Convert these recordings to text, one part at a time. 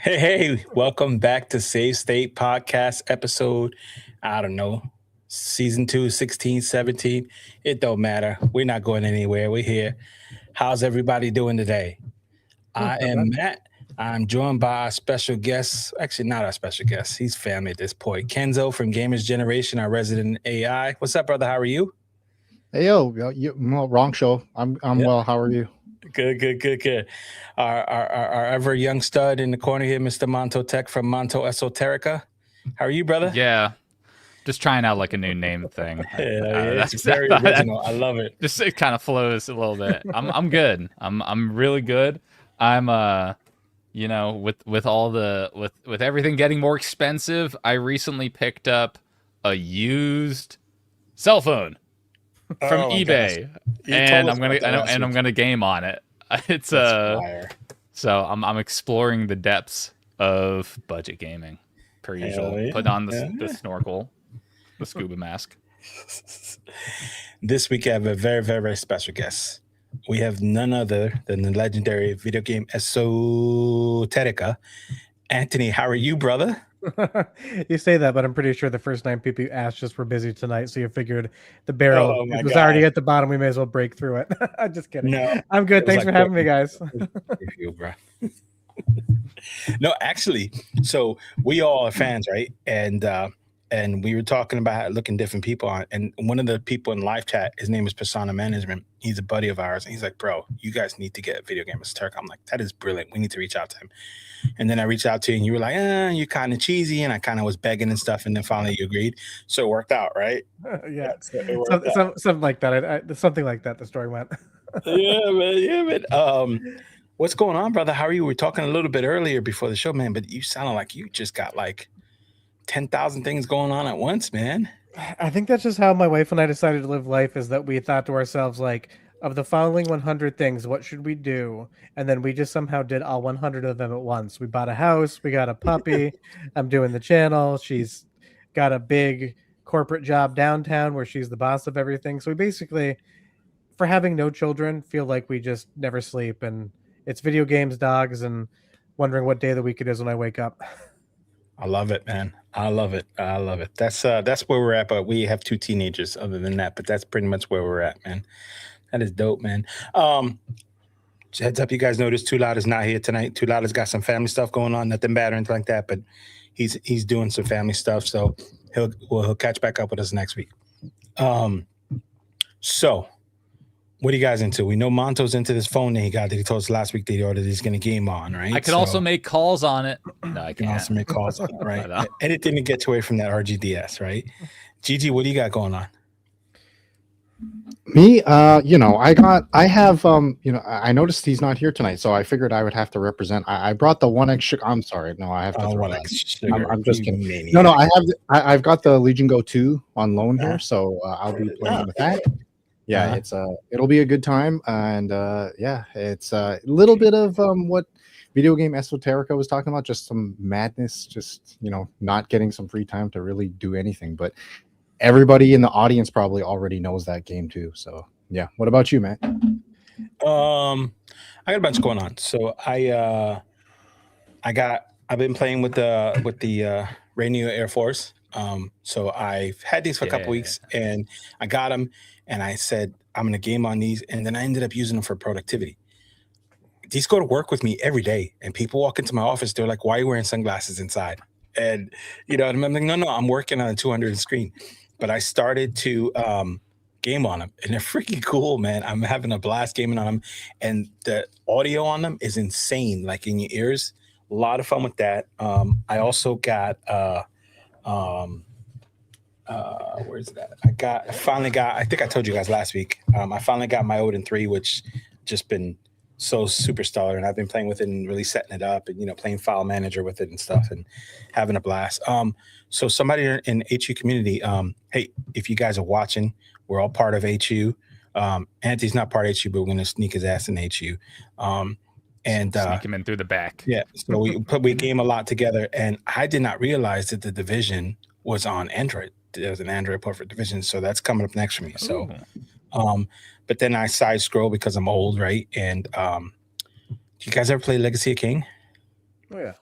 Hey, welcome back to Save State Podcast episode, I don't know, season 2, 16, 17. It don't matter. We're not going anywhere. We're here. How's everybody doing today? I am Matt. I'm joined by our special guest. Actually, not our special guest. He's family at this point. Kenzou from Gamers Generation, our resident AI. What's up, brother? How are you? Hey, yo, wrong show. I'm well. How are you? Good. Our ever young stud in the corner here, Mr. Monto Tech from Monto Esoterica. How are you, brother? Yeah, just trying out like a new name thing. It's very original. I love it. Just it kind of flows a little bit. I'm good. I'm really good. I'm with all the with everything getting more expensive, I recently picked up a used cell phone from eBay, and I'm gonna game on it. It's so I'm exploring the depths of budget gaming per usual. Yeah. Put on the snorkel, the scuba mask. This week I have a very, very, very special guest. We have none other than the legendary video game Esoterica. Anthony, how are you, brother? You say that, but I'm pretty sure the first 9 people you asked just were busy tonight, so you figured the barrel was already at the bottom. We may as well break through it. I'm just kidding. No, I'm good. Thanks for having me, guys. You, bro. No, actually, so we all are fans, right? And we were talking about looking different people on, and one of the people in live chat, his name is Persona Management. He's a buddy of ours, and he's like, "Bro, you guys need to get Video Game Esoterica." I'm like, "That is brilliant. We need to reach out to him." And then I reached out to you, and you were like, "You're kind of cheesy," and I kind of was begging and stuff, and then finally you agreed. So it worked out, right? Yeah, something like that. Something like that. The story went. Yeah, man. What's going on, brother? How are you? We were talking a little bit earlier before the show, man, but you sounded like you just got like 10,000 things going on at once, man. I think that's just how my wife and I decided to live life, is that we thought to ourselves, like, of the following 100 things, what should we do? And then we just somehow did all 100 of them at once. We bought a house, we got a puppy, I'm doing the channel, she's got a big corporate job downtown where she's the boss of everything. So we basically, for having no children, feel like we just never sleep, and it's video games, dogs, and wondering what day of the week it is when I wake up. I love it, man. I love it. That's where we're at, but we have 2 teenagers other than that, but that's pretty much where we're at, man. That is dope, man. Heads up, you guys notice Tula is not here tonight. Tula's got some family stuff going on, nothing bad or anything like that, but he's doing some family stuff, so he'll catch back up with us next week. So what are you guys into? We know Monto's into this phone that he got that he told us last week that he ordered he's going to game on, right? I can also make calls on it. No, I can't. Also make calls on it, right? Anything to get away from that RGDS, right? Gigi, what do you got going on? Me, I noticed he's not here tonight, so I figured I would have to represent. I brought the 1X sugar. I'm sorry, no, I have to. 1X sugar. I'm just kidding. No, I've got the Legion Go 2 on loan here, so I'll be playing with that. Yeah, it'll be a good time, and it's a little bit of what Video Game Esoterica was talking about, just some madness, just not getting some free time to really do anything. But everybody in the audience probably already knows that game too. So yeah, what about you, Matt? I got a bunch going on. So I've been playing with the Rainier Air Force. So I've had these for a couple weeks, and I got them. And I said, I'm going to game on these. And then I ended up using them for productivity. These go to work with me every day. And people walk into my office, they're like, why are you wearing sunglasses inside? And, I'm like, no, I'm working on a 200 screen. But I started to game on them. And they're freaking cool, man. I'm having a blast gaming on them. And the audio on them is insane, like in your ears. A lot of fun with that. I also got... where's that? I finally got, I think I told you guys last week, I finally got my Odin 3, which just been so super stellar, and I've been playing with it and really setting it up and, playing file manager with it and stuff and having a blast. So somebody in HU community, hey, if you guys are watching, we're all part of HU. Anthony's not part of HU, but we're going to sneak his ass in HU. and sneak him in through the back. Yeah, so we game a lot together, and I did not realize that the Division was on Android. There's an Android port for Division, so that's coming up next for me. So, but then I side scroll because I'm old, right? And do you guys ever play Legacy of Kain? Oh yeah.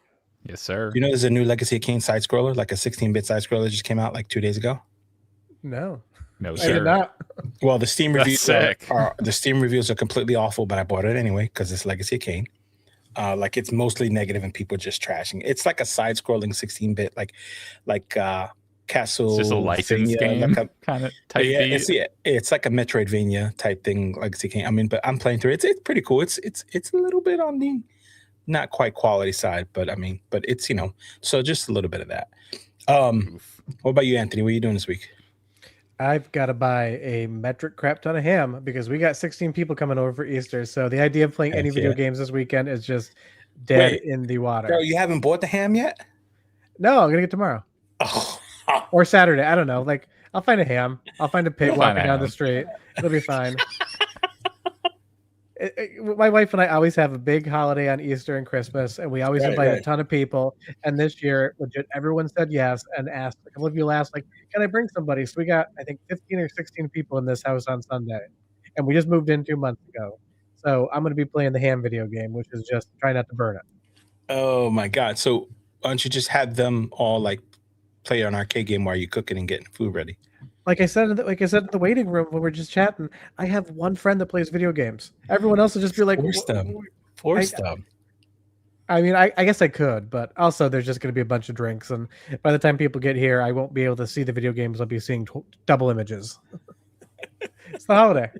Yes, sir. You know, there's a new Legacy of Kain side scroller, like a 16-bit side scroller that just came out like 2 days ago. No, No, I sir. did not. Well, the Steam That's reviews are completely awful, but I bought it anyway because it's Legacy of Kain. Like it's mostly negative and people just trashing. It's like a side-scrolling 16-bit, like Castle. It's just a license game, like kind of type yeah, beat. it's like a Metroidvania type thing, Legacy of Kain. I mean, but I'm playing through it. It's pretty cool. It's a little bit on the not quite quality side, but I mean, but it's so just a little bit of that. What about you, Anthony? What are you doing this week? I've got to buy a metric crap ton of ham because we got 16 people coming over for Easter. So the idea of playing any video games this weekend is just dead in the water. Bro, you haven't bought the ham yet? No, I'm gonna get tomorrow. Oh. Or Saturday. I don't know. Like I'll find a ham. I'll find a pig walking down the street. It'll be fine. My wife and I always have a big holiday on Easter and Christmas, and we always invite a ton of people. And this year, legit, everyone said yes and asked. A couple of you asked, like, "Can I bring somebody?" So we got, I think, 15 or 16 people in this house on Sunday, and we just moved in 2 months ago. So I'm going to be playing the ham video game, which is just try not to burn it. Oh my God! So why don't you just have them all like play an arcade game while you're cooking and getting food ready? Like I said in the waiting room when we're just chatting, I have one friend that plays video games. Everyone else will just be like, Force them. I mean, I guess I could, but also there's just going to be a bunch of drinks, and by the time people get here, I won't be able to see the video games. I'll be seeing double images. It's the holiday.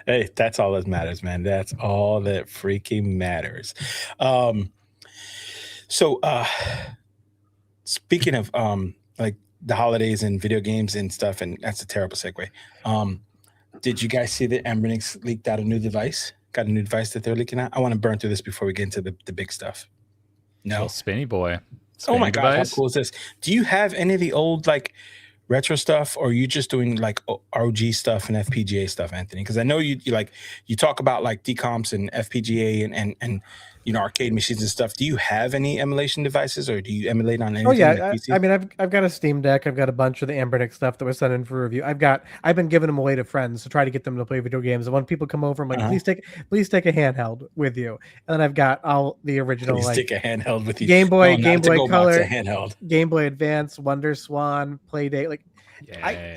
Hey, that's all that matters, man. That's all that freaking matters. So speaking of like the holidays and video games and stuff, and that's a terrible segue. Did you guys see that Anbernic leaked out a new device? Got a new device that they're leaking out? I want to burn through this before we get into the big stuff. No. Spinny boy. Oh my God, how cool is this? Do you have any of the old like retro stuff, or are you just doing like ROG stuff and FPGA stuff, Anthony? Because I know you talk about like decomps and FPGA and arcade machines and stuff. Do you have any emulation devices, or do you emulate on anything? Oh yeah, I mean, I've got a Steam Deck. I've got a bunch of the Anbernic stuff that was sent in for review. I've been giving them away to friends to try to get them to play video games. And when people come over, I'm like, please take a handheld with you. And then I've got all the original please take a handheld with you. Game Boy, Game Boy Color, handheld, Game Boy Advance, Wonder Swan, Playdate. Like,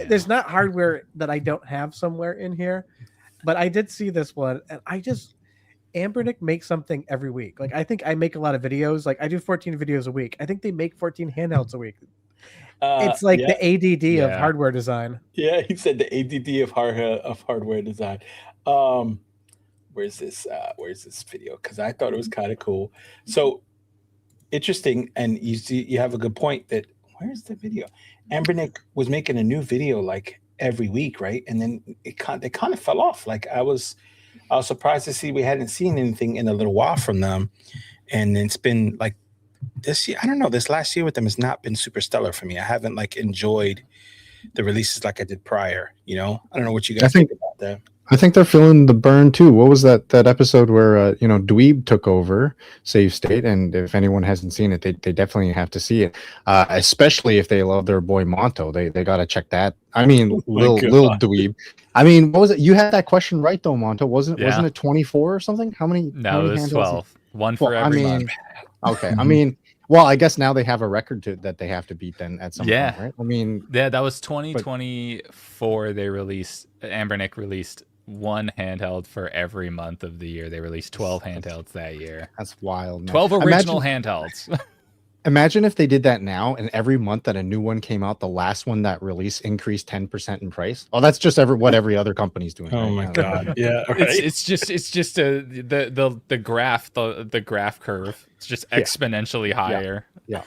there's not hardware that I don't have somewhere in here, but I did see this one, and Anbernic makes something every week. Like, I think I make a lot of videos. Like, I do 14 videos a week. I think they make 14 handhelds a week. It's like the ADD of hardware design. Yeah, he said the ADD of hardware design. Where's this video? Because I thought it was kind of cool. So interesting, and you have a good point that where's the video? Anbernic was making a new video like every week, right? And then they kind of fell off. Like I was surprised to see we hadn't seen anything in a little while from them. And it's been like this year, I don't know, this last year with them has not been super stellar for me. I haven't like enjoyed the releases like I did prior, I don't know what you guys think about that. I think they're feeling the burn too. What was that episode where Dweeb took over Save State? And if anyone hasn't seen it, they definitely have to see it. Especially if they love their boy Monto, they got to check that. I mean, little Dweeb. I mean, what was it? You had that question right though, Monto. Wasn't it 24 or something? How many? No, it was 12. One for every month. Okay, I mean. Well, I guess now they have a record that they have to beat then at some point, right? I mean, that was 2024. Anbernic released one handheld for every month of the year. They released 12 handhelds that year. That's wild. Man. 12 original handhelds. Imagine if they did that now, and every month that a new one came out, the last one that released increased 10% in price. Oh, that's just what every other company's doing. Oh my God! Yeah, right. it's just the graph curve. It's just exponentially higher. Yeah.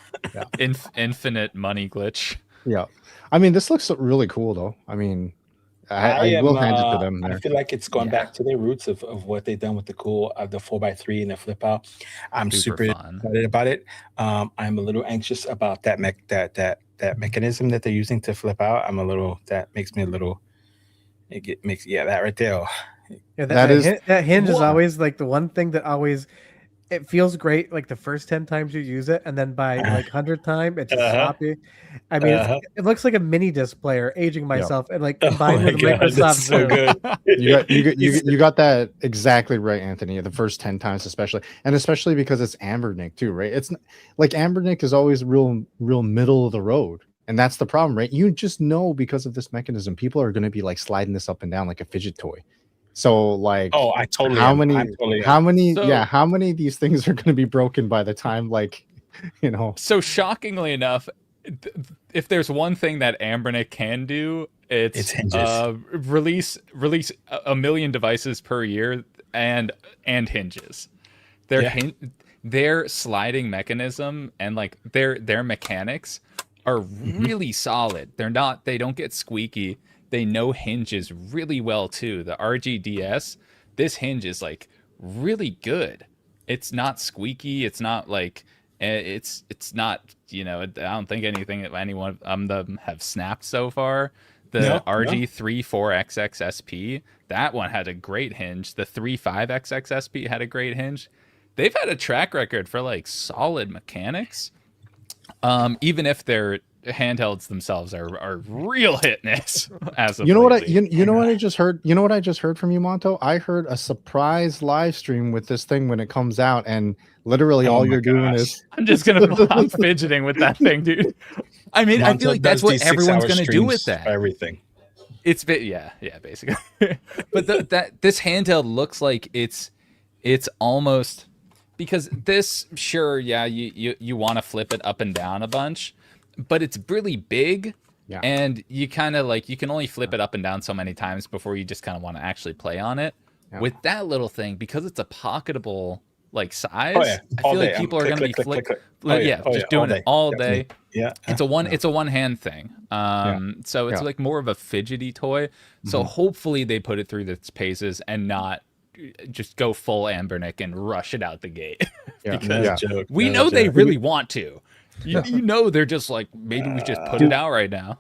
Infinite money glitch. Yeah, I mean, this looks really cool though. I mean, I will hand it to them. I feel like it's gone back to their roots of what they've done with the cool the 4x3 and the flip out. I'm super excited about it. I'm a little anxious about that mechanism that they're using to flip out. That makes me a little. That right there. Yeah, That is- that hinge is What? always like the one thing that always it feels great like the first 10 times you use it, and then by like 100th time it's just Uh-huh. sloppy. I mean, Uh-huh. it looks like a mini disc player aging myself, and like Oh combined my with God, Microsoft that's so Zoom. good. You got that exactly right, Anthony. The first 10 times, especially because it's Anbernic too, right? It's like Anbernic is always real middle of the road, and that's the problem, right? You just know because of this mechanism, people are going to be like sliding this up and down like a fidget toy. So like, Oh, I totally how am. many, I totally how am. many, So- yeah, how many of these things are going to be broken by the time, like, you know? So shockingly enough, if there's one thing that Anbernic can do, It's hinges. release a million devices per year and hinges. Their Yeah. their sliding mechanism and like their mechanics are really solid. They don't get squeaky. They know hinges really well too. The RGDS, this hinge is like really good. It's not squeaky. It's not like it's not, you know, I don't think any one of them have snapped so far. The No, RG34XXSP, that one had a great hinge. The 35XXSP had a great hinge. They've had a track record for like solid mechanics. Even if their handhelds themselves are real hitness as of You know what lately. you know what I just heard? You know what I just heard from you, Monto? I heard a surprise live stream with this thing when it comes out, and literally Oh all my you're doing gosh. is I'm just I'm fidgeting with that thing, dude. I mean, I feel Monto like that's does what these everyone's 6-hour gonna do with streams that. for everything. It's yeah, basically. But this handheld looks like it's almost, because this, sure, yeah, you want to flip it up and down a bunch, but it's really big. Yeah. And you kind of like, you can only flip it up and down so many times before you just kind of want to actually play on it. Yeah. With that little thing, because it's a pocketable like size, Oh yeah, I all feel day. like people are Click, going to be click, click, click, click. Oh, yeah, oh, just yeah, doing it all day. Definitely. Yeah. It's a one hand thing. So it's Yeah. like more of a fidgety toy. So hopefully they put it through its paces and not just go full Anbernic and rush it out the gate. Yeah. Because Yeah. Joke. we That know was a they joke. really want to. You know they're just like, maybe we just put it out right now.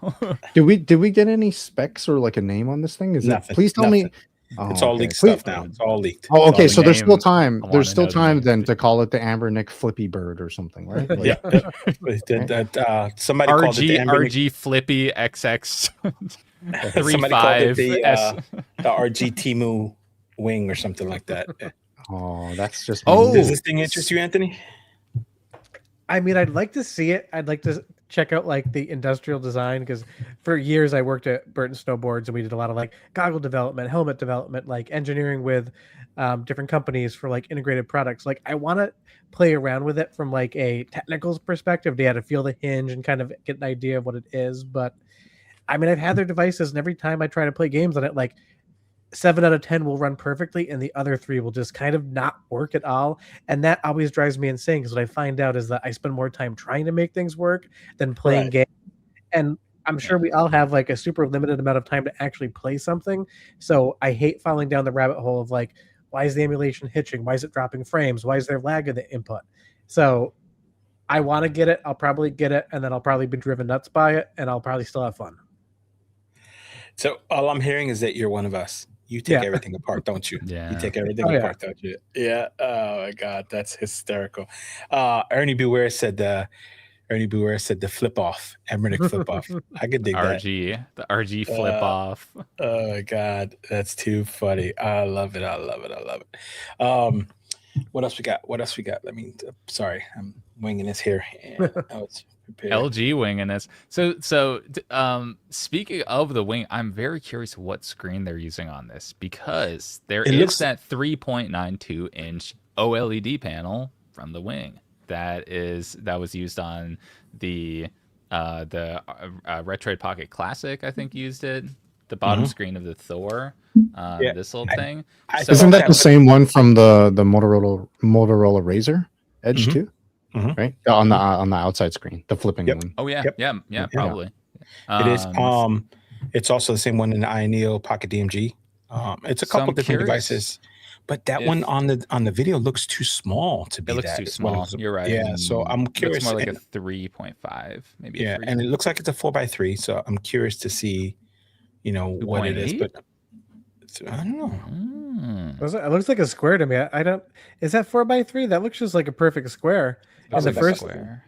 Did we get any specs or like a name on this thing? Is Nothing, it? Please tell me. nothing. Oh, It's all okay. leaked Please- stuff now. It's all leaked. Oh, okay. all So the there's still name. time. I There's wanna still know the time name. then to call it the Anbernic Flippy Bird or something, right? Like, Yeah. Somebody called it the Anbernic. RG Flippy XX Somebody called it 35S. the RG Timu wing or something like that. Oh, that's just. Oh. Does this thing interest you, Anthony? I mean, I'd like to see it. I'd like to check out like the industrial design, because for years I worked at Burton Snowboards and we did a lot of like goggle development, helmet development, like engineering with different companies for like integrated products. Like I want to play around with it from like a technical perspective. They had to feel the hinge and kind of get an idea of what it is. But I mean, I've had their devices, and every time I try to play games on it, like 7 out of 10 will run perfectly, and the other 3 will just kind of not work at all. And that always drives me insane, because what I find out is that I spend more time trying to make things work than playing Right. games. And I'm sure we all have like a super limited amount of time to actually play something. So I hate falling down the rabbit hole of like, why is the emulation hitching? Why is it dropping frames? Why is there lag in the input? So I want to get it. I'll probably get it, and then I'll probably be driven nuts by it, and I'll probably still have fun. So all I'm hearing is that you're one of us. You take Yeah. everything apart, don't you? Yeah. You take everything Oh, yeah. apart, don't you? Yeah. Oh my God, that's hysterical. Ernie Beware said the flip off, Emmerich flip off. I could dig that. The RG flip off. Oh my God, that's too funny. I love it. I love it. I love it. What else we got? Let me. Sorry, I'm winging this here. Oh, it's prepared. LG winging this. So speaking of the wing, I'm very curious what screen they're using on this, because there It is looks- that 3.92 inch OLED panel from the wing that was used on the Retroid Pocket Classic. I think used it. The bottom screen of the Thor. Yeah. This little thing. I Isn't thought that the same one from the Motorola Razr Edge Mhm. 2? Mhm. Right on the outside screen, the flipping Yep. one. Oh yeah, Yep. yeah, probably. It is. It's also the same one in the Neo Pocket DMG. It's a So couple I'm different curious devices, but that if- one on the video looks too small to be. It looks that. too It's one small. of those- You're right. Yeah, so I'm It looks curious. more like and- a 3.5, maybe. yeah, a 3. and it looks like it's a 4x3. So I'm curious to see, what it is. 2.8? But I don't know. It looks like a square to me. I don't. Is that 4x3? That looks just like a perfect square. Looks And the like a first, square.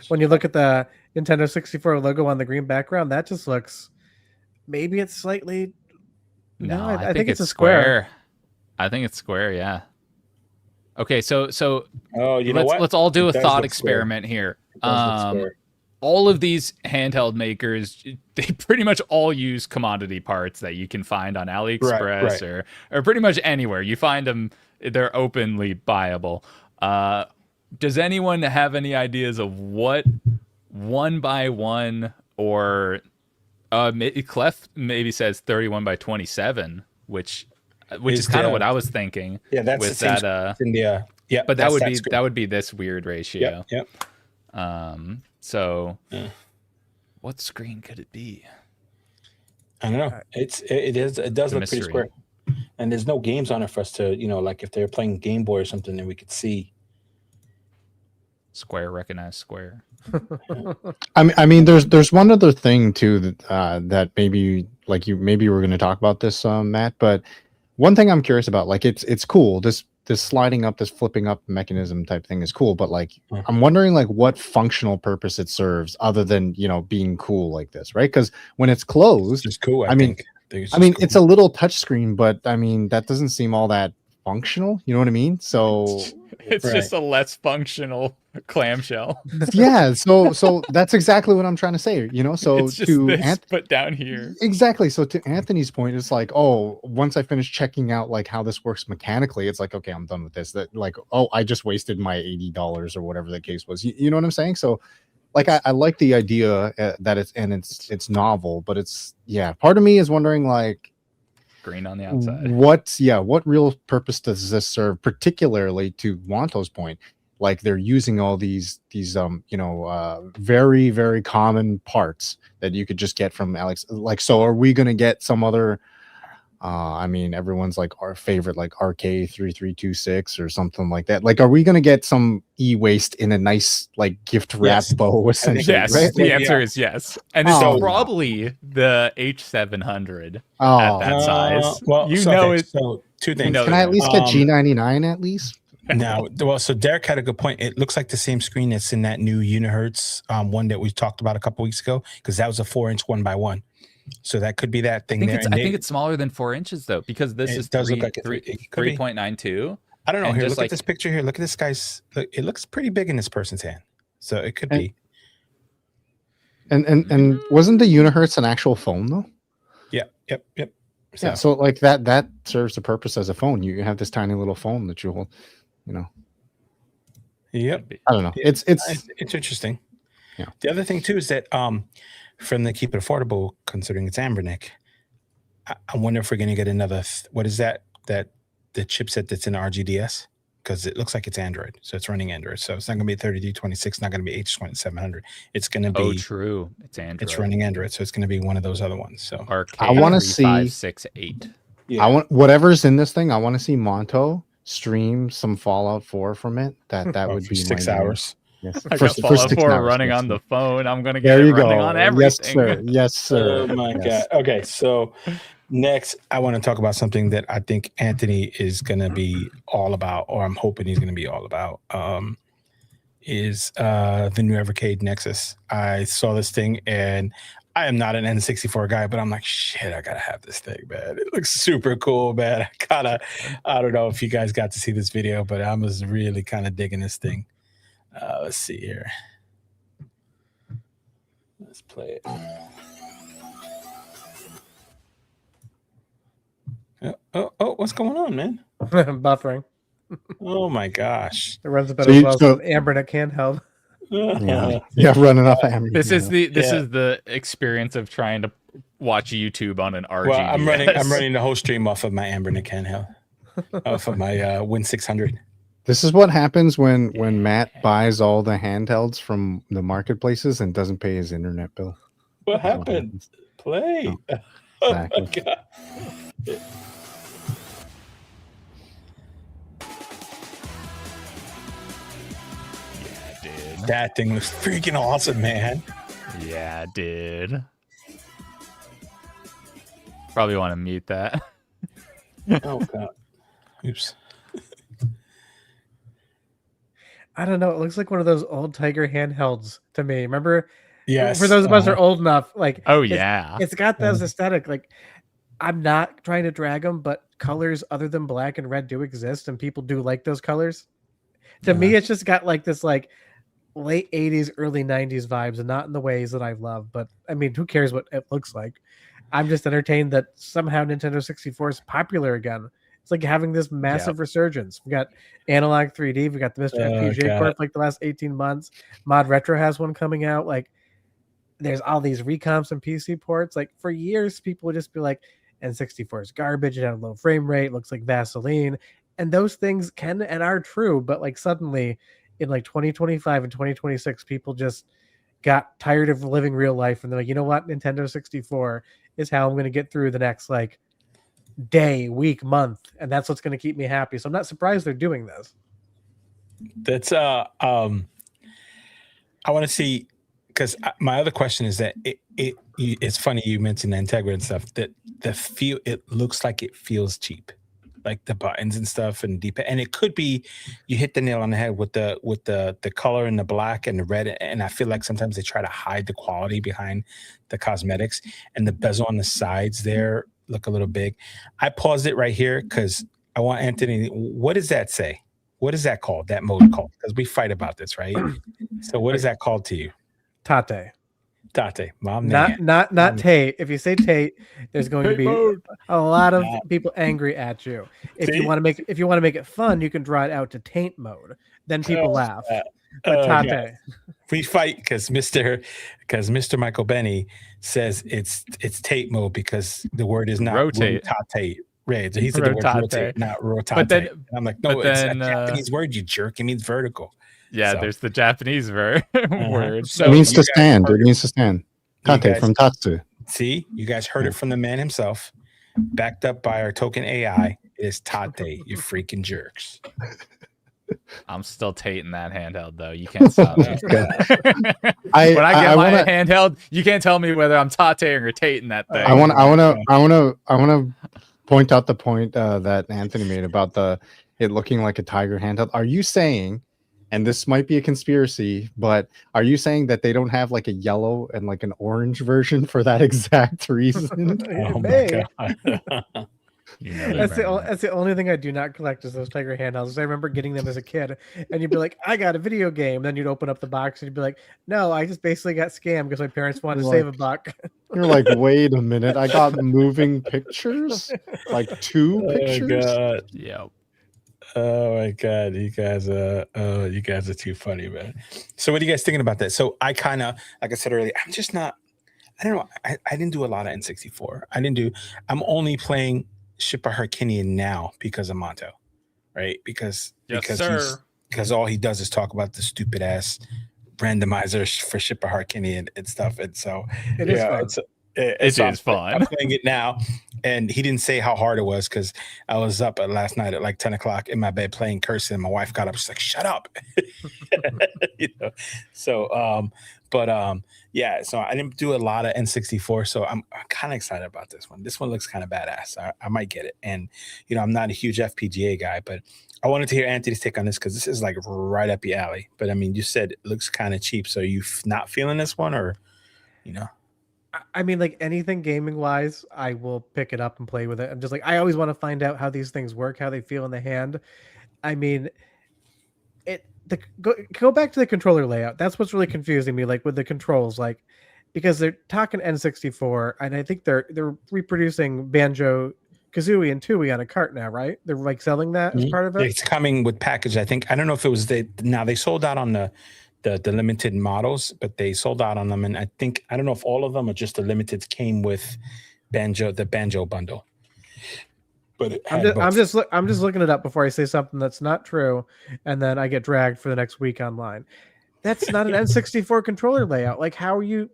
when you look at the Nintendo 64 logo on the green background, that just looks. Maybe it's slightly. No, I I think it's it's a square. I think it's square. Yeah. Okay, so Oh, you know what? let's all do It a does thought look square. experiment here. It does look square. All of these handheld makers, they pretty much all use commodity parts that you can find on AliExpress right. or pretty much anywhere. You find them, they're openly buyable. Does anyone have any ideas of what 1x1 or Klef maybe says 31 by 27, which is kind of what I was thinking. Yeah, that's with the same that. in the yeah, but that would be this weird ratio. Yep. So, what screen could it be? I don't know. It does look mystery. pretty square, and there's no games on it for us to like if they're playing Game Boy or something, then we could see. Square, recognize square. I mean, there's one other thing too that maybe maybe we're going to talk about this, Matt. But one thing I'm curious about, like it's cool. This sliding up, this flipping up mechanism type thing is cool. But like, I'm wondering like what functional purpose it serves other than being cool like this, right? Because when it's closed, It's just cool. I mean, it's a little touch screen, but I mean that doesn't seem all that functional. You know what I mean? So it's just a less functional clamshell. Yeah, so that's exactly what I'm trying to say. So it's just this, but down here. Exactly. So to Anthony's point, it's like, oh, once I finish checking out like how this works mechanically, it's like, okay, I'm done with this. That like, oh, I just wasted my $80 or whatever the case was. You know what I'm saying? So like I like the idea that it's novel, but part of me is wondering like green on the outside. What real purpose does this serve, particularly to Wanto's point? Like they're using all these very, very common parts that you could just get from Alex. Like, so are we going to get some other, I mean, everyone's like our favorite, like RK3326 or something like that. Like, are we going to get some e-waste in a nice, like gift wrap bow? Essentially, yes. Right? The answer is yes. And it's probably the H700 at that size. So two things. Can I at least get G99 at least? Now, so Derek had a good point. It looks like the same screen that's in that new Unihertz one that we talked about a couple weeks ago, because that was a 4-inch 1x1. So that could be that thing there. I think it's smaller than 4 inches though, because this is does look like 3.92. I don't know. Here, look at this picture here. Look at this guy's. It looks pretty big in this person's hand. So it could be. And wasn't the Unihertz an actual phone though? Yep. So, so like that serves the purpose as a phone. You have this tiny little phone that you hold. Yep. I don't know. It's interesting. Yeah. The other thing too is that from the keep it affordable, considering it's Anbernic, I wonder if we're going to get another. What is that? That the chipset that's in RGDS, because it looks like it's Android, so it's running Android. So it's not going to be 3326. Not going to be H700. It's going to be. Oh, true. It's Android. It's running Android, so it's going to be one of those other ones. So I want to see 568. Yeah. I want whatever's in this thing. I want to see Monto stream some Fallout 4 from it. That would be 6 hours. Yes. I got Fallout 4 running on the phone. I'm gonna get it running on everything. Yes, sir. Oh my God. Okay, so next I want to talk about something that I think Anthony is gonna be all about, or I'm hoping he's gonna be all about. Is the new Evercade Nexus. I saw this thing and I am not an N64 guy, but I'm like, shit, I gotta have this thing, man. It looks super cool, man. I don't know if you guys got to see this video, but I was really kind of digging this thing. Let's see here. Let's play it. Oh, what's going on, man? Buffering. Oh my gosh. It runs about as well as an Anbernic handheld. Yeah, running off Anbernic. This is the experience of trying to watch YouTube on an RGB. Well, I'm running the whole stream off of my Anbernic handheld, off of my Win 600. This is what happens when Matt buys all the handhelds from the marketplaces and doesn't pay his internet bill. What happened? Play. Oh, exactly. Oh my God. That thing looks freaking awesome, man. Yeah, it did. Probably want to mute that. Oh god. Oops. I don't know. It looks like one of those old Tiger handhelds to me. Remember, Yes. for those of us who are old enough, like, Oh yeah. it's got those aesthetic. Like, I'm not trying to drag them, but colors other than black and red do exist, and people do like those colors. To me, it's just got like this like late 80s, early 90s vibes, and not in the ways that I love. But I mean, who cares what it looks like? I'm just entertained that somehow Nintendo 64 is popular again. It's like having this massive resurgence. We got Analog 3D, we got the Mr. FPGA Corp like the last 18 months. Mod Retro has one coming out. Like, there's all these recomps and PC ports. Like, for years, people would just be like, N64 is garbage, it had a low frame rate, looks like Vaseline. And those things can and are true, but like suddenly in like 2025 and 2026, people just got tired of living real life, and they're like, you know what, Nintendo 64 is how I'm going to get through the next like day, week, month, and that's what's going to keep me happy. So I'm not surprised they're doing this. That's I want to see, because my other question is that it's funny you mentioned the Integra and stuff, that the feel, it looks like it feels cheap, like the buttons and stuff and deep, and it could be you hit the nail on the head with the color and the black and the red, and I feel like sometimes they try to hide the quality behind the cosmetics, and the bezel on the sides there look a little big. I paused it right here because I want Anthony, what does that say? What is that called? That mode called? Because we fight about this, right? So what is that called to you? Tate. Tate, my man. Not Tate. If you say Tate, there's going to be a lot of people angry at you. If you want to make it fun, you can draw it out to taint mode. Then people laugh. But Tate. Yeah. We fight because Mr. Michael Benny says it's Tate mode because the word is not rotate. Rotate. Right. He said the word rotate, not rotate. But then, I'm like, no, it's a Japanese word, you jerk. It means vertical. Yeah, so. There's the Japanese word. So it means to stand. It means to stand. Tate from Tatsu. See, you guys heard it from the man himself, backed up by our token AI. It is Tate, you freaking jerks. I'm still tating that handheld though. You can't stop me. When I get my handheld, you can't tell me whether I'm tating or tating that thing. I want to point out the point that Anthony made about it looking like a Tiger handheld. Are you saying, and this might be a conspiracy, but are you saying that they don't have like a yellow and like an orange version for that exact reason? Oh my God. That's the only thing I do not collect is those Tiger handhelds. I remember getting them as a kid, and you'd be like, I got a video game. Then you'd open up the box and you'd be like, no, I just basically got scammed because my parents wanted to save $1. You're like, wait a minute, I got moving pictures, like 2 pictures. God. Yep. Oh my God, you guys are too funny, man. So what are you guys thinking about that? So I kind of, like I said earlier, I'm just not, I don't know. I didn't do a lot of N64. I'm only playing Shippa Harkinian now because of Monto, right? Because all he does is talk about the stupid ass randomizer for Shippa Harkinian and stuff. And so it is fun. It is fun. I'm playing it now, and he didn't say how hard it was because I was up last night at like 10 o'clock in my bed playing cursing. And my wife got up, she's like, "Shut up!" So, yeah. So I didn't do a lot of N64, so I'm kind of excited about this one. This one looks kind of badass. I might get it, and I'm not a huge FPGA guy, but I wanted to hear Anthony's take on this because this is like right up your alley. But I mean, you said it looks kind of cheap, so you not feeling this one, or I mean, like anything gaming wise, I will pick it up and play with it. I'm just like, I always want to find out how these things work, how they feel in the hand. I mean, go back to the controller layout. That's what's really confusing me, like with the controls, like because they're talking N64, and I think they're reproducing Banjo Kazooie and Tooie on a cart now, right? They're like selling that as part of it. It's coming with package. I think I don't know if it was now they sold out on the limited models, but they sold out on them, and I don't know if all of them or just the limiteds came with the Banjo bundle. But I'm just looking it up before I say something that's not true, and then I get dragged for the next week online. That's not an N64 controller layout. Like how you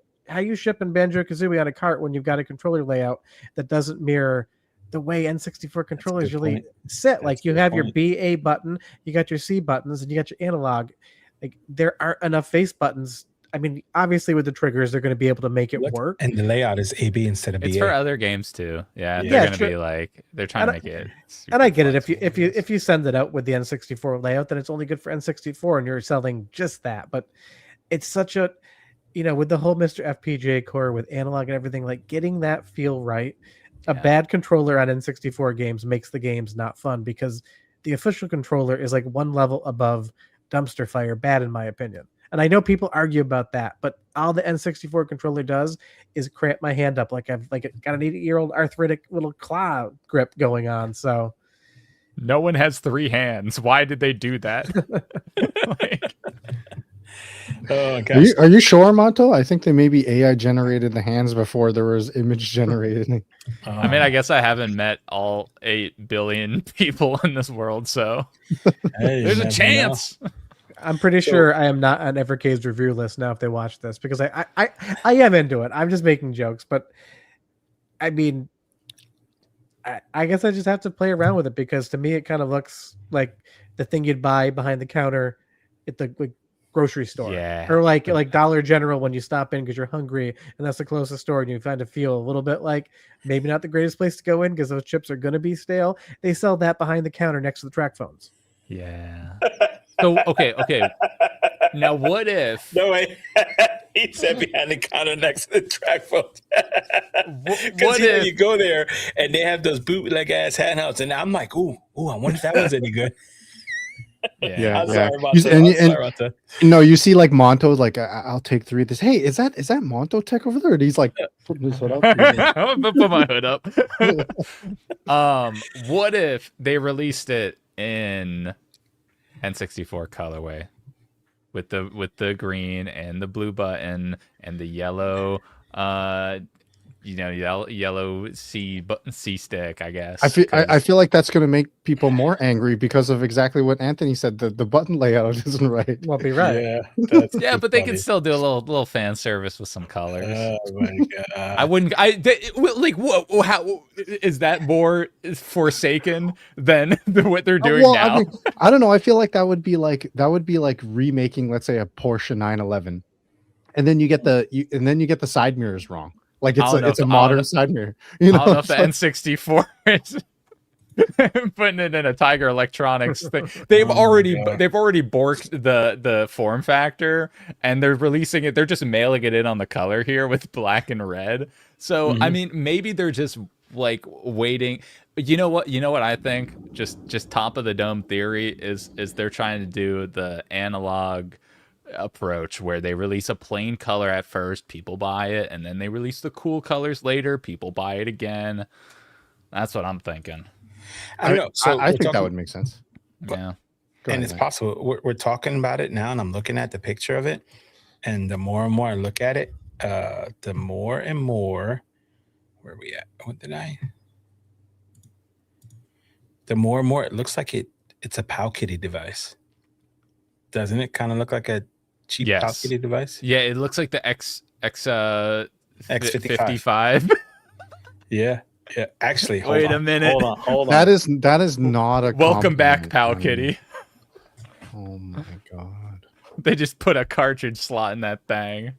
shipping Banjo Kazooie on a cart when you've got a controller layout that doesn't mirror the way N64 controllers really sit. Like you have your B, A button, you got your C buttons, and you got your analog. Like there aren't enough face buttons I mean, obviously with the triggers, they're going to be able to make it work. And the layout is AB instead of BA. It's for other games too. Yeah, Yeah. they're gonna be like they're trying to make it. And I get it. flexible. If you send it out with the N64 layout, then it's only good for N64, and you're selling just that. But it's such a, with the whole Mr. FPGA core with analog and everything, like getting that feel right. A bad controller on N64 games makes the games not fun because the official controller is like one level above dumpster fire bad, in my opinion. And I know people argue about that, but all the N64 controller does is cramp my hand up like I've got an 80-year-old arthritic little claw grip going on. So no one has 3 hands. Why did they do that? Oh gosh. Are you sure, Monto? I think they maybe AI generated the hands before there was image generated. I mean, I guess I haven't met all 8 billion people in this world, so there's a chance. I'm pretty sure I am not on Evercade's review list now if they watch this, because I am into it. I'm just making jokes, but I mean, I guess I just have to play around with it, because to me it kind of looks like the thing you'd buy behind the counter at the grocery store, or like Dollar General when you stop in because you're hungry and that's the closest store, and you find to feel a little bit like maybe not the greatest place to go in because those chips are going to be stale. They sell that behind the counter next to the track phones. Yeah. So okay. Now what if? No way. He said behind the counter next to the track phones. Because you go there and they have those bootleg ass handhelds, and I'm like, ooh, I wonder if that was any good. Yeah. Sorry about that. No, you see like Monto, like I'll take 3 of this. Hey, is that Monto Tech over there? And he's like putting his hood up. I'm gonna put my hood up. What if they released it in N64 colorway with the green and the blue button and the yellow yellow C stick, I guess. I feel like that's going to make people more angry because of exactly what Anthony said. The button layout isn't right. Won't be right. Yeah, yeah, but they can still do a little fan service with some colors. Oh my god! I wouldn't. Whoa, how is that more Forsaken than what they're doing now? I don't know. I feel like that would be like remaking, let's say, a Porsche 911, and then you get the side mirrors wrong. Like it's a modern side mirror. I don't know if the N64 is putting it in a Tiger Electronics thing. They've already borked the form factor, and they're releasing it. They're just mailing it in on the color here with black and red. So I mean, maybe they're just like waiting. You know what I think? Just top of the dome theory is they're trying to do the analog approach where they release a plain color at first, people buy it, and then they release the cool colors later, people buy it again. That's what I'm thinking. I don't know. So I think that would make sense. Yeah. And it's possible. We're talking about it now, and I'm looking at the picture of it, and the more and more I look at it, the more and more. Where are we at? What did I? The more and more it looks like it's a Powkitty device. Doesn't it kind of look like a cheap Powkitty device? Yeah, it looks like the X55. Yeah. Actually, wait a minute. Hold on. That is not a welcome back, Powkitty. Oh my god. They just put a cartridge slot in that thing.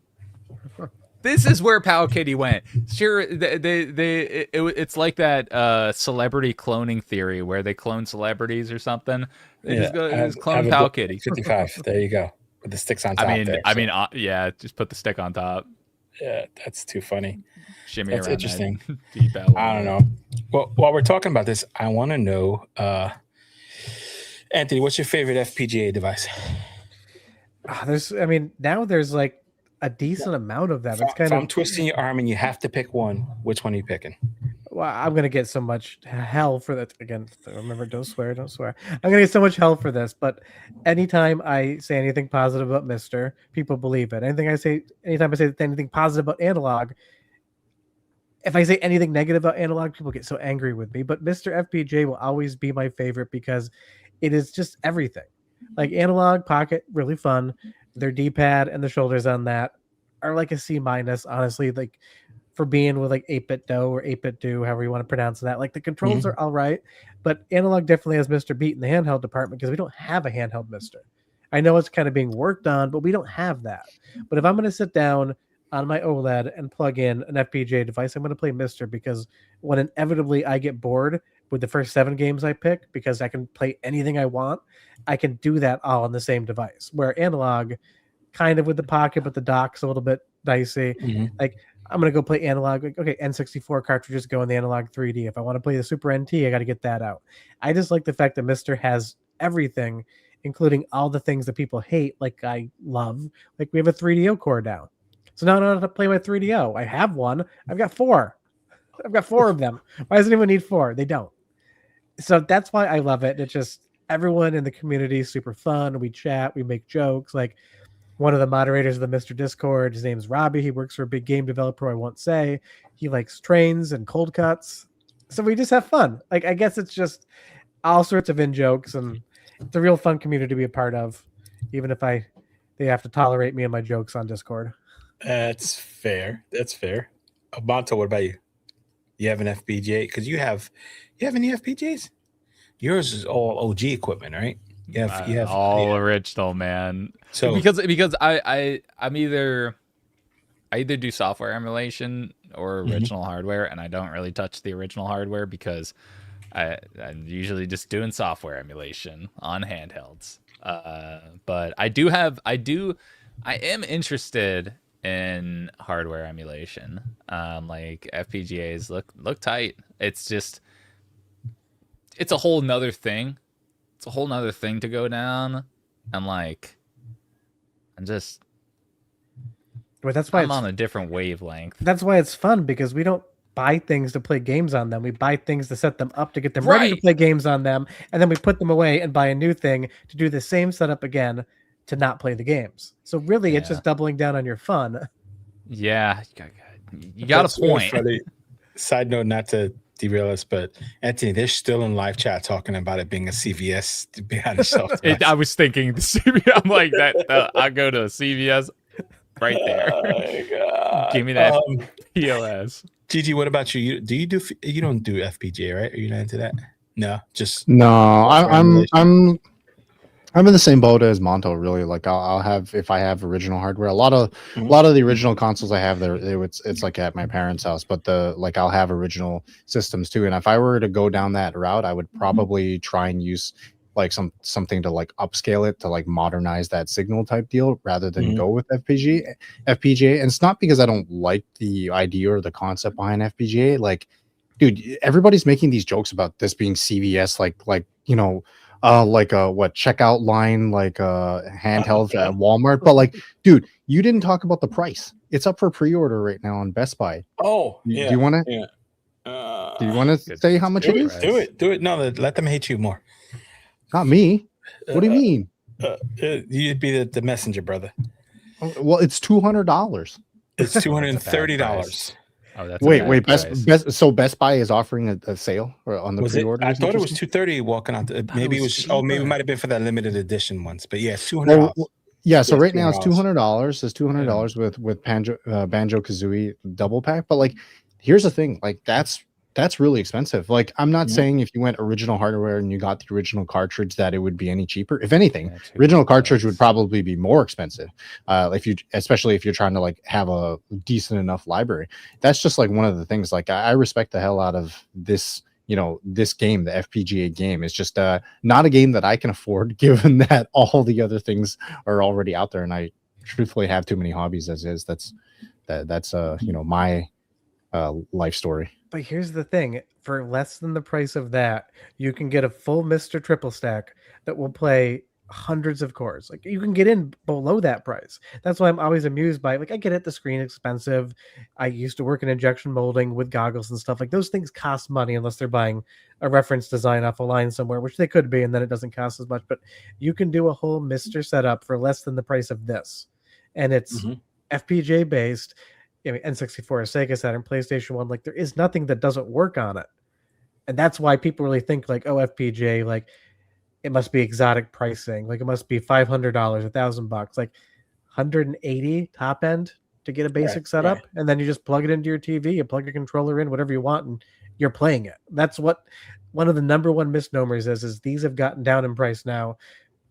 This is where Powkitty went. Sure, it's like that celebrity cloning theory where they clone celebrities or something. They just clone Powkitty. 55. There you go. With the sticks on top. Yeah, just put the stick on top. Yeah, that's too funny. Shimmy that's around interesting. Deep I don't know. Well, while we're talking about this, I want to know, Anthony, what's your favorite FPGA device? Now there's like a decent amount of them. It's I'm twisting your arm and you have to pick one. Which one are you picking? Well, I'm gonna get so much hell for that. Again, remember, don't swear. I'm gonna get so much hell for this. But anytime I say anything positive about Mister, people believe it. Anytime I say anything positive about analog, if I say anything negative about analog, people get so angry with me. But Mr. FPGA will always be my favorite because it is just everything. Like analog pocket, really fun. Their D-pad and the shoulders on that are like a C-, honestly. Like for being with like 8-bit do or 8-bit do, however you want to pronounce that. Like the controls are all right, but analog definitely has Mr. Beat in the handheld department because we don't have a handheld Mister. I know it's kind of being worked on, but we don't have that. But if I'm going to sit down on my OLED and plug in an FPGA device, I'm going to play Mister, because when inevitably I get bored with the first 7 games I pick, because I can play anything I want, I can do that all on the same device. Where analog, kind of with the pocket, but the dock's a little bit dicey. Like, I'm going to go play analog. Like, okay, N64 cartridges go in the analog 3D. If I want to play the Super NT, I got to get that out. I just like the fact that Mister has everything, including all the things that people hate, like I love. Like, we have a 3DO core down. So now I don't have to play my 3DO. I have one. I've got 4. I've got 4 of them. Why does anyone need 4? They don't. So that's why I love it. It's just everyone in the community is super fun. We chat, we make jokes. Like, one of the moderators of the Mr. Discord, his name's Robbie. He works for a big game developer, I won't say. He likes trains and cold cuts. So we just have fun. Like, I guess it's just all sorts of in-jokes, and it's a real fun community to be a part of, even if they have to tolerate me and my jokes on Discord. That's fair. That's fair. Monto, what about you? You have an FPGA? Because you have any FPGAs? Yours is all OG equipment, right? You have all original, man. So because I'm either do software emulation or original hardware, and I don't really touch the original hardware because I'm usually just doing software emulation on handhelds. But I am interested in hardware emulation. Like, FPGAs look tight. It's just, it's a whole nother thing. It's a whole nother thing to go down. And like, But that's why I'm on a different wavelength. That's why it's fun, because we don't buy things to play games on them. We buy things to set them up to get them ready to play games on them, and then we put them away and buy a new thing to do the same setup again to not play the games. So really, it's just doubling down on your fun. Yeah, you got a point. Really, side note, not to derail us, but Anthony, they're still in live chat talking about it being a CVS behind the shelf. I was thinking the CVS. I'm like that. I go to a CVS right there. Oh my God. Give me that POS. Gigi, what about you? You don't do FPGA, right? Are you not into that? No, just no. I'm in the same boat as Monto, really. Like, I'll have, if I have original hardware, a lot of the original consoles I have there, it's like at my parents' house, but I'll have original systems too. And if I were to go down that route, I would probably try and use like something to like upscale it to like modernize that signal type deal rather than go with FPGA. And it's not because I don't like the idea or the concept behind FPGA. Like, dude, everybody's making these jokes about this being CVS, like you know, checkout line, like handheld at Walmart. But like, dude, you didn't talk about the price. It's up for pre-order right now on Best Buy. Oh, yeah. Do you want to? Yeah. Do you want to say how much it is? Do it. No, let them hate you more. Not me. What do you mean? You'd be the messenger, brother. Well, it's $200. It's $230. Oh, that's wait. Best Buy is offering a sale on the pre-order. I thought it was $230 walking out. Maybe it was. Cheaper. Maybe it might have been for that limited edition ones. But yeah, $200. Yeah. So right now it's $200. It's $200 with Banjo-Kazooie double pack. But like, here's the thing. Like, that's really expensive. Like, I'm not saying if you went original hardware and you got the original cartridge that it would be any cheaper. If anything, original cartridge would probably be more expensive. Especially if you're trying to like have a decent enough library. That's just like one of the things. Like, I respect the hell out of this. You know, this game, the FPGA game, is just not a game that I can afford, given that all the other things are already out there, and I truthfully have too many hobbies as is. That's my life story. But here's the thing: for less than the price of that, you can get a full Mr. Triple Stack that will play hundreds of cores. Like, you can get in below that price. That's why I'm always amused by, like, I get it, the screen expensive. I used to work in injection molding with goggles and stuff. Like, those things cost money unless they're buying a reference design off a line somewhere, which they could be, and then it doesn't cost as much. But you can do a whole Mr. setup for less than the price of this. And it's FPGA based. I mean, N64, Sega Saturn, PlayStation 1, like, there is nothing that doesn't work on it. And that's why people really think, like, oh, FPGA, like, it must be exotic pricing. Like, it must be $500, $1,000, like $180 top end to get a basic setup. Right. And then you just plug it into your TV, you plug your controller in, whatever you want, and you're playing it. That's what one of the number one misnomers is these have gotten down in price now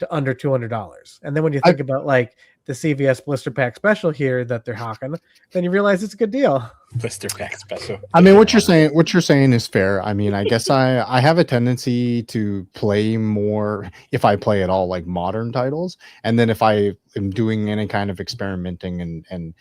to under $200. And then when you think about like the CVS blister pack special here that they're hawking, then you realize it's a good deal. Blister pack special. I mean, what you're saying is fair. I mean, I guess I have a tendency to play more, if I play at all, like modern titles, and then if I am doing any kind of experimenting and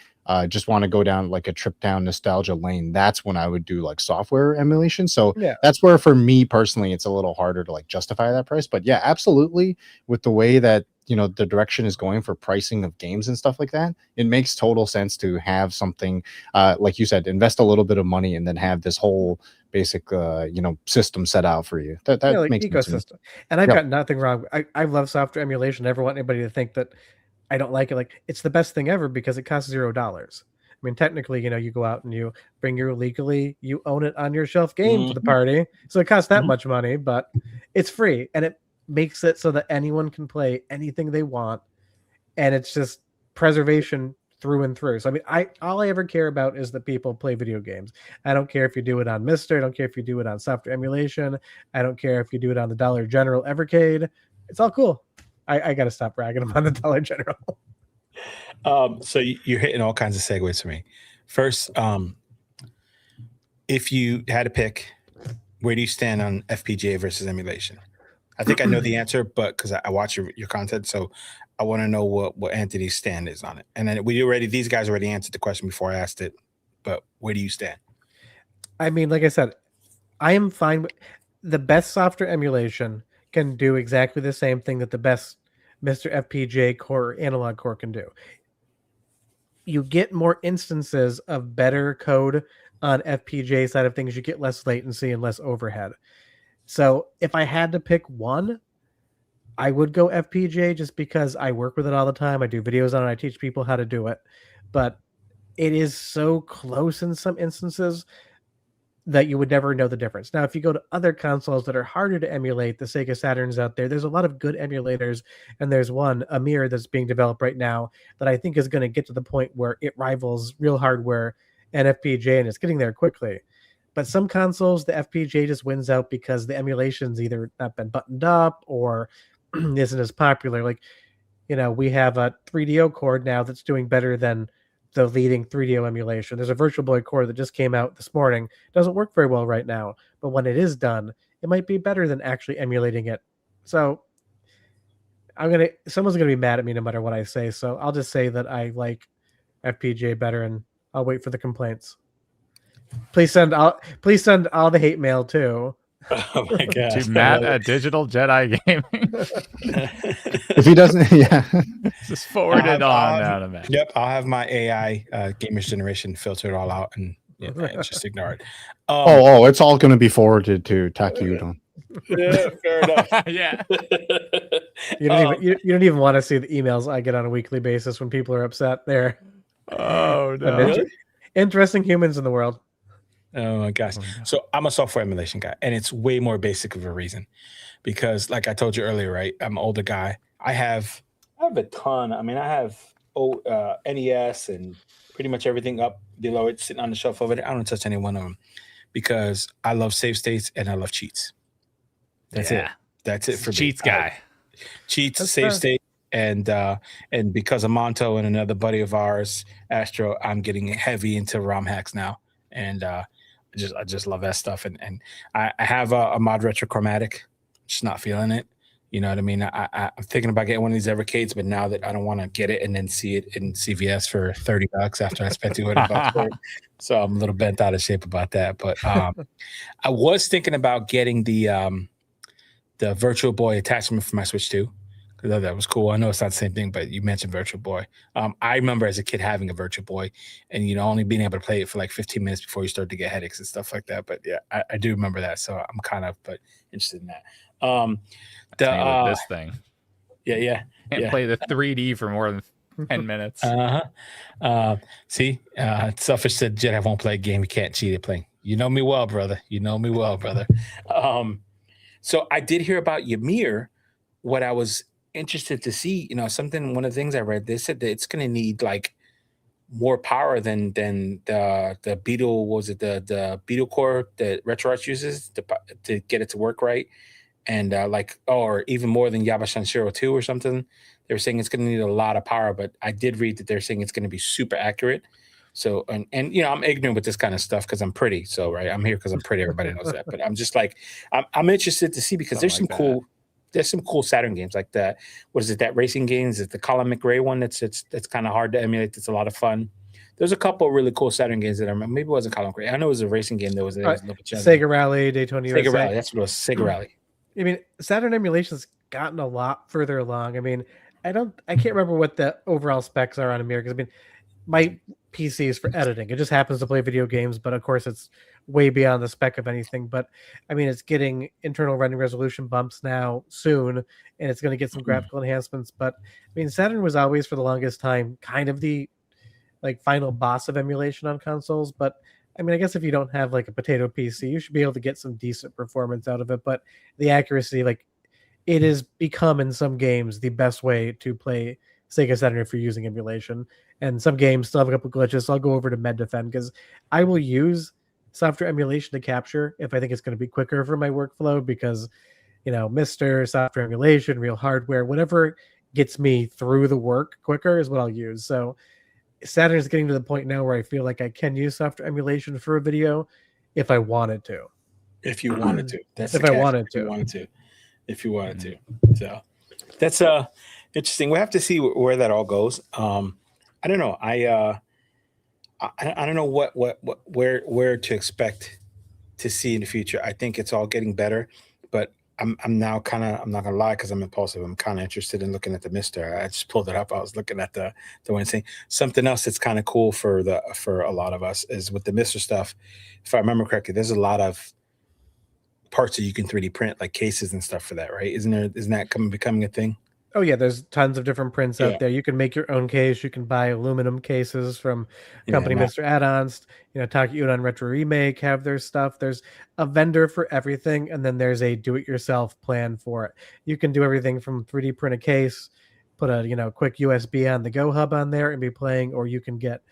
just want to go down like a trip down nostalgia lane, that's when I would do like software emulation. So Yeah. that's where for me personally it's a little harder to like justify that price. But yeah, absolutely, with the way that the direction is going for pricing of games and stuff like that, it makes total sense to have something like you said, invest a little bit of money and then have this whole basic system set out for you. That like makes ecosystem. sense. And I've got nothing wrong. I love software emulation. I never want anybody to think that I don't like it. Like, it's the best thing ever because it costs $0. I mean, technically, you go out and you bring your legally, you own it on your shelf game to the party. So it costs that much money, but it's free. And it makes it so that anyone can play anything they want. And it's just preservation through and through. So, I mean, all I ever care about is that people play video games. I don't care if you do it on Mister. I don't care if you do it on software emulation. I don't care if you do it on the Dollar General Evercade. It's all cool. I got to stop bragging about the Dollar General. So you're hitting all kinds of segues for me. First, if you had to pick, where do you stand on FPGA versus emulation? I think I know the answer, but because I watch your content, so I want to know what Anthony's stand is on it. And then these guys already answered the question before I asked it, but where do you stand? I mean, like I said, I am fine with the best software emulation can do exactly the same thing that the best Mr. FPGA core analog core can do. You get more instances of better code on FPGA side of things. You get less latency and less overhead. So if I had to pick one, I would go FPGA just because I work with it all the time. I do videos on it. I teach people how to do it. But it is so close in some instances that you would never know the difference. Now, if you go to other consoles that are harder to emulate, the Sega Saturns out there, there's a lot of good emulators, and there's one, Amir, that's being developed right now that I think is going to get to the point where it rivals real hardware and FPGA, and it's getting there quickly. But some consoles, the FPGA just wins out because the emulation's either not been buttoned up or isn't as popular. Like, we have a 3DO core now that's doing better than the leading 3DO emulation. There's a Virtual Boy core that just came out this morning. It doesn't work very well right now, but when it is done, it might be better than actually emulating it. So someone's gonna be mad at me no matter what I say. So I'll just say that I like FPGA better, and I'll wait for the complaints. Please send all the hate mail too. Oh my gosh. To Matt at Digital Jedi Gaming. If he doesn't, yeah. Just forward it on now to Matt. Yep, I'll have my AI Gamers Generation filter it all out and just ignore it. It's all going to be forwarded to Takudon. Yeah, fair enough. Yeah. You don't even want to see the emails I get on a weekly basis when people are upset. There. Oh no. Interesting humans in the world. Oh my gosh. So I'm a software emulation guy, and it's way more basic of a reason because, like I told you earlier, right? I'm an older guy. I have a ton. I mean, I have NES and pretty much everything up below it sitting on the shelf over there. I don't touch any one of them because I love save states and I love cheats. That's it. That's it for cheats me. guy. Cheats, save state, and because of Monto and another buddy of ours, Astro, I'm getting heavy into ROM hacks now, and I just love that stuff. And I have a mod retrochromatic, just not feeling it. You know what I mean? I'm thinking about getting one of these Evercades, but now that I don't want to get it and then see it in CVS for $30 after I spent $200 for it, so I'm a little bent out of shape about that. But I was thinking about getting the Virtual Boy attachment for my Switch 2 because that was cool. I know it's not the same thing, but you mentioned Virtual Boy. I remember as a kid having a Virtual Boy and only being able to play it for like 15 minutes before you start to get headaches and stuff like that. But yeah, I do remember that, so I'm kind of interested in that. This thing. Yeah. Can't play the 3D for more than 10 minutes. See, Selfish said Jedi won't play a game. He can't cheat at playing. You know me well, brother. So I did hear about Ymir. What I was interested to see, one of the things I read, they said that it's going to need like more power than the Beetle. Was it the Beetle core that RetroArch uses to get it to work right? and or even more than Yabashan Shiro 2 or something. They were saying it's going to need a lot of power, but I did read that they're saying it's going to be super accurate. So, and I'm ignorant with this kind of stuff because I'm pretty. So, right, I'm here because I'm pretty. Everybody knows that. But I'm just like, I'm interested to see because Something there's some cool Saturn games like that. What is it? That racing games? Is it the Colin McRae one? That's kind of hard to emulate. It's a lot of fun. There's a couple of really cool Saturn games that I remember. Maybe it wasn't Colin McRae. I know it was a racing game that was a little bit challenging. Sega Rally, Daytona Sega USA. Rally. That's what it was. Sega Rally. I mean, Saturn emulation's gotten a lot further along. I mean, I can't remember what the overall specs are on a mirror because I mean, my PC is for editing. It just happens to play video games, but of course it's way beyond the spec of anything. But I mean, it's getting internal rendering resolution bumps now soon, and it's going to get some graphical enhancements. But I mean, Saturn was always for the longest time kind of the like final boss of emulation on consoles. But I mean, I guess if you don't have like a potato PC, you should be able to get some decent performance out of it. But the accuracy, like it has become in some games the best way to play Sega Saturn if you're using emulation. And some games still have a couple glitches. So I'll go over to MedDefend because I will use software emulation to capture if I think it's going to be quicker for my workflow because, you know, Mr. Software Emulation, Real Hardware, whatever gets me through the work quicker is what I'll use. So Saturn is getting to the point now where I feel like I can use software emulation for a video if I wanted to. If you wanted to. That's if I wanted to. If you wanted to. So that's interesting. We'll have to see where that all goes. I don't know. I don't know where to expect to see in the future. I think it's all getting better, but I'm now kind of, I'm not gonna lie because I'm impulsive. I'm kind of interested in looking at the Mister. I just pulled it up. I was looking at the one thing. Something else that's kind of cool for a lot of us is with the Mister stuff. If I remember correctly, there's a lot of parts that you can 3D print, like cases and stuff for that, right? Isn't that becoming a thing? Oh yeah, there's tons of different prints out there. You can make your own case. You can buy aluminum cases from company Mr. Add-ons. You know, Takeudan Retro Remake have their stuff. There's a vendor for everything, and then there's a do-it-yourself plan for it. You can do everything from 3D print a case, put a quick USB on the Go hub on there, and be playing, or you can get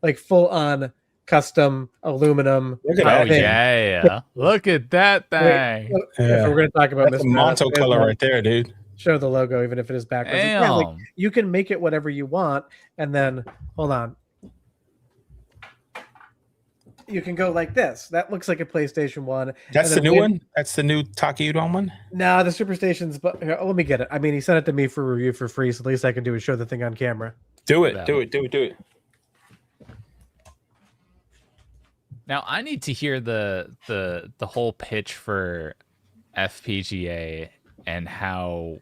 like full-on custom aluminum. Look at that! Yeah. Look at that thing. If we're going to talk about that's a Monto color right there, dude. Show the logo, even if it is backwards. Yeah, like, you can make it whatever you want, and then hold on. You can go like this. That looks like a PlayStation 1. That's the new one? That's the new Takeudan one? No, the Superstation's, but here, let me get it. I mean, he sent it to me for review for free, so at least I can do is show the thing on camera. Do it. Now I need to hear the whole pitch for FPGA and how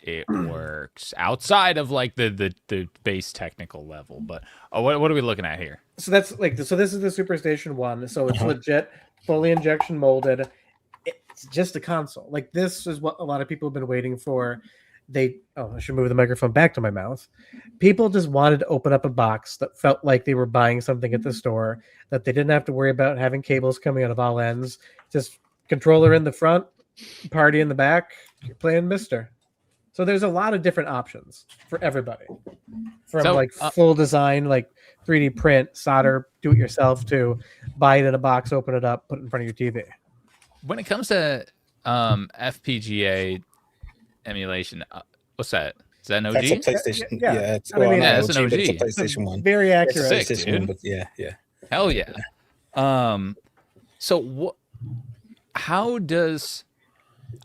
it works outside of like the base technical level. But what are we looking at here? So that's this is the Superstation 1. So it's legit, fully injection molded. It's just a console. Like this is what a lot of people have been waiting for. I should move the microphone back to my mouth. People just wanted to open up a box that felt like they were buying something at the store, that they didn't have to worry about having cables coming out of all ends. Just controller in the front, party in the back, you're playing Mister. So there's a lot of different options for everybody. From full design, like 3D print, solder, do it yourself, to buy it in a box, open it up, put it in front of your TV. When it comes to FPGA emulation, what's that? Is that an OG? That's a PlayStation. Yeah, it's an OG. It's a PlayStation 1. Very accurate. Sick, PlayStation dude. 1, but yeah. Hell yeah. So how does,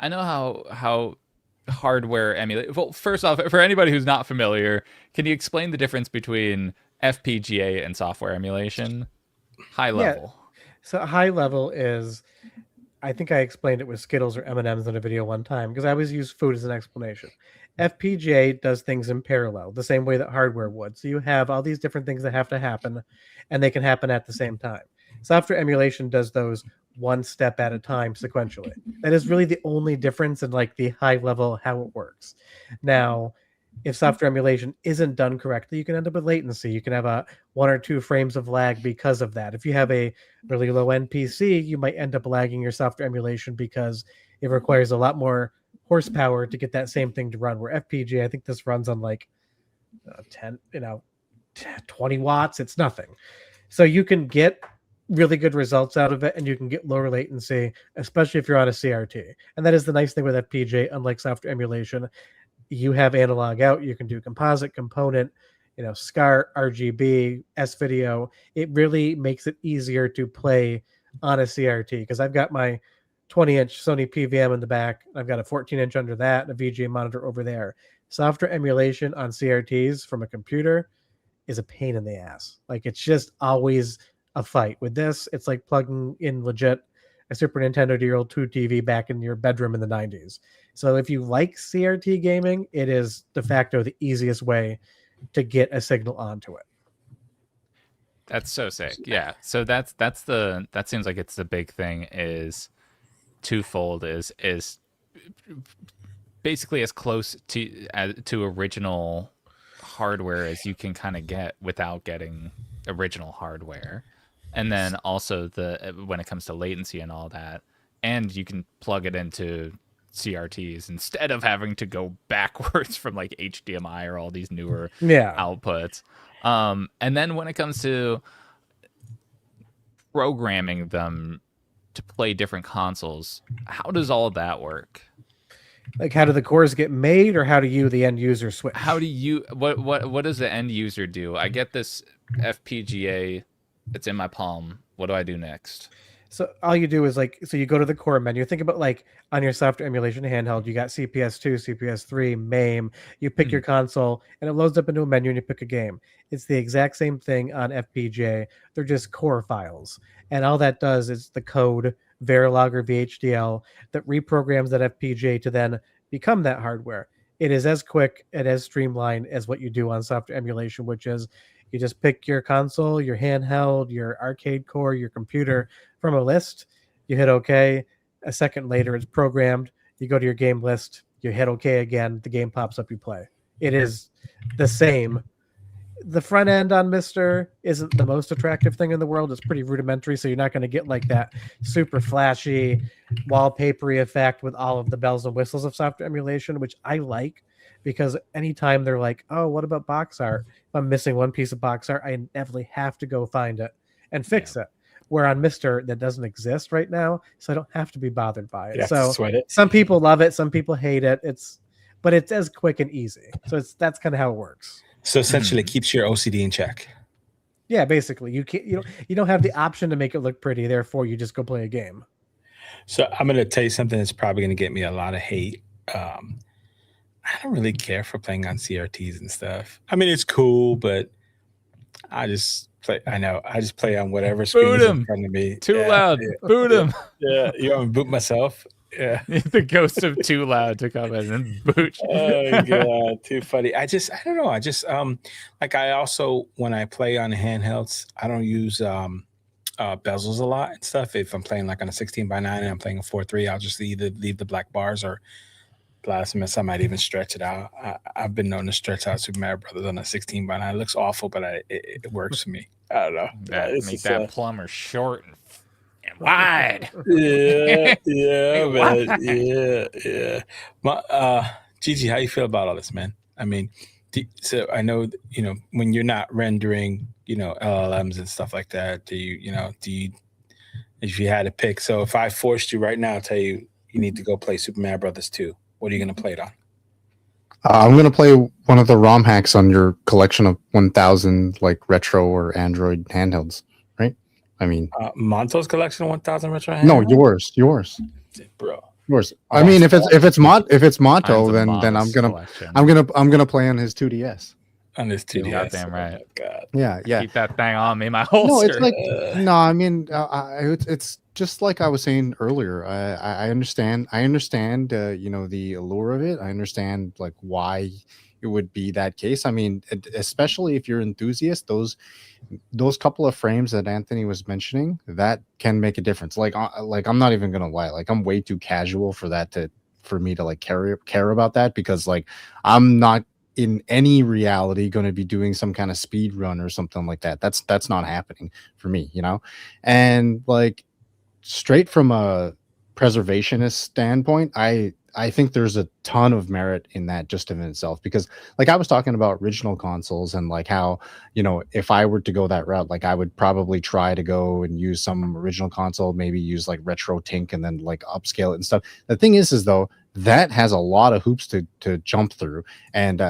I know how hardware emulate. Well, first off, for anybody who's not familiar, can you explain the difference between FPGA and software emulation? High level. So high level is, I think I explained it with Skittles or M&Ms in a video one time because I always use food as an explanation. FPGA does things in parallel, the same way that hardware would. So you have all these different things that have to happen, and they can happen at the same time. Software emulation does those one step at a time sequentially. That is really the only difference in like the high level how it works. Now, if software emulation isn't done correctly, you can end up with latency. You can have a 1 or 2 frames of lag because of that. If you have a really low end PC, you might end up lagging your software emulation because it requires a lot more horsepower to get that same thing to run. Where FPGA, I think this runs on like 20 watts. It's nothing. So you can get really good results out of it, and you can get lower latency, especially if you're on a CRT. And that is the nice thing with FPGA, unlike software emulation. You have analog out, you can do composite, component, SCART, RGB, S-video. It really makes it easier to play on a CRT, because I've got my 20-inch Sony PVM in the back, I've got a 14-inch under that, and a VGA monitor over there. Software emulation on CRTs from a computer is a pain in the ass. Like, it's just always a fight. With this, it's like plugging in legit a Super Nintendo to your old 2 TV back in your bedroom in the 90s. So if you like CRT gaming, it is de facto the easiest way to get a signal onto it. That's so sick. Yeah. So that seems like it's the big thing, is twofold, is basically as close to original hardware as you can kind of get without getting original hardware. And then also when it comes to latency and all that, and you can plug it into CRTs instead of having to go backwards from like HDMI or all these newer outputs. And then when it comes to programming them to play different consoles, how does all of that work? Like, how do the cores get made, or how do you, the end user, switch? How do you, what does the end user do? I get this FPGA, it's in my palm. What do I do next? So all you do is so you go to the core menu. Think about like on your software emulation handheld, you got CPS2, CPS3, MAME. You pick your console, and it loads up into a menu, and you pick a game. It's the exact same thing on FPGA. They're just core files, and all that does is the code, Verilog or VHDL, that reprograms that FPGA to then become that hardware. It is as quick and as streamlined as what you do on software emulation, which is you just pick your console, your handheld, your arcade core, your computer from a list. You hit OK. A second later, it's programmed. You go to your game list. You hit OK again. The game pops up. You play. It is the same. The front end on Mister isn't the most attractive thing in the world. It's pretty rudimentary, so you're not going to get like that super flashy, wallpapery effect with all of the bells and whistles of software emulation, which I like, because anytime they're like, oh, what about box art? If I'm missing one piece of box art, I definitely have to go find it and fix it. Where on Mister, that doesn't exist right now, so I don't have to be bothered by it. So some people love it, some people hate it. But it's as quick and easy. So that's kind of how it works. So essentially, it keeps your OCD in check. Yeah, basically, you don't have the option to make it look pretty. Therefore, you just go play a game. So I'm going to tell you something that's probably going to get me a lot of hate. I don't really care for playing on CRTs and stuff. I mean, it's cool, but I just play. I know I just play on whatever screen is in front of me. Too loud. Boot him. Yeah, you want me to boot myself? Yeah. The ghost of Too Loud to come in and boot. Oh god, too funny. I don't know. I just like, I also, when I play on handhelds, I don't use bezels a lot and stuff. If I'm playing like on a 16:9 and I'm playing a 4:3, I'll just either leave the black bars or blasphemous. I might even stretch it out. I've been known to stretch out Super Mario Brothers on a 16:9. It looks awful, but it works for me. I don't know. Make that plumber short and wide. Yeah, man. Yeah. Gigi, how you feel about all this, man? I mean, so I know, when you're not rendering, LLMs and stuff like that, do you, if you had to pick, so if I forced you right now, tell you need to go play Super Mario Brothers 2, what are you going to play it on? I'm going to play one of the ROM hacks on your collection of 1,000 like retro or Android handhelds, right? I mean, Monto's collection of 1,000 retro handhelds? No, yours, bro. Yours. I mean, if it's Monto, then I'm gonna play on his 2DS. On his 2DS. Goddamn right. Oh God. Yeah. Keep that thing on me, my holster. No, it's like I mean, it's just like I was saying earlier. I understand. The allure of it. I understand like why it would be that case. I mean, especially if you're enthusiast, those couple of frames that Anthony was mentioning, that can make a difference. Like I'm not even gonna lie. Like, I'm way too casual for me to like care about that, because like I'm not in any reality going to be doing some kind of speed run or something like that. That's not happening for me, and like straight from a preservationist standpoint, I think there's a ton of merit in that just in itself, because like I was talking about original consoles and like how, you know, if I were to go that route, like I would probably try to go and use some original console, maybe use like retro tink and then like upscale it and stuff. The thing is though, that has a lot of hoops to jump through. And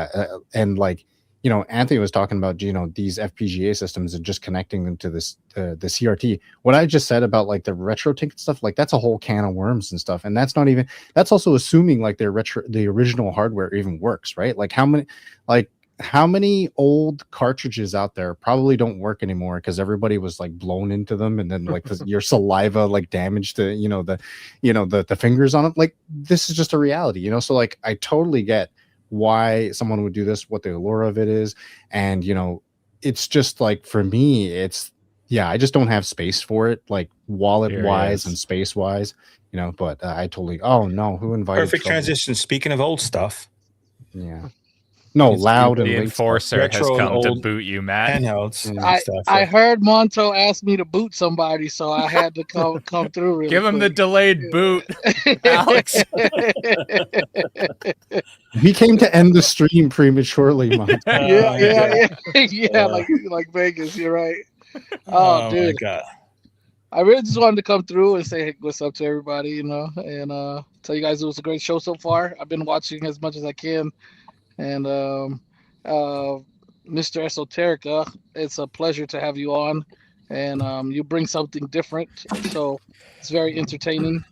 like, you know, Anthony was talking about, you know, these FPGA systems and just connecting them to this the CRT. What I just said about like the retro tink stuff, like that's a whole can of worms and stuff. And that's not even, that's also assuming like the original hardware even works, right? Like how many old cartridges out there probably don't work anymore because everybody was like blown into them, and then like your saliva like damaged to the fingers on it. Like this is just a reality, you know. So like I totally get why someone would do this, what the allure of it is. And you know, it's just like for me, it's I just don't have space for it, like wallet wise and space wise, you know. But I totally, oh no, who invited Perfect trouble? transition. Speaking of old stuff, no, loud and the late enforcer has Retro and come to old boot you, Matt. handhelds. Mm. Stuff. I heard Monto ask me to boot somebody, so I had to come through. Really Give him the quick. delayed boot, Alex. We came to end the stream prematurely, man. yeah, like Vegas. You're right. Oh, dude. My God. I really just wanted to come through and say what's up to everybody, you know, and tell you guys it was a great show so far. I've been watching as much as I can, and Mr. Esoterica, it's a pleasure to have you on, and you bring something different, so it's very entertaining.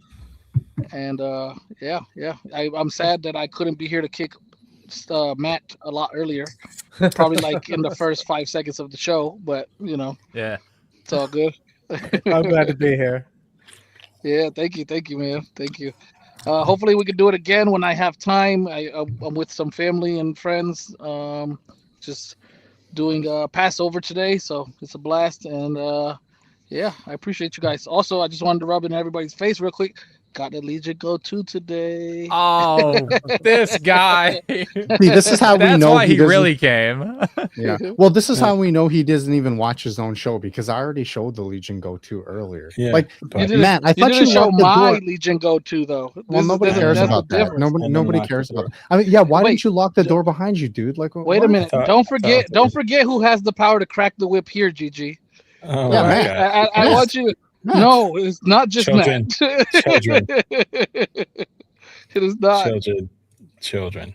And I'm sad that I couldn't be here to kick Matt a lot earlier, probably like in the first 5 seconds of the show, but you know, it's all good. I'm glad to be here. Yeah, thank you, man. Thank you. Hopefully we can do it again when I have time. I'm with some family and friends, just doing Passover today, so it's a blast. And I appreciate you guys. Also, I just wanted to rub it in everybody's face real quick. Got the Legion Go 2 today. Oh, this guy. See, this is how we That's know why he really came. Yeah. Well, this is how we know he doesn't even watch his own show, because I already showed the Legion Go 2 earlier. Yeah, like, Matt, I thought you you show locked the my door. Legion Go 2 though. Well, nobody cares about that. Nobody cares about that. I mean, yeah. Why didn't you lock the door behind you, dude? Like, wait a minute. Don't forget who has the power to crack the whip here, GG. Oh, yeah, Matt. I want you. Matt. No, it's not just Children. Matt. Children. It is not. Children.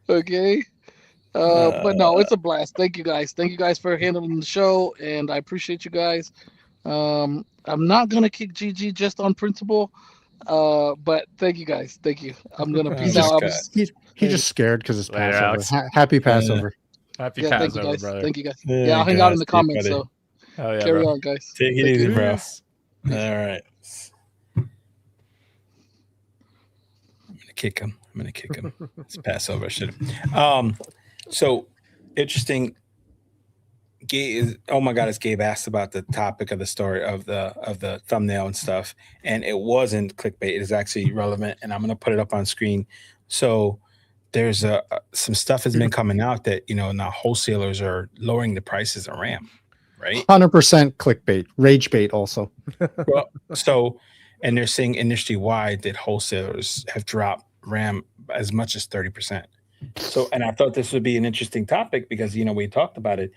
Okay. But no, it's a blast. Thank you guys. Thank you guys for handling the show, and I appreciate you guys. I'm not gonna kick GG just on principle, but thank you guys. Thank you. I'm gonna peace out. He's just scared because it's Later, Passover. Happy Passover. Happy Thank you Passover, guys. brother. Thank you guys. Yeah, Yeah, I'll hang out in the comments. So Hell yeah, carry bro. on, guys. Take it Thank easy, you. bro. All right. I'm gonna kick him. It's Passover. So interesting. Oh my God, as Gabe asked about the topic of the story of the thumbnail and stuff, and it wasn't clickbait. It is actually relevant, and I'm gonna put it up on screen. So there's some stuff has been coming out that, you know, now wholesalers are lowering the prices of RAM, right? 100% clickbait, rage bait also. Well, and they're saying industry wide that wholesalers have dropped RAM as much as 30%. So, and I thought this would be an interesting topic because, you know, we talked about it.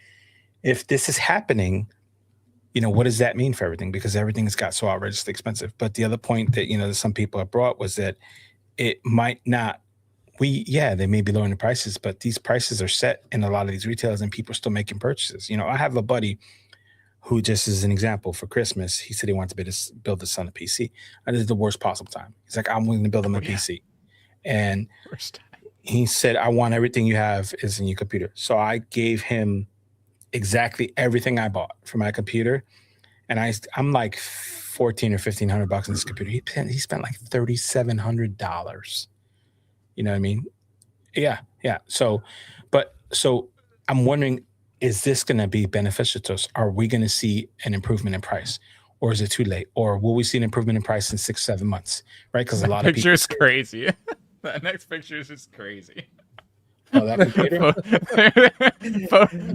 If this is happening, you know, what does that mean for everything? Because everything's got so outrageously expensive. But the other point that, you know, that some people have brought was that it might not, they may be lowering the prices, but these prices are set in a lot of these retailers and people are still making purchases. You know, I have a buddy who, just as an example, for Christmas, he said he wanted to build his son a PC. And this is the worst possible time. He's like, I'm willing to build him a PC. And he said, I want everything you have is in your computer. So I gave him exactly everything I bought for my computer. And I'm like $1,400 or $1,500 in this computer. He spent like $3,700. You know what I mean? Yeah. So I'm wondering, is this going to be beneficial to us? Are we going to see an improvement in price, or is it too late? Or will we see an improvement in price in 6-7 months? Right? Because a lot of people. Picture is crazy. That next picture is just crazy. Oh, that computer.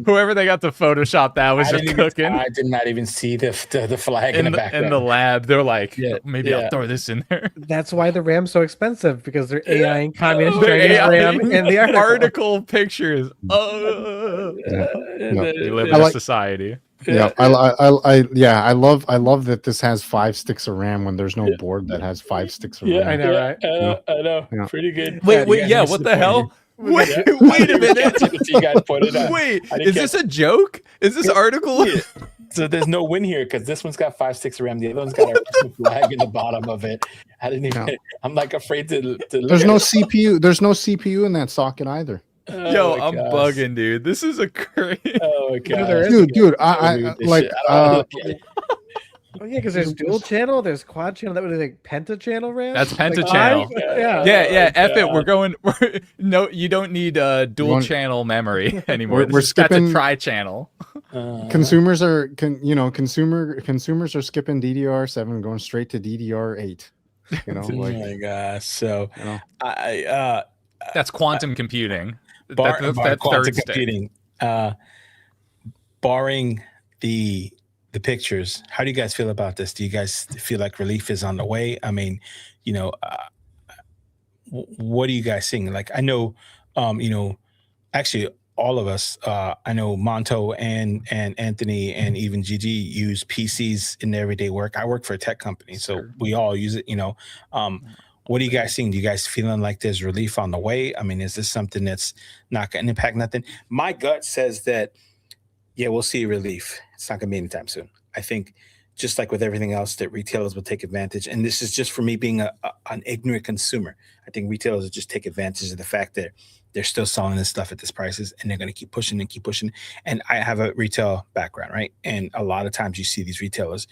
Whoever they got to Photoshop that was just cooking. I did not even see the flag in the background. In the lab. They're like, Yeah, maybe I'll throw this in there. That's why the RAM's so expensive, because they're AI and communist They're Chinese AI RAM in the article. pictures. We live in I a like- society. Yeah, I love that this has 5 sticks of RAM when there's no board that has 5 sticks of RAM. I know, right? I know. Yeah. Pretty good. Wait, You guys yeah, missed what the point hell? here. Wait a minute. You guys pointed out. Wait, I didn't is this catch a joke? Is this article? Yeah. So there's no win here because this one's got 5 sticks of RAM. The other one's got a flag in the bottom of it. I didn't even. No. I'm like afraid to look There's at no it. CPU. There's no CPU in that socket either. Oh Yo, my I'm gosh. bugging, dude. This is a crazy. Oh my god, there is. Dude, I agree with this like shit. I don't wanna look at it. Oh yeah, because there's dual channel, there's quad channel. That would be like penta-channel RAM. That's Like penta-channel. 5? Yeah. Yeah, F it. God. No, you don't need dual want- channel memory anymore. We're That's a skipping- tri-channel. consumers are consumers are skipping DDR7 going straight to DDR8. You know, Oh like my gosh. So you know. I That's quantum computing. bar, That's bar that quantum third stick. computing. Barring the pictures, how do you guys feel about this? Do you guys feel like relief is on the way? I mean, you know, what are you guys seeing? Like, I know, you know, actually all of us, I know Monto and Anthony and even GG use PCs in their everyday work. I work for a tech company, so Sure. we all use it, you know. What are you guys seeing? Do you guys feeling like there's relief on the way? I mean, is this something that's not going to impact nothing? My gut says that, yeah, we'll see relief. It's not going to be anytime soon. I think just like with everything else, that retailers will take advantage. And this is just for me being an ignorant consumer. I think retailers will just take advantage of the fact that they're still selling this stuff at this prices, and they're going to keep pushing and keep pushing. And I have a retail background, right? And a lot of times you see these retailers,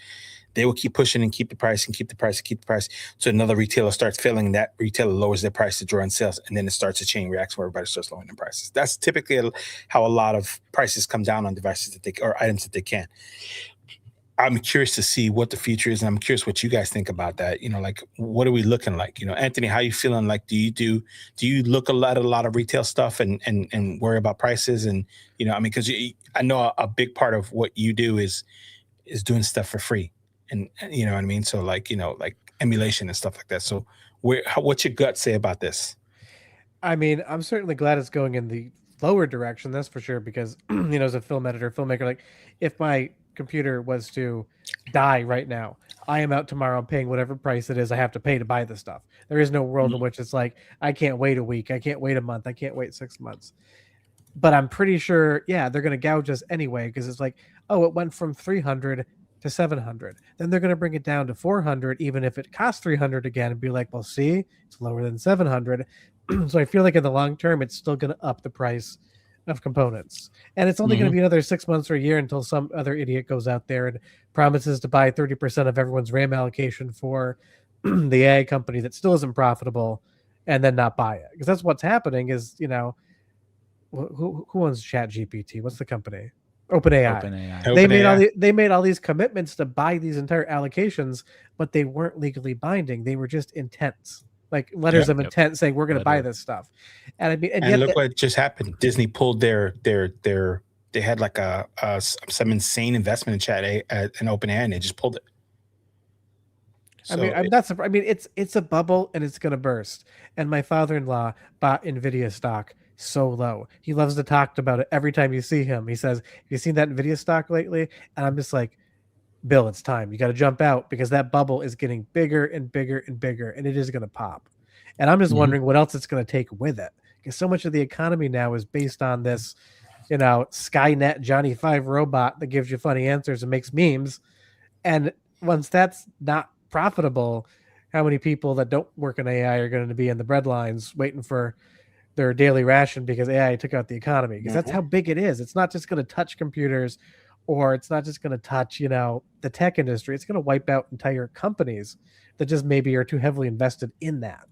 they will keep pushing and keep the price and keep the price and keep the price. So another retailer starts failing, that retailer lowers their price to draw in sales, and then it starts a chain reaction where everybody starts lowering their prices. That's typically how a lot of prices come down on devices that they or items that they can. I'm curious to see what the future is, and I'm curious what you guys think about that. You know, like, what are we looking like? You know, Anthony, how you feeling? Like, do you look at a lot of retail stuff and worry about prices? And you know, I mean, because I know a big part of what you do is doing stuff for free, and you know what I mean. So like, you know, like emulation and stuff like that. So what's your gut say about this? I mean, I'm certainly glad it's going in the lower direction, that's for sure, because you know, as a film editor, filmmaker, like if my computer was to die right now, I am out tomorrow paying whatever price it is I have to pay to buy the stuff. There is no world in which it's like, I can't wait a week, I can't wait a month, I can't wait 6 months. But I'm pretty sure, yeah, they're going to gouge us anyway, because it's like, oh, it went from 300 to 700. Then they're going to bring it down to 400, even if it costs 300 again, and be like, well, see, it's lower than 700. So I feel like in the long term, it's still going to up the price of components. And it's only going to be another 6 months or a year until some other idiot goes out there and promises to buy 30% of everyone's RAM allocation for the AI company that still isn't profitable, and then not buy it. Because that's what's happening is, you know, who owns ChatGPT? What's the company? OpenAI. They made all these commitments to buy these entire allocations, but they weren't legally binding. They were just intents, like letters of intent saying we're going to buy this stuff. And I mean, and look what just happened. Disney pulled their they had like some insane investment in Chat in OpenAI, and they just pulled it. So I mean, it's a bubble and it's going to burst. And my father-in-law bought Nvidia stock so low. He loves to talk about it every time you see him. He says, "Have you seen that Nvidia stock lately?" And I'm just like, Bill, it's time. You got to jump out, because that bubble is getting bigger and bigger and bigger, and it is going to pop. And I'm just wondering what else it's going to take with it, because so much of the economy now is based on this, you know, Skynet Johnny 5 robot that gives you funny answers and makes memes. And once that's not profitable, how many people that don't work in AI are going to be in the breadlines waiting for their daily ration because AI took out the economy? Because that's how big it is. It's not just going to touch computers, or it's not just going to touch, you know, the tech industry. It's going to wipe out entire companies that just maybe are too heavily invested in that.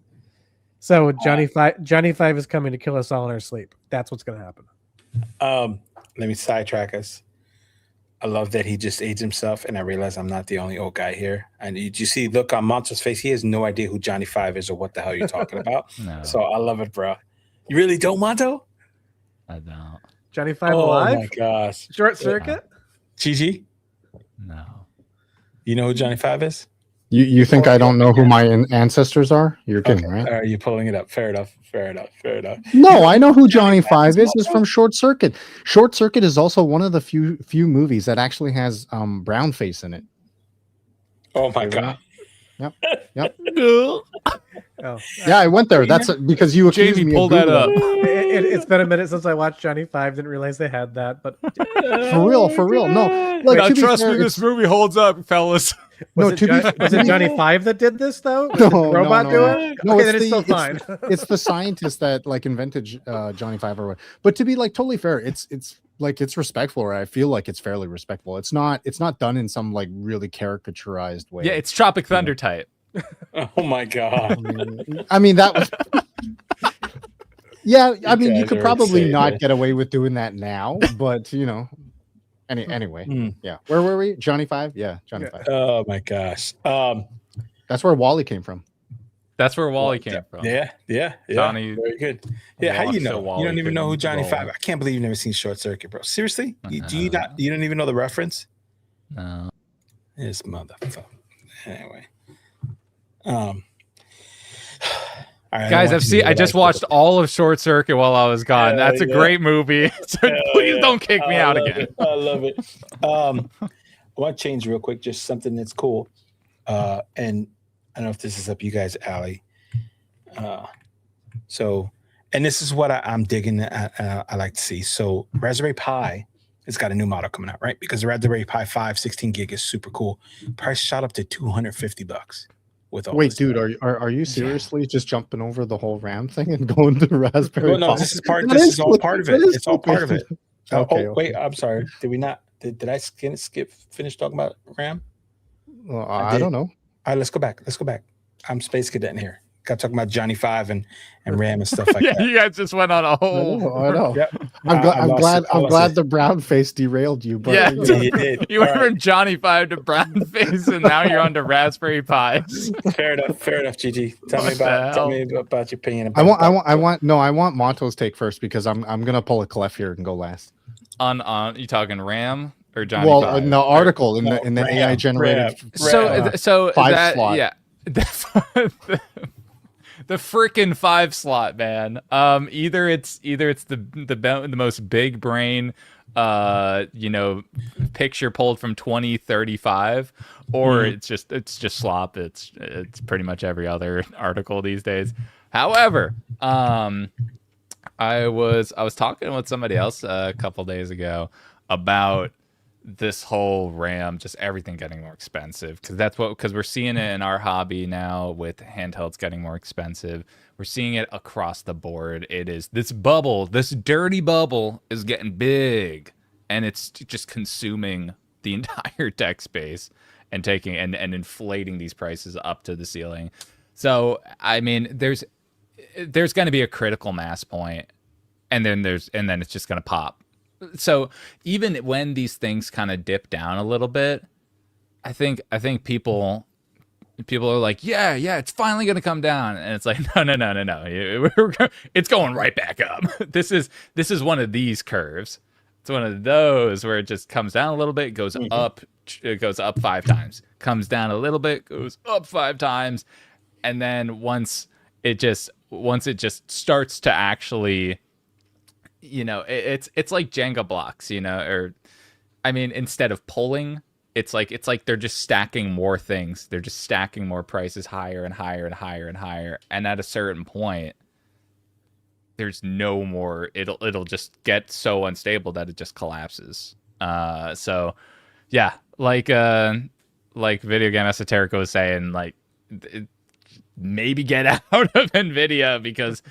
So Johnny 5 is coming to kill us all in our sleep. That's what's going to happen. Let me sidetrack us. I love that he just aged himself, and I realize I'm not the only old guy here. And you see, look on Monto's face, he has no idea who Johnny 5 is or what the hell you're talking about. No. So I love it, bro. You really don't, Monto? I don't. Johnny Five Oh Alive? my gosh. Short Circuit? Gigi, No. you know who Johnny Five is? You think Oh, I don't yeah, know who yeah. my ancestors are? You're kidding, Okay. right? All right, you're pulling it up. Fair enough. Fair enough. Fair enough. No, I know who Johnny Five Five is. is Is from Short Circuit. Short Circuit is also one of the few movies that actually has brown face in it. Oh my Believe it or not. god. Yep. Oh. Yeah, I went there. That's because you accused Jamie, me pull of that Googling. up. It's been a minute since I watched Johnny Five. Didn't realize they had that, but For real. No, like Now, to be trust fair, me, this it's- movie holds up, fellas. No, was, to be- was it Johnny Five that did this though? Did No, the robot no, do no. it? No, Okay, it's then it's still the- fine. it's the scientist that like invented Johnny Five or what. But to be like totally fair, it's like it's respectful, or I feel like it's fairly respectful. It's not done in some like really caricaturized way. Yeah, it's Tropic Thunder type. Oh my god. I mean that was. Yeah, I mean you guys could are probably insane, not man. get away with doing that now, but you know. Anyway, Mm. yeah. Where were we? Johnny Five? Yeah, Johnny Yeah. Five. Oh my gosh. That's where Wally came from. That's where Wally came from. Yeah. Johnny Very good. Yeah, how you walks so know? Wally You don't even know who couldn't Johnny roll. Five. I can't believe you've never seen Short Circuit, bro. Seriously? Do you not? You don't even know the reference? No. This motherfucker. Anyway. All right, Guys, I just watched all. all of Short Circuit while I was gone. Hell That's a yeah. great movie. So Hell please yeah. don't kick me I out love again. it. I love it. I want to change real quick, just something that's cool. And I don't know if this is up you guys' alley. So, and this is what I'm digging. I like to see. So, Raspberry Pi has got a new model coming out, right? Because the Raspberry Pi 5 16 gig is super cool. Price shot up to $250 with all Wait, this dude, stuff. are you seriously just jumping over the whole RAM thing and going to Raspberry Well, no, Pi? this is part. That This is is all part of it. that is It's all part of it. stupid. Okay, Wait, I'm sorry. Did we not? Did I finish talking about RAM? Well, I I did. don't know. All right, let's go back. I'm Space Cadet in here. Got talking about Johnny Five and RAM and stuff like Yeah, that. you guys just went on a whole. I know. Yep. I'm glad. I I'm lost glad it. the brown face derailed you. But Yeah. you Yeah, know. you did. You All went right. from Johnny Five to Brown Face, and now you're on to Raspberry Pis. Fair enough, Gigi. Tell What me the hell? about your opinion. I About want Monto's take first because I'm gonna pull a Klef here and go last. On you talking RAM or Johnny Well, Five? in the article in No, the RAM, AI generated. So five that slot. yeah, the freaking 5 slot, man. Either it's the most big brain picture pulled from 2035, or it's just slop. It's pretty much every other article these days. However, I was talking with somebody else a couple days ago about this whole RAM, just everything getting more expensive, because we're seeing it in our hobby now with handhelds getting more expensive. We're seeing it across the board. It is this dirty bubble is getting big, and it's just consuming the entire tech space and taking and inflating these prices up to the ceiling. So I mean, there's going to be a critical mass point, and then it's just going to pop. So even when these things kind of dip down a little bit, I think people are like, yeah, it's finally going to come down, and it's like, no, it's going right back up. This is one of these curves. It's one of those where it just comes down a little bit, goes up, it goes up 5 times, comes down a little bit, goes up 5 times, and then once it just starts to actually, it's like Jenga blocks, or I mean, instead of pulling, it's like they're just stacking more things. They're just stacking more prices higher and higher and higher and higher. And at a certain point, there's no more. It'll just get so unstable that it just collapses. So yeah, like Video Game Esoterica was saying, like, maybe get out of NVIDIA, because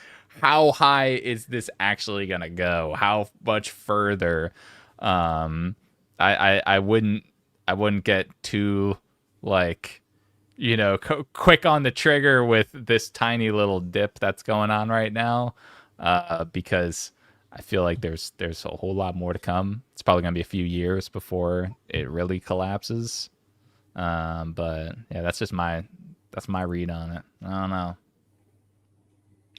how high is this actually gonna go? How much further? I wouldn't get too quick on the trigger with this tiny little dip that's going on right now, because I feel like there's a whole lot more to come. It's probably gonna be a few years before it really collapses. But yeah, that's my read on it. I don't know.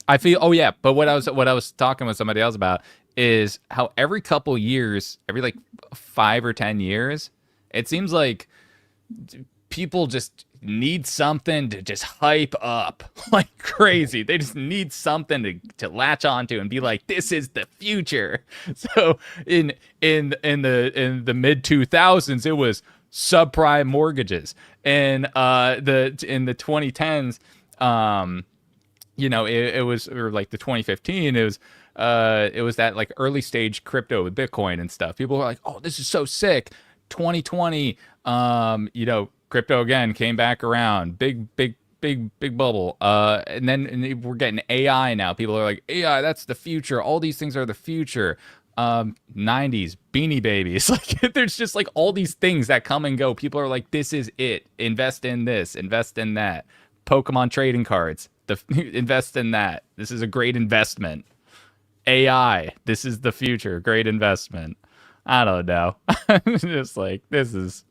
I feel but what I was talking with somebody else about is how every couple years, every like 5 or 10 years, it seems like people just need something to just hype up like crazy. They just need something to latch onto and be like, this is the future. So in the mid 2000s, it was subprime mortgages. And in the 2010s, it was, or like the 2015, it was that like early stage crypto with Bitcoin and stuff. People were like, oh, this is so sick. 2020, crypto again came back around. Big bubble. And then we're getting AI now. People are like, AI, that's the future. All these things are the future. 90s Beanie Babies. Like, there's just like all these things that come and go. People are like, this is it. Invest in this. Invest in that. Pokemon trading cards. Invest in that. This is a great investment. AI. This is the future. Great investment. I don't know. Just like, this is,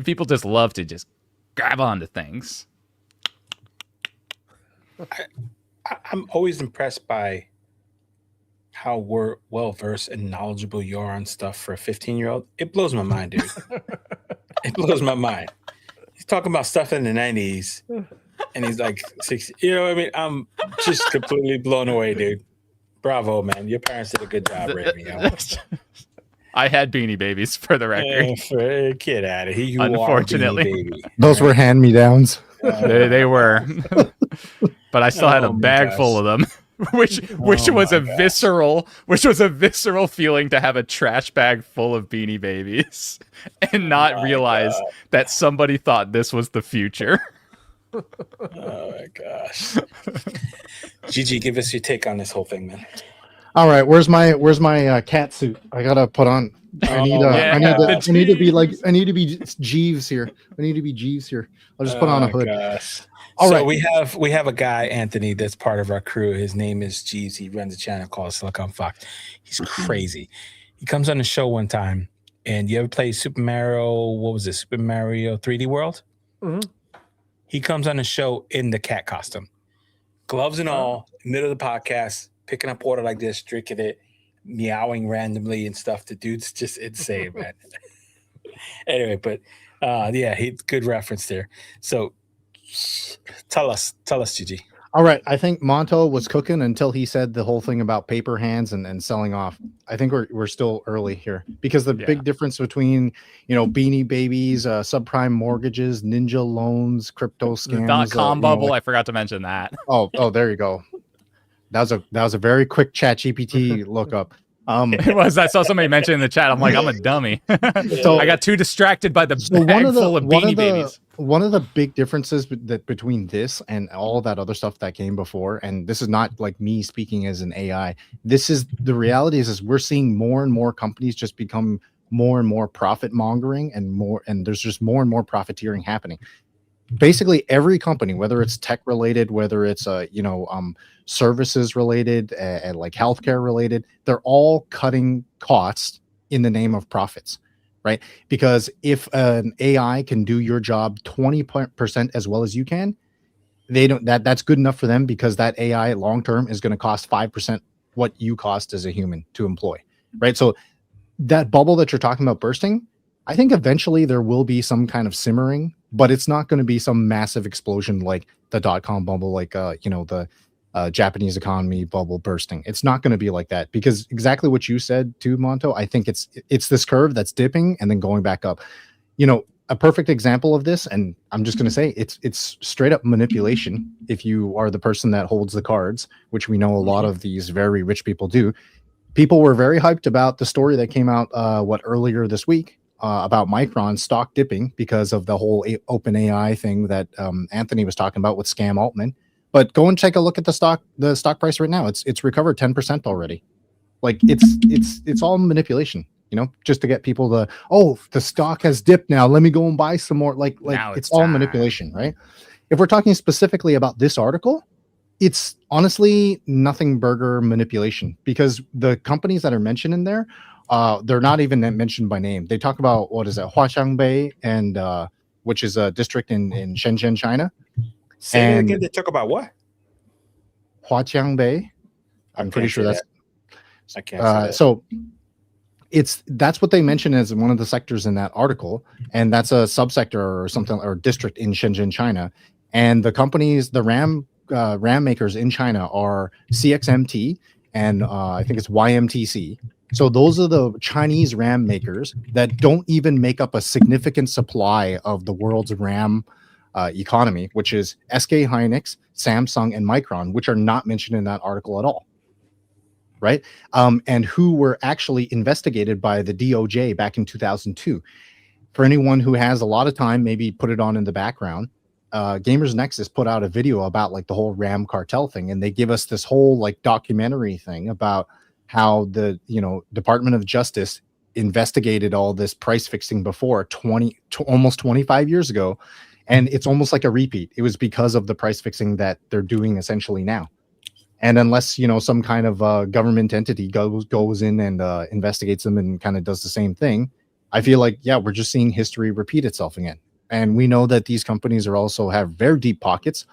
people just love to just grab onto things. I'm always impressed by how well versed and knowledgeable you are on stuff for a 15-year-old. It blows my mind, dude. It blows my mind. He's talking about stuff in the 90s, and he's like 60. You know what I mean? I'm just completely blown away, dude. Bravo, man. Your parents did a good job raising me up. I had Beanie Babies, for the record. Get out of here. You Unfortunately. are Beanie Baby. Those were hand-me-downs. They were. But I still had a bag full of them. which was a visceral feeling to have a trash bag full of Beanie Babies and not realize that somebody thought this was the future. Oh my gosh. GG, give us your take on this whole thing, man. All right, where's my cat suit? I gotta put on. I need to be Jeeves here. I'll just put on a hood. Gosh. All right. right. We have a guy, Anthony, that's part of our crew. His name is Jeeves. He runs a channel called Silicon Fox. He's crazy. He comes on the show one time, and you ever play Super Mario? What was it? Super Mario 3D World? Mm-hmm. He comes on the show in the cat costume, gloves and all, middle of the podcast, picking up water like this, drinking it, meowing randomly and stuff. The dude's just insane, man. Anyway, but good reference there. So tell us, Gigi. All right, I think Monto was cooking until he said the whole thing about paper hands and selling off. I think we're still early here because the big difference between Beanie Babies, subprime mortgages, ninja loans, crypto scams, .com bubble. I forgot to mention that. Oh, there you go. That was a very quick ChatGPT lookup. It was. I saw somebody mention in the chat. I'm like, I'm a dummy. So I got too distracted by the bag full of Beanie Babies. One of the big differences between this and all that other stuff that came before, and this is not like me speaking as an AI. This is the reality is we're seeing more and more companies just become more and more profit mongering and there's just more and more profiteering happening. Basically, every company, whether it's tech related, whether it's services related, and like healthcare related, they're all cutting costs in the name of profits, right? Because if an AI can do your job 20% as well as you can, that's good enough for them because that AI long term is going to cost 5% what you cost as a human to employ, right? So that bubble that you're talking about bursting, I think eventually there will be some kind of simmering, but it's not going to be some massive explosion like the .com bubble, like the Japanese economy bubble bursting. It's not going to be like that because exactly what you said too, Monto. I think it's this curve that's dipping and then going back up. A perfect example of this, and I'm just going to say it's straight up manipulation. If you are the person that holds the cards, which we know a lot of these very rich people do. People were very hyped about the story that came out earlier this week. About Micron stock dipping because of the whole open AI thing that Anthony was talking about with Scam Altman. But go and take a look at the stock price right now. It's recovered 10% already. Like it's all manipulation, just to get people the stock has dipped now. Let me go and buy some more. Like it's all manipulation, right? If we're talking specifically about this article, it's honestly nothing burger manipulation because the companies that are mentioned in there, they're not even mentioned by name. They talk about Huaqiangbei and which is a district in Shenzhen, China. Say it again. They talk about what? Huaqiangbei. I'm pretty sure I can't see that. So that's what they mentioned as one of the sectors in that article, and that's a subsector or something or district in Shenzhen, China. And the companies, the RAM makers in China are CXMT and I think it's YMTC. So those are the Chinese RAM makers that don't even make up a significant supply of the world's RAM economy, which is SK Hynix, Samsung, and Micron, which are not mentioned in that article at all. Right? And who were actually investigated by the DOJ back in 2002. For anyone who has a lot of time, maybe put it on in the background. Gamers Nexus put out a video about like the whole RAM cartel thing, and they give us this whole like documentary thing about how the Department of Justice investigated all this price fixing before almost 25 years ago, and it's almost like a repeat. It was because of the price fixing that they're doing essentially now. And unless some kind of government entity goes in and investigates them and kind of does the same thing, I feel like we're just seeing history repeat itself again. And we know that these companies are also have very deep pockets.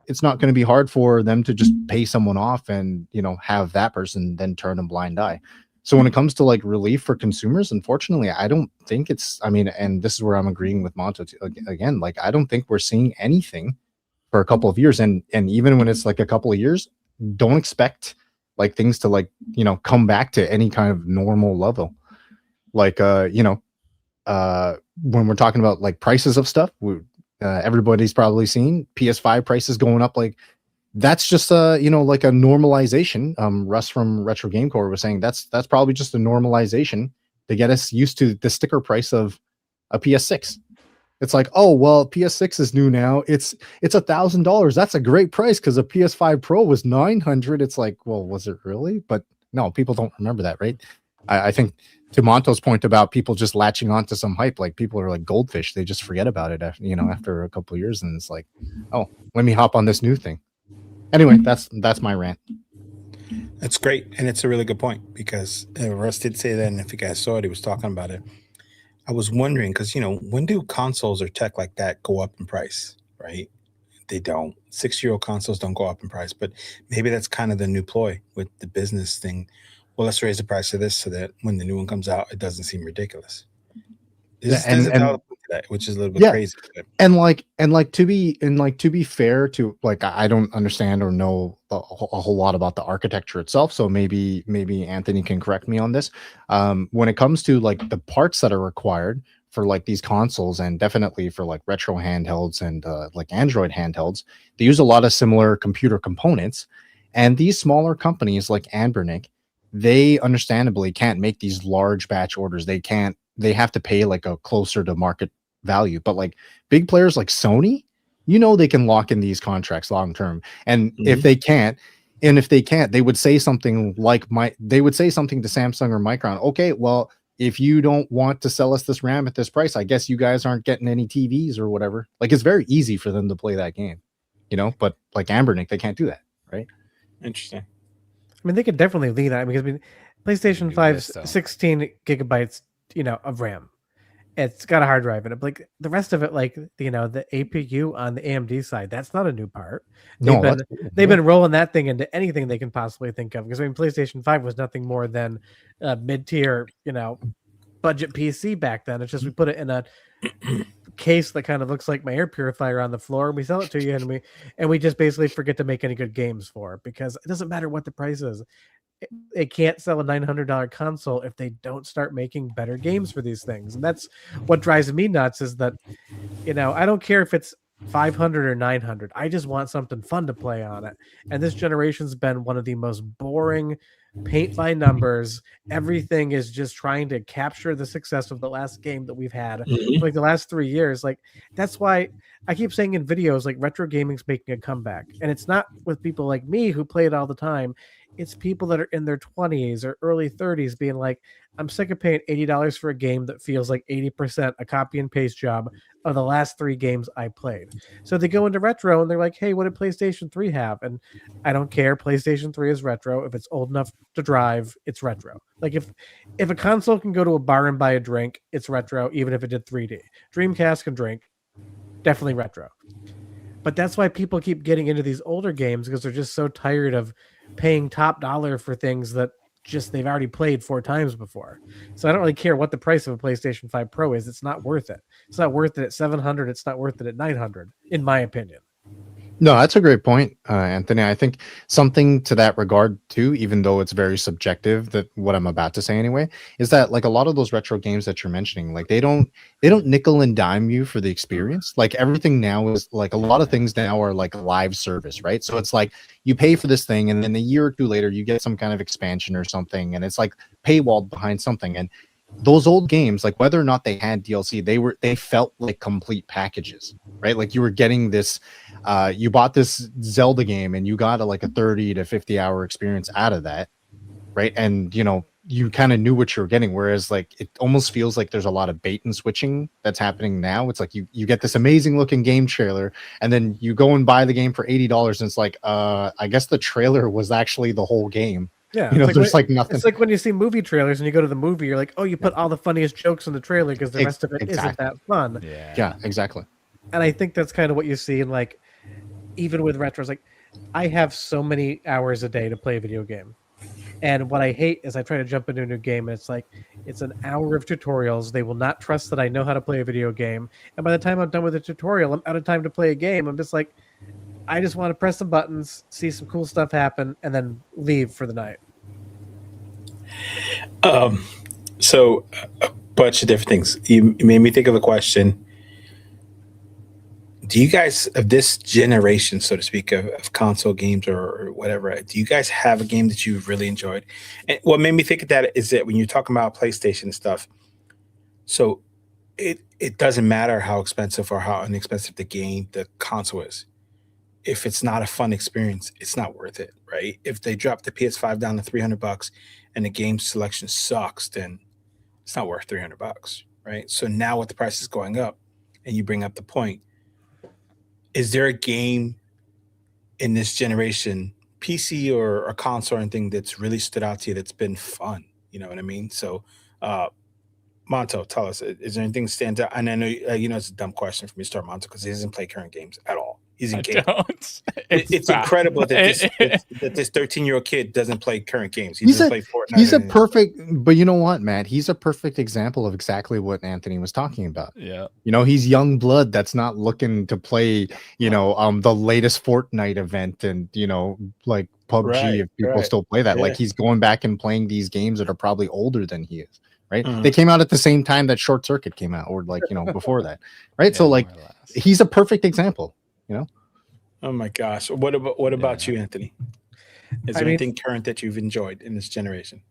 It's not going to be hard for them to just pay someone off and have that person then turn a blind eye. So when it comes to like relief for consumers, unfortunately, I don't think it's. I mean, and this is where I'm agreeing with Monto again. Like, I don't think we're seeing anything for a couple of years, and even when it's like a couple of years, don't expect like things to like come back to any kind of normal level. Like when we're talking about like prices of stuff, everybody's probably seen PS5 prices going up. Like that's just like a normalization. Russ from Retro Game Core was saying that's probably just a normalization to get us used to the sticker price of a PS6. It's like, oh, well, PS6 is new now. It's $1,000. That's a great price because a PS5 Pro was $900. It's like, well, was it really? But no, people don't remember that, right? I think to Monto's point about people just latching onto some hype, like people are like goldfish. They just forget about it after a couple of years, and it's like, oh, let me hop on this new thing. Anyway, that's my rant. That's great, and it's a really good point because Russ did say that, and if you guys saw it, he was talking about it. I was wondering because when do consoles or tech like that go up in price? Right? They don't. 6-year-old consoles don't go up in price, but maybe that's kind of the new ploy with the business thing. Well, let's raise the price of this so that when the new one comes out, it doesn't seem ridiculous. There's a valid point to that, which is a little bit crazy. But. And to be fair to like, I don't understand or know a whole lot about the architecture itself. So maybe Anthony can correct me on this. When it comes to like the parts that are required for like these consoles, and definitely for like retro handhelds and like Android handhelds, they use a lot of similar computer components. And these smaller companies like Anbernic, they understandably can't make these large batch orders. They have to pay like a closer to market value. But like big players like Sony, they can lock in these contracts long term. And if they can't, they would say something like they would say something to Samsung or Micron. Okay, well, if you don't want to sell us this RAM at this price, I guess you guys aren't getting any TVs or whatever. Like it's very easy for them to play that game, but like Anbernic, they can't do that, right? Interesting. I mean, they could definitely lean that because PlayStation 5's 16 gigabytes, of RAM. It's got a hard drive in it. But like the rest of it, like the APU on the AMD side, that's not a new part. They've been rolling that thing into anything they can possibly think of. Because PlayStation 5 was nothing more than a mid-tier, budget PC back then. It's just we put it in a case that kind of looks like my air purifier on the floor, and we sell it to you, and we just basically forget to make any good games for it because it doesn't matter what the price is. It can't sell a $900 console if they don't start making better games for these things. And that's what drives me nuts is that, I don't care if it's 500 or 900. I just want something fun to play on it. And this generation's been one of the most boring paint by numbers. Everything is just trying to capture the success of the last game that we've had for like the last 3 years. Like that's why I keep saying in videos, like retro gaming's making a comeback. And it's not with people like me who play it all the time. It's people that are in their 20s or early 30s being like, I'm sick of paying $80 for a game that feels like 80% a copy and paste job of the last 3 games I played. So they go into retro and they're like, hey, what did PlayStation 3 have? And I don't care. PlayStation 3 is retro. If it's old enough to drive, it's retro. Like if a console can go to a bar and buy a drink, it's retro, even if it did 3D. Dreamcast can drink, definitely retro. But that's why people keep getting into these older games because they're just so tired of paying top dollar for things that just they've already played 4 times before. So I don't really care what the price of a PlayStation 5 Pro is. It's not worth it. It's not worth it at 700. It's not worth it at 900, in my opinion. No, that's a great point, Anthony. I think something to that regard too, even though it's very subjective, that what I'm about to say anyway, is that like a lot of those retro games that you're mentioning, like they don't nickel and dime you for the experience. Like everything now is like a lot of things now are like live service, right? So it's like you pay for this thing, and then a year or two later you get some kind of expansion or something, and it's like paywalled behind something. And those old games, like whether or not they had DLC, they felt like complete packages, right? Like you were getting this, you bought this Zelda game and you got like a 30 to 50 hour experience out of that, right? And you know, you kind of knew what you were getting. Whereas like it almost feels like there's a lot of bait and switching that's happening now. It's like you get this amazing looking game trailer, and then you go and buy the game for $80, and it's like, I guess the trailer was actually the whole game. Yeah, You know, it's there's like nothing. It's like when you see movie trailers and you go to the movie, you're like, oh, you put all the funniest jokes in the trailer because the rest of it isn't that fun. Yeah, exactly. And I think that's kind of what you see in like, even with retros. Like, I have so many hours a day to play a video game, and what I hate is I try to jump into a new game and it's like it's an hour of tutorials. They will not trust that I know how to play a video game, and by the time I'm done with the tutorial, I'm out of time to play a game. I'm just like, I just want to press some buttons, see some cool stuff happen, and then leave for the night. So a bunch of different things. You made me think of a question. Do you guys of this generation, so to speak, of console games or whatever, do you guys have a game that you've really enjoyed? And what made me think of that is that when you're talking about PlayStation and stuff, so it doesn't matter how expensive or how inexpensive the console is. If it's not a fun experience, it's not worth it, right? If they drop the PS5 down to $300 and the game selection sucks, then it's not worth $300, right? So now with the prices going up, and you bring up the point, is there a game in this generation, PC or a console or anything, that's really stood out to you that's been fun? You know what I mean? So, Monto, tell us, is there anything that stands out? And I know it's a dumb question for me to start Monto because he doesn't play current games at all. He's in game. It's incredible that this 13-year-old kid doesn't play current games. He doesn't play Fortnite. He's a perfect, but you know what, Matt? He's a perfect example of exactly what Anthony was talking about. Yeah. You know, he's young blood that's not looking to play, the latest Fortnite event and, like PUBG, if people still play that. Yeah. Like he's going back and playing these games that are probably older than he is. Right. They came out at the same time that Short Circuit came out, or like, before that. Right. Yeah, so like he's a perfect example. Oh my gosh. What about you, Anthony? Is there anything current that you've enjoyed in this generation?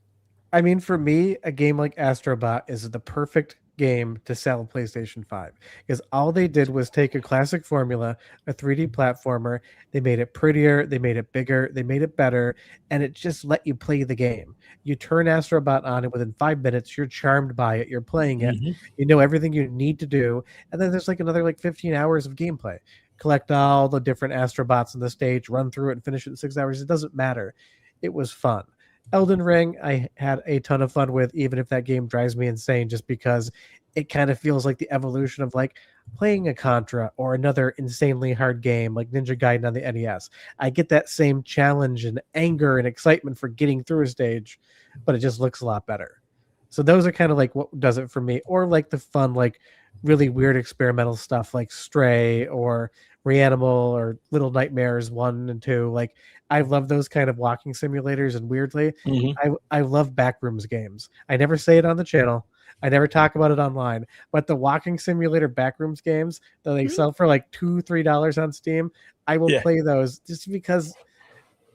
I mean, for me, a game like Astrobot is the perfect game to sell a PlayStation 5 because all they did was take a classic formula, a 3D platformer, they made it prettier, they made it bigger, they made it better, and it just let you play the game. You turn Astrobot on, and within 5 minutes, you're charmed by it, you're playing it, you know everything you need to do, and then there's like another 15 hours of gameplay. Collect all the different Astrobots on the stage, run through it, and finish it in 6 hours. It doesn't matter. It was fun. Elden Ring, I had a ton of fun with, even if that game drives me insane, just because it kind of feels like the evolution of like playing a Contra or another insanely hard game like Ninja Gaiden on the NES. I get that same challenge and anger and excitement for getting through a stage, but it just looks a lot better. So those are kind of like what does it for me, or like the fun, like really weird experimental stuff like Stray or Reanimal or Little Nightmares 1 and 2. Like I love those kind of walking simulators, and weirdly, I love backrooms games. I never say it on the channel. I never talk about it online, but the walking simulator backrooms games that they sell for like $2-3 on Steam, I will play those just because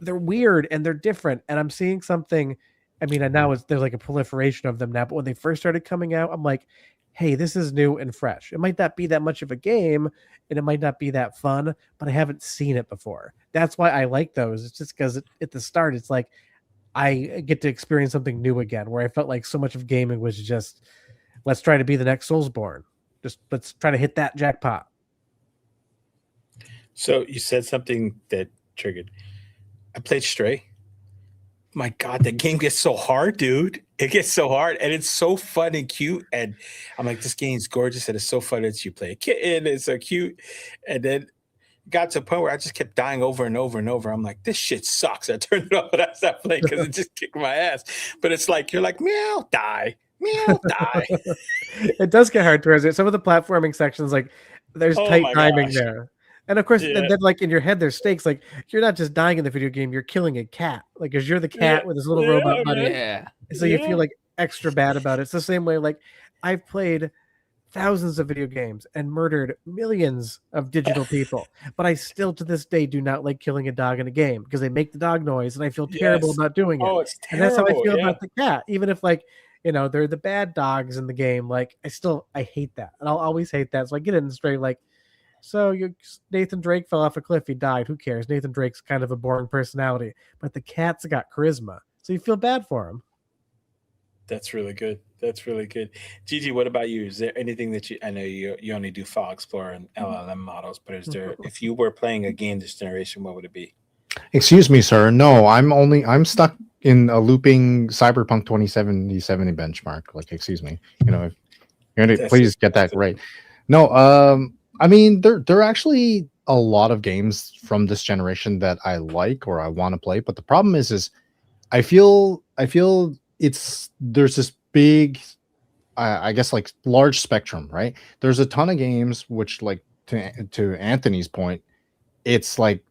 they're weird and they're different. And I'm seeing something. I mean, now there's like a proliferation of them now, but when they first started coming out, I'm like, hey, this is new and fresh. It might not be that much of a game and it might not be that fun, but I haven't seen it before. That's why I like those. It's just because at the start, it's like I get to experience something new again, where I felt like so much of gaming was just, let's try to be the next Soulsborne. Just let's try to hit that jackpot. So you said something that triggered. I played Stray. My God, that game gets so hard, dude. It gets so hard, and it's so fun and cute. And I'm like, this game's gorgeous, and it's so fun that you play a kitten. It's so cute. And then got to a point where I just kept dying over and over and over. I'm like, this shit sucks. I turned it off and I stopped playing because it just kicked my ass. But it's like, you're like, meow, die. Meow, die. It does get hard towards it. Some of the platforming sections, like there's Oh tight my timing gosh. there. And of course, Yeah. then like in your head, there's stakes. Like you're not just dying in the video game, you're killing a cat. Like, because you're the cat Yeah. with this little Yeah, robot buddy. man. Yeah. So you Yeah. feel like extra bad about it. It's the same way, like I've played thousands of video games and murdered millions of digital people, but I still to this day do not like killing a dog in a game because they make the dog noise and I feel terrible Yes. about doing it. Oh, it's And that's how I terrible. feel Yeah. about the cat. Even if like, you know, they're the bad dogs in the game, like I hate that. And I'll always hate that. So I get it in straight like, so Nathan Drake fell off a cliff, he died. Who cares? Nathan Drake's kind of a boring personality, but the cat's got charisma. So you feel bad for him. That's really good. That's really good. Gigi, what about you? Is there anything that I know you only do File Explorer and LLM models, but is there, if you were playing a game this generation, what would it be? Excuse me, sir. No, I'm stuck in a looping Cyberpunk 2077 benchmark. Like, excuse me. You know, if you're gonna please get that right. No, I mean there are actually a lot of games from this generation that I like or I want to play, but the problem is I feel there's this big I guess like large spectrum, right? There's a ton of games which, like to Anthony's point, it's like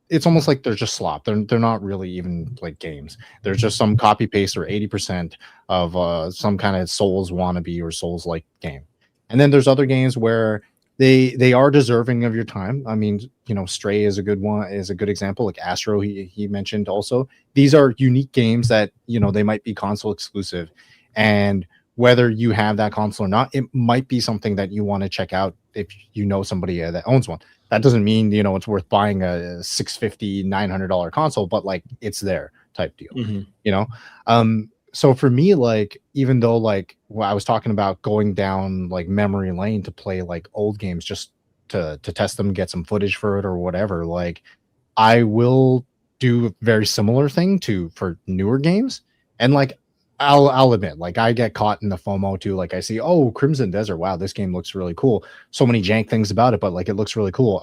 it's almost like they're just slop. They're not really even like games. There's just some copy paste or 80% of some kind of Souls wannabe or Souls like game. And then there's other games where they are deserving of your time. I mean, you know, Stray is a good one, is a good example. Like Astro, he mentioned also. These are unique games that, you know, they might be console exclusive, and whether you have that console or not, it might be something that you want to check out if you know somebody that owns one. That doesn't mean, you know, it's worth buying a $650, $900 console, but like it's there type deal, you know? So for me, like, even though like I was talking about going down like memory lane to play like old games just to test them, get some footage for it or whatever, like I will do a very similar thing for newer games. And like I'll admit, like I get caught in the FOMO too. Like I see, oh, Crimson Desert, wow, this game looks really cool. So many jank things about it, but like it looks really cool.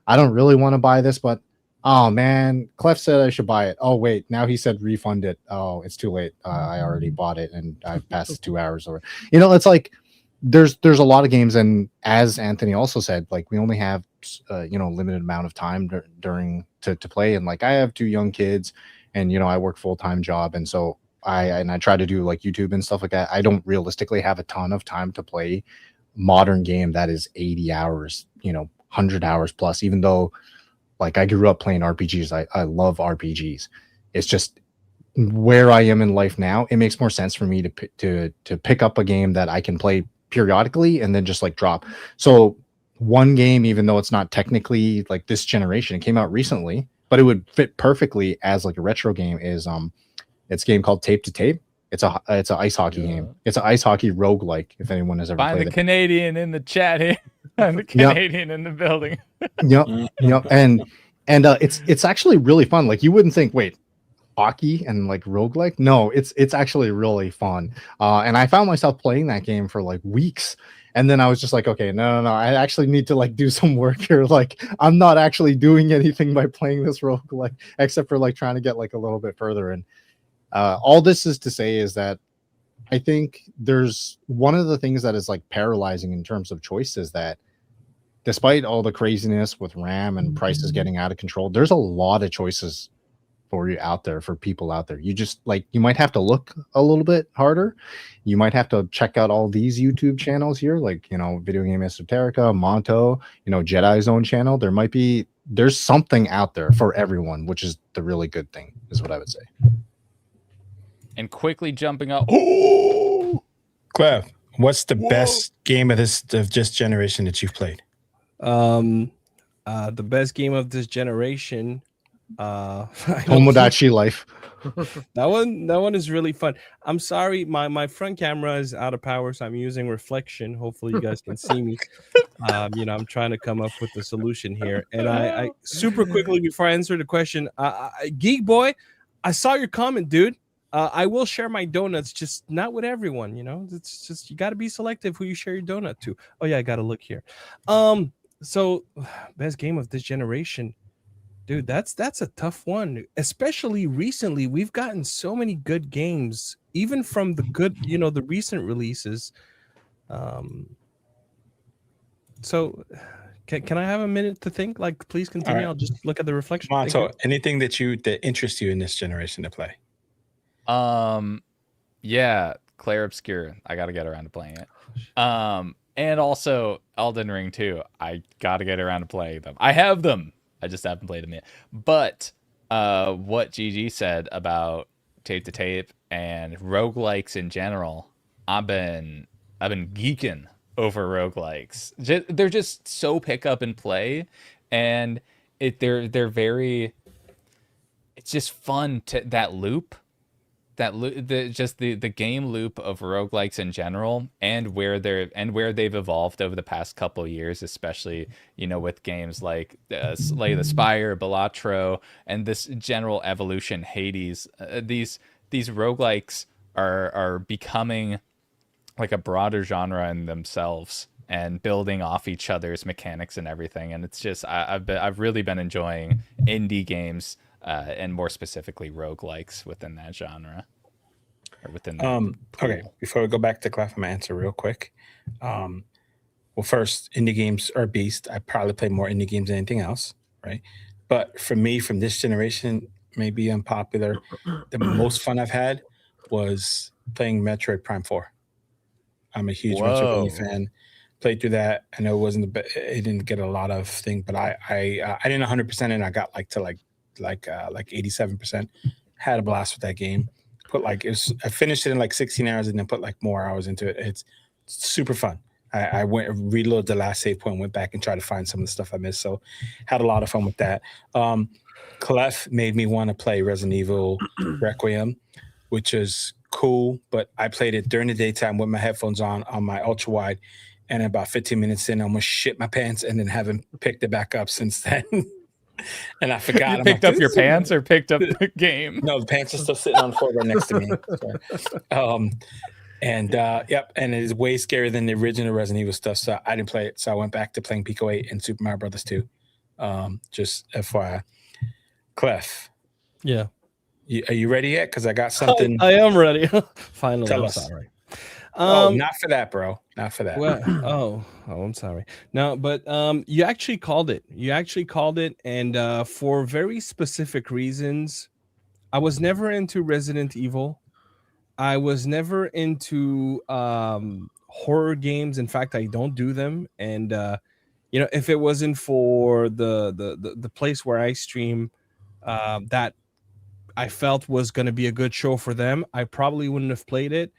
I don't really want to buy this, but oh man, Klef said I should buy it. Oh wait, now he said refund it. Oh, it's too late. I already bought it and I've passed 2 hours over. You know, it's like there's a lot of games, and as Anthony also said, like we only have you know, limited amount of time during to play, and like I have 2 young kids, and you know I work full-time job, and so I try to do like YouTube and stuff like that. I don't realistically have a ton of time to play modern game that is 80 hours, you know, 100 hours plus, even though like I grew up playing RPGs. I love RPGs. It's just where I am in life now. It makes more sense for me to pick up a game that I can play periodically and then just like drop. So one game, even though it's not technically like this generation, it came out recently, but it would fit perfectly as like a retro game, is it's a game called Tape to Tape. It's an ice hockey game. It's an ice hockey roguelike, if anyone has ever Find played the it. Canadian in the chat here. Find the Canadian in the building. Yep. And it's actually really fun. Like you wouldn't think, wait, hockey and like roguelike? No, it's actually really fun. And I found myself playing that game for like weeks. And then I was just like, okay, no, I actually need to like do some work here. Like I'm not actually doing anything by playing this roguelike except for like trying to get like a little bit further. And all this is to say is that I think there's one of the things that is like paralyzing in terms of choice is that despite all the craziness with RAM and prices getting out of control, there's a lot of choices for you out there, for people out there. You just like, you might have to look a little bit harder. You might have to check out all these YouTube channels here, like, you know, Video Game Esoterica, Monto, you know, Jedi's own channel. There's something out there for everyone, which is the really good thing, is what I would say. And quickly jumping up. Klef, what's the best game of this generation that you've played? The best game of this generation, Tomodachi Life. that one is really fun. I'm sorry, my front camera is out of power, so I'm using reflection. Hopefully you guys can see me. You know, I'm trying to come up with the solution here. And I super quickly before I answer the question, Geek Boy, I saw your comment, dude. I will share my donuts, just not with everyone. You know, it's just, you got to be selective who you share your donut to. Oh yeah, I got to look here. So, best game of this generation, dude. That's a tough one. Especially recently, we've gotten so many good games, even from the good, the recent releases. So, can I have a minute to think? Like, please continue. right. I'll just look at the reflection. Thank Monto, you. anything that interests you in this generation to play? Yeah, Claire Obscure. I got to get around to playing it. And also Elden Ring too. I got to get around to playing them. I have them. I just haven't played them yet. But what GG said about tape to tape and roguelikes in general, I've been geeking over roguelikes. They're just so pick up and play, and they're very. It's just fun to that loop. The game loop of roguelikes in general, and where they've evolved over the past couple of years, especially with games like Slay the Spire, Balatro, and this general evolution, Hades. These roguelikes are becoming like a broader genre in themselves and building off each other's mechanics and everything. And it's just I've really been enjoying indie games. And more specifically roguelikes within that genre or within that okay, before we go back to Klef, I'm gonna answer real quick. Well, first, indie games are a beast. I probably play more indie games than anything else, right? But for me, from this generation, maybe unpopular, the most fun I've had was playing Metroid Prime 4. I'm a huge Metroid fan. Played through that. I know it didn't get a lot of thing, but I didn't 100% and I got like 87%. Had a blast with that game. I finished it in like 16 hours and then put like more hours into it. It's super fun. I went reload the last save point, went back and tried to find some of the stuff I missed. So had a lot of fun with that. Klef made me want to play Resident Evil Requiem, which is cool, but I played it during the daytime with my headphones on my ultra wide, and about 15 minutes in, I almost shit my pants and then haven't picked it back up since then. And I forgot. You picked up your pants or picked up the game? No, the pants are still sitting on the floor right next to me. So, yep, and it is way scarier than the original Resident Evil stuff. So I didn't play it. So I went back to playing Pico 8 and Super Mario Brothers 2. Just FYI. Klef. Yeah. Are you ready yet? Because I got something. I am ready. Finally. Tell I'm us. sorry. Not for that, bro. Not for that. Well, I'm sorry. No, but you actually called it. And for very specific reasons. I was never into Resident Evil. I was never into horror games. In fact, I don't do them. And if it wasn't for the place where I stream, that I felt was going to be a good show for them, I probably wouldn't have played it.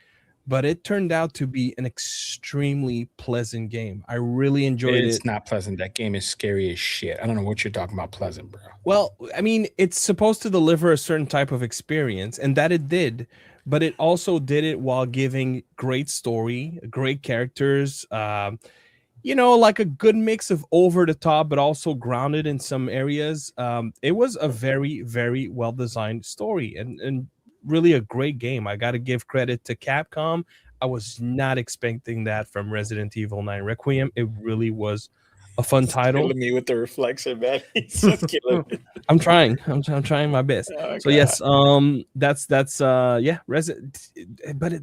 But it turned out to be an extremely pleasant game. I really enjoyed it. It's not pleasant. That game is scary as shit. I don't know what you're talking about pleasant, bro. Well, I mean, it's supposed to deliver a certain type of experience, and that it did. But it also did it while giving great story, great characters, like a good mix of over the top, but also grounded in some areas. It was a very, very well-designed story and really a great game. I got to give credit to Capcom. I was not expecting that from Resident Evil 9 Requiem. It really was a fun title. Killing me with the reflection, man. He's just killing me. I'm trying my best. Oh, so yes, that's yeah, Resident. But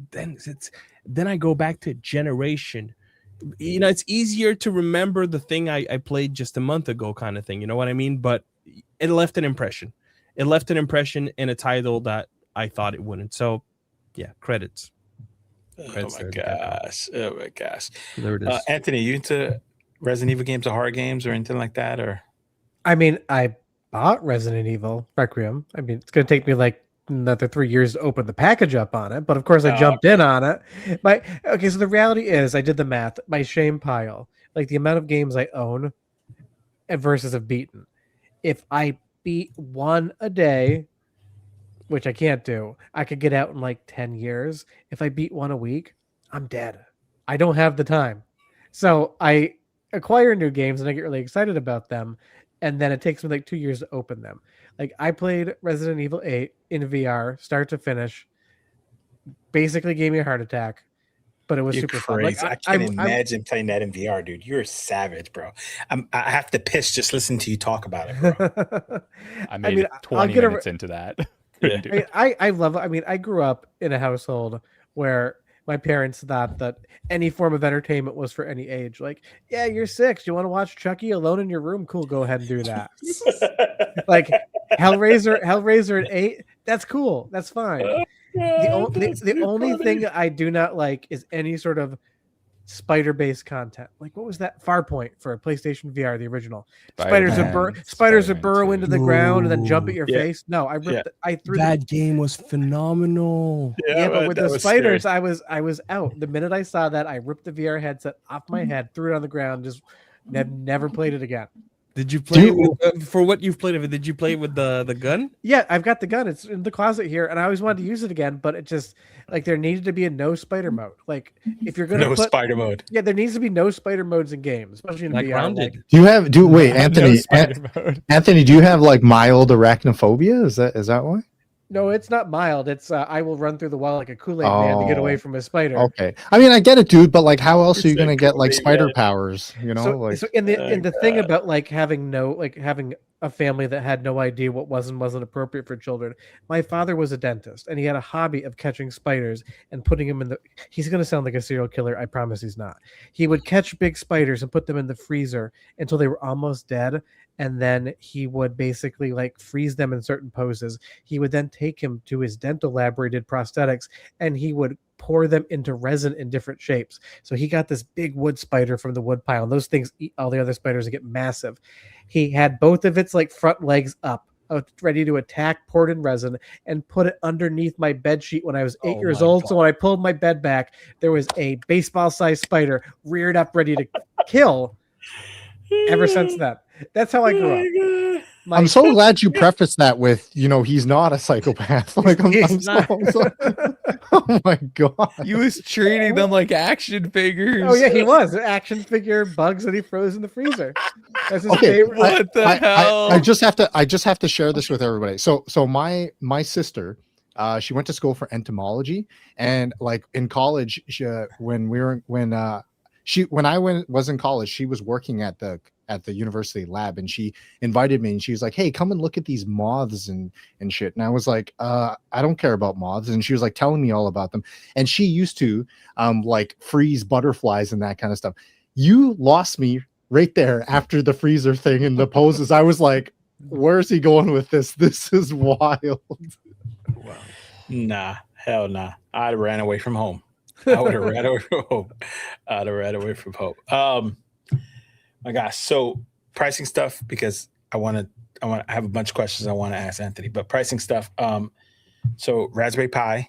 then I go back to generation. It's easier to remember the thing I played just a month ago, kind of thing. You know what I mean? But it left an impression. It left an impression in a title that I thought it wouldn't. So, yeah, credits. Oh my gosh! There it is. Anthony, you into Resident Evil games or horror games or anything like that? Or I mean, I bought Resident Evil Requiem. I mean, it's going to take me like another 3 years to open the package up on it, but of course I jumped in on it. So the reality is, I did the math. My shame pile, like the amount of games I own versus have beaten. If I beat one a day, which I can't do, I could get out in like 10 years. If I beat one a week, I'm dead. I don't have the time. So I acquire new games and I get really excited about them. And then it takes me like 2 years to open them. Like I played Resident Evil 8 in VR, start to finish, basically gave me a heart attack. but it was You're super crazy. fun. Like, I can't imagine playing that in VR, dude. You're a savage, bro. I have to piss just listening to you talk about it, bro. I made it 20 minutes into that. Couldn't do it. I love. I mean, I grew up in a household where my parents thought that any form of entertainment was for any age. Like, yeah, you're 6. You want to watch Chucky alone in your room? Cool, go ahead and do that. Like Hellraiser at 8. That's cool. That's fine. The only thing I do not like is any sort of spider-based content. Like, what was that? Farpoint for PlayStation VR, the original. Spiders would burrow into the ground and then jump at your face. No, I ripped. I threw that game was phenomenal. Yeah, but with the spiders, I was out. The minute I saw that, I ripped the VR headset off my head, threw it on the ground, just never played it again. Did you play for what you've played of it? Did you play with the gun? Yeah, I've got the gun. It's in the closet here, and I always wanted to use it again, but it just like there needed to be a no spider mode. Like if you're gonna spider mode. Yeah, there needs to be no spider modes in games, especially in like VR. Grounded. Wait, Anthony? Anthony, do you have like mild arachnophobia? Is that why? No, it's not mild. It's I will run through the wall like a Kool-Aid man to get away from a spider. Okay, I mean I get it, dude, but like, how else are you gonna get like spider powers? You know, so in the thing about like having a family that had no idea what was and wasn't appropriate for children. My father was a dentist, and he had a hobby of catching spiders and putting them in the. He's gonna sound like a serial killer. I promise he's not. He would catch big spiders and put them in the freezer until they were almost dead. And then he would basically like freeze them in certain poses. He would then take him to his dental lab where he did prosthetics, and he would pour them into resin in different shapes. So he got this big wood spider from the wood pile, and those things eat all the other spiders and get massive. He had both of its like front legs up, ready to attack, poured in resin, and put it underneath my bed sheet when I was 8 years old. God. So when I pulled my bed back, there was a baseball-sized spider reared up, ready to kill. Ever since then. That's how I grew up. I'm so glad you prefaced that with, he's not a psychopath. Like, oh my god, he was treating them like action figures. Oh yeah, he was action figure bugs that he froze in the freezer. That's his favorite. What the hell? I just have to share this with everybody. So my sister, she went to school for entomology, and like in college, when I was in college, she was working at the university lab, and she invited me, and she was like, hey, come and look at these moths and shit. And I was like, I don't care about moths. And she was like telling me all about them. And she used to like freeze butterflies and that kind of stuff. You lost me right there after the freezer thing and the poses. I was like, where's he going with this? This is wild. Wow. Nah, hell nah. I'd have ran away from home. I would have ran away from home. I'd have ran away from home. My gosh. So pricing stuff, because I have a bunch of questions I want to ask Anthony, but pricing stuff. So Raspberry Pi,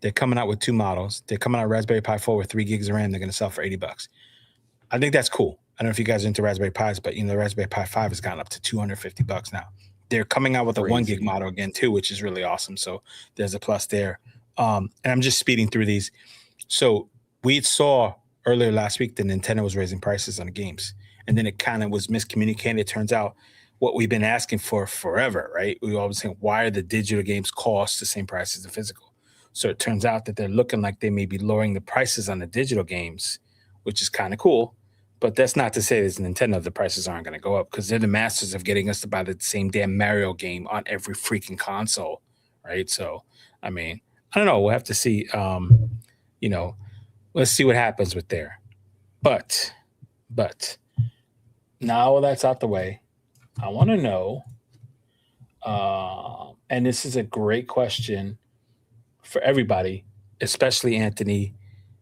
they're coming out with 2 models. They're coming out Raspberry Pi 4 with 3 gigs of RAM. They're going to sell for $80. I think that's cool. I don't know if you guys are into Raspberry Pis, but the Raspberry Pi 5 has gone up to $250 now. They're coming out with a 1 gig model again too, which is really awesome. So there's a plus there. And I'm just speeding through these. So we saw earlier last week that Nintendo was raising prices on the games, and then it kind of was miscommunicated. It turns out what we've been asking for forever, right? We always think, why are the digital games cost the same price as the physical? So it turns out that they're looking like they may be lowering the prices on the digital games, which is kind of cool. But that's not to say as Nintendo the prices aren't going to go up, because they're the masters of getting us to buy the same damn Mario game on every freaking console, right? So, I mean, I don't know. We'll have to see. Let's see what happens with there. But now that's out the way, I want to know, and this is a great question for everybody, especially Anthony,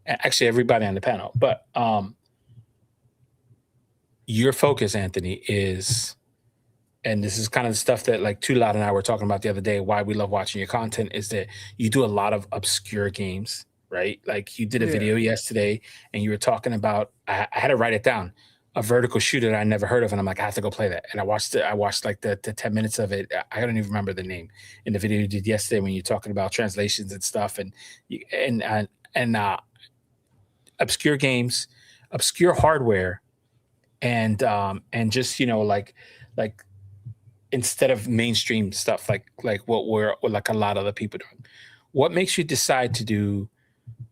actually everybody on the panel, but your focus, Anthony, is, and this is kind of the stuff that like Tula and I were talking about the other day, why we love watching your content, is that you do a lot of obscure games, right? Like you did a video yesterday and you were talking about, I had to write it down, a vertical shooter that I never heard of. And I'm like, I have to go play that. And I watched like the 10 minutes of it. I don't even remember the name in the video you did yesterday when you're talking about translations and stuff and obscure games, obscure hardware. And just, like instead of mainstream stuff, like what we're like a lot of other people doing, what makes you decide to do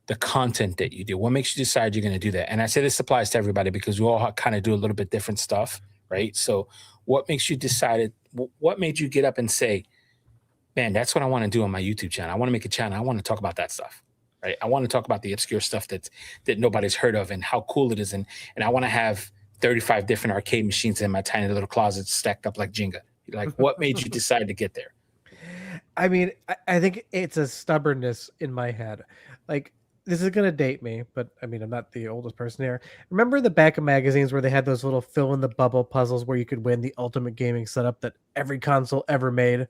the content that you do? What makes you decide you're going to do that? And I say this applies to everybody because we all kind of do a little bit different stuff, right? So what makes you decided, what made you get up and say, man, that's what I want to do on my YouTube channel. I want to make a channel. I want to talk about that stuff, right? I want to talk about the obscure stuff that nobody's heard of and how cool it is. And I want to have 35 different arcade machines in my tiny little closet stacked up like Jenga. Like, what made you decide to get there? I mean, I think it's a stubbornness in my head. Like, this is going to date me, but I mean, I'm not the oldest person here. Remember the back of magazines where they had those little fill in the bubble puzzles where you could win the ultimate gaming setup that every console ever made?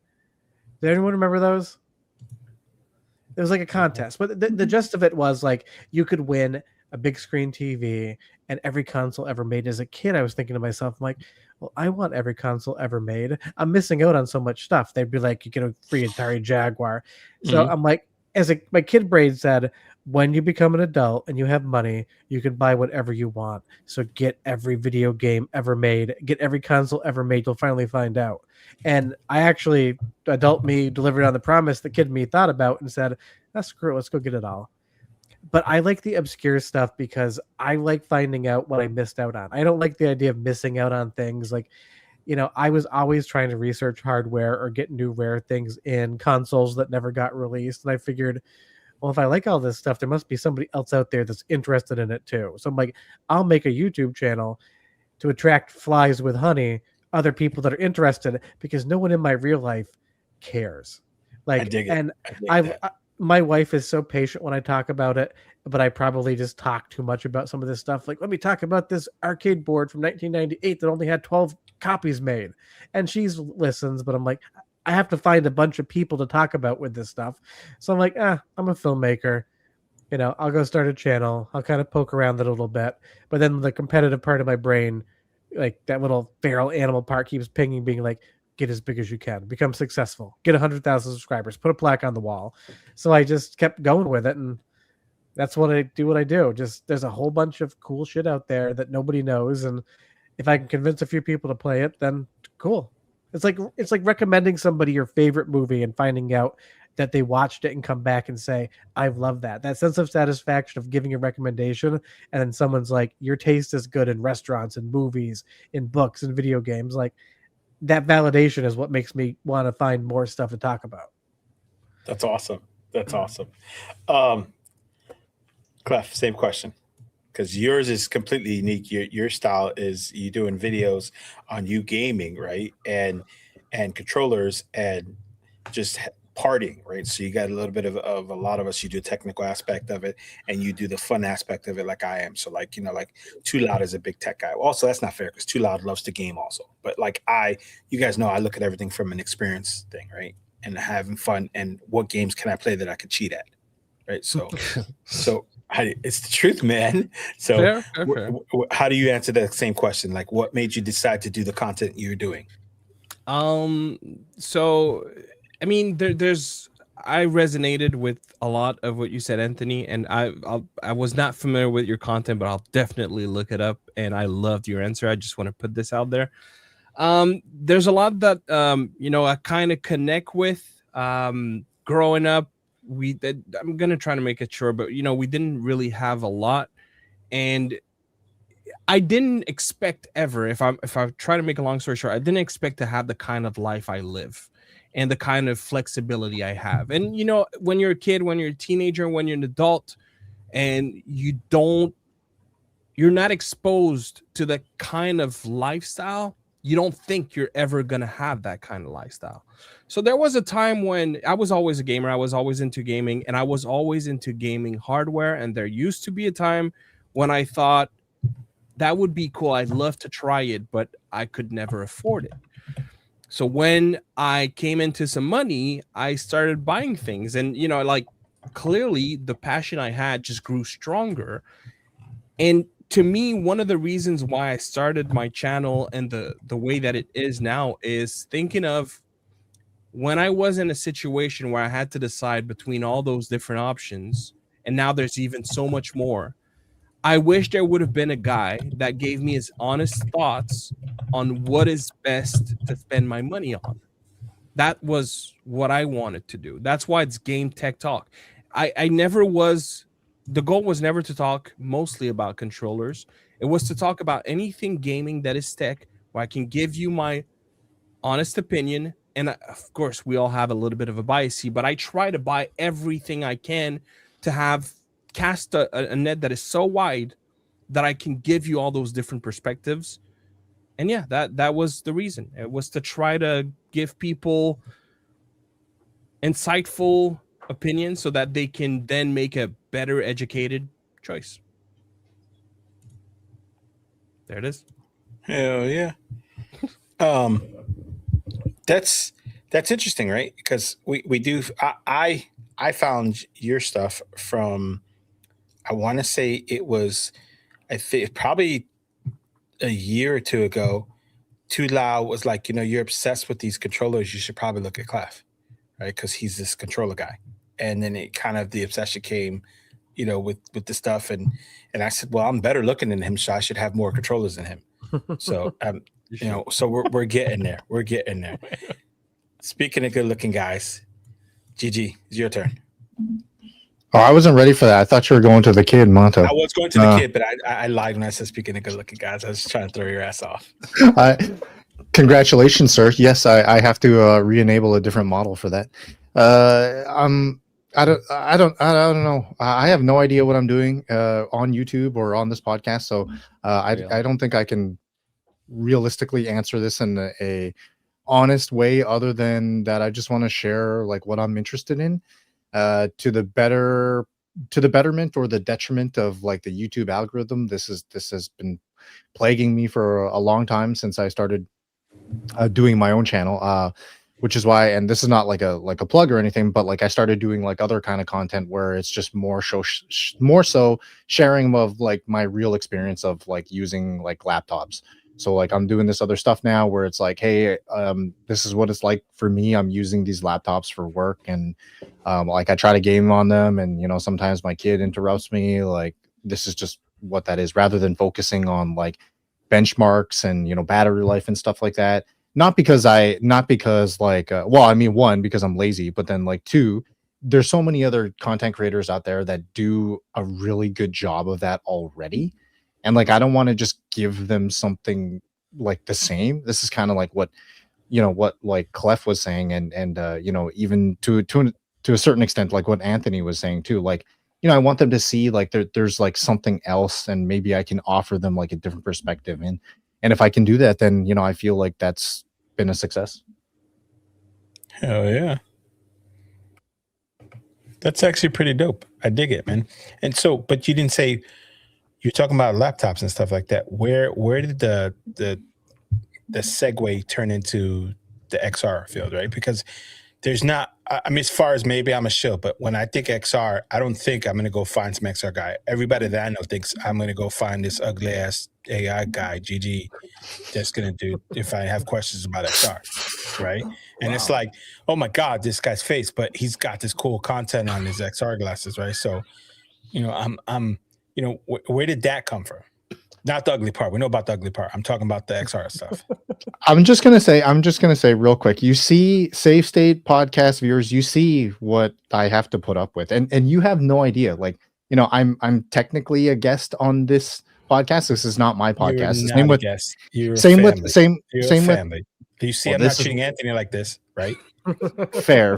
Did anyone remember those? It was like a contest, but the gist of it was like you could win a big screen TV and every console ever made. As a kid, I was thinking to myself, I'm like, well, I want every console ever made. I'm missing out on so much stuff. They'd be like, you get a free Atari Jaguar. So I'm like, my kid brain said, when you become an adult and you have money, you can buy whatever you want. So get every video game ever made, get every console ever made. You'll finally find out. And I actually, adult me delivered on the promise the kid me thought about and said, screw it, let's go get it all. But I like the obscure stuff because I like finding out what I missed out on. I don't like the idea of missing out on things. Like, you know, I was always trying to research hardware or get new rare things in consoles that never got released. And I figured, well, if I like all this stuff, there must be somebody else out there that's interested in it too. So I'm like, I'll make a YouTube channel to attract flies with honey, other people that are interested, because no one in my real life cares. Like, I dig it. And I dig that. My wife is so patient when I talk about it, but I probably just talk too much about some of this stuff. Like, let me talk about this arcade board from 1998 that only had 12 copies made. And she listens, but I'm like, I have to find a bunch of people to talk about with this stuff. So I'm like, I'm a filmmaker. You know, I'll go start a channel. I'll kind of poke around it a little bit. But then the competitive part of my brain, like that little feral animal part, keeps pinging, being like, get as big as you can, become successful, get 100,000 subscribers, put a plaque on the wall. So I just kept going with it. And that's what I do. Just, there's a whole bunch of cool shit out there that nobody knows. And if I can convince a few people to play it, then cool. It's like recommending somebody your favorite movie and finding out that they watched it and come back and say, I've loved that. That sense of satisfaction of giving a recommendation. And then someone's like, your taste is good in restaurants and movies, in books and video games. Like, that validation is what makes me want to find more stuff to talk about. That's awesome. Klef, same question, because yours is completely unique. Your style is you doing videos on you gaming, right? And controllers and just partying, right? So you got a little bit of a lot of us, you do a technical aspect of it and you do the fun aspect of it like I am. So like, you know, like Too Loud is a big tech guy. Also, that's not fair because Too Loud loves to game also. But like you guys know I look at everything from an experience thing, right? And having fun and what games can I play that I could cheat at, right? So it's the truth, man. So fair. How do you answer that same question? Like, what made you decide to do the content you're doing? So I mean, I resonated with a lot of what you said, Anthony, and I was not familiar with your content, but I'll definitely look it up. And I loved your answer. I just want to put this out there. There's a lot that you know, I kind of connect with. Growing up, I'm gonna try to make it short, but you know, we didn't really have a lot, and I didn't expect ever. If I try to make a long story short, I didn't expect to have the kind of life I live. And the kind of flexibility I have. And, you know, when you're a kid, when you're a teenager, when you're an adult, and you're not exposed to the kind of lifestyle, you don't think you're ever going to have that kind of lifestyle. So there was a time when I was always a gamer. I was always into gaming, and I was always into gaming hardware. And there used to be a time when I thought that would be cool. I'd love to try it, but I could never afford it. So when I came into some money, I started buying things. And, you know, like clearly the passion I had just grew stronger. And to me, one of the reasons why I started my channel and the way that it is now is thinking of when I was in a situation where I had to decide between all those different options. And now there's even so much more. I wish there would have been a guy that gave me his honest thoughts on what is best to spend my money on. That was what I wanted to do. That's why it's GameTechTalk. I never was the goal was never to talk mostly about controllers. It was to talk about anything gaming that is tech, where I can give you my honest opinion. And of course, we all have a little bit of a bias, but I try to buy everything I can to have cast a net that is so wide that I can give you all those different perspectives. And yeah, that was the reason. It was to try to give people insightful opinions so that they can then make a better educated choice. There it is. Hell yeah. That's interesting, right? Because we do. I found your stuff from. I want to say it was, I think probably a year or two ago. Tula was like, you're obsessed with these controllers. You should probably look at Klef, right? Because he's this controller guy. And then it kind of the obsession came, with the stuff. And I said, well, I'm better looking than him, so I should have more controllers than him. So so we're getting there. We're getting there. Speaking of good looking guys, GG, it's your turn. Oh, I wasn't ready for that. I thought you were going to the kid, Monto. I was going to the kid, but I lied when I said speaking of good looking guys. I was just trying to throw your ass off. Congratulations, sir. Yes, I have to re-enable a different model for that. I don't know. I have no idea what I'm doing on YouTube or on this podcast, so I don't think I can realistically answer this in a honest way, other than that I just want to share like what I'm interested in to the betterment or the detriment of like the YouTube algorithm. This has been plaguing me for a long time since I started doing my own channel, which is why, and this is not like a plug or anything, but like I started doing like other kind of content where it's just more so sharing of like my real experience of like using like laptops. So like I'm doing this other stuff now where it's like, hey, this is what it's like for me. I'm using these laptops for work, and like I try to game on them, and sometimes my kid interrupts me. Like this is just what that is, rather than focusing on like benchmarks and battery life and stuff like that. Not because like well, I mean, one, because I'm lazy, but then like two, there's so many other content creators out there that do a really good job of that already. And like, I don't want to just give them something like the same. This is kind of like what like Klef was saying, and even to a certain extent, like what Anthony was saying too. Like, I want them to see like there's like something else, and maybe I can offer them like a different perspective. And if I can do that, then I feel like that's been a success. Hell yeah. That's actually pretty dope. I dig it, man. And so, but you didn't say, you're talking about laptops and stuff like that. Where did the segue turn into the XR field, right? Because there's not, I mean, as far as maybe I'm a shill, but when I think XR, I don't think I'm going to go find some XR guy. Everybody that I know thinks I'm going to go find this ugly ass AI guy, GG, that's going to do if I have questions about XR, right? And It's like, oh my God, this guy's face, but he's got this cool content on his XR glasses, right? So, I'm where did that come from? Not the ugly part. We know about the ugly part. I'm talking about the XR stuff. I'm just gonna say real quick. You see, Safe State podcast viewers, you see what I have to put up with, and you have no idea. Like, I'm technically a guest on this podcast. This is not my podcast. Same with guest. Same with family. You see, I'm not treating Anthony like this, right? Fair.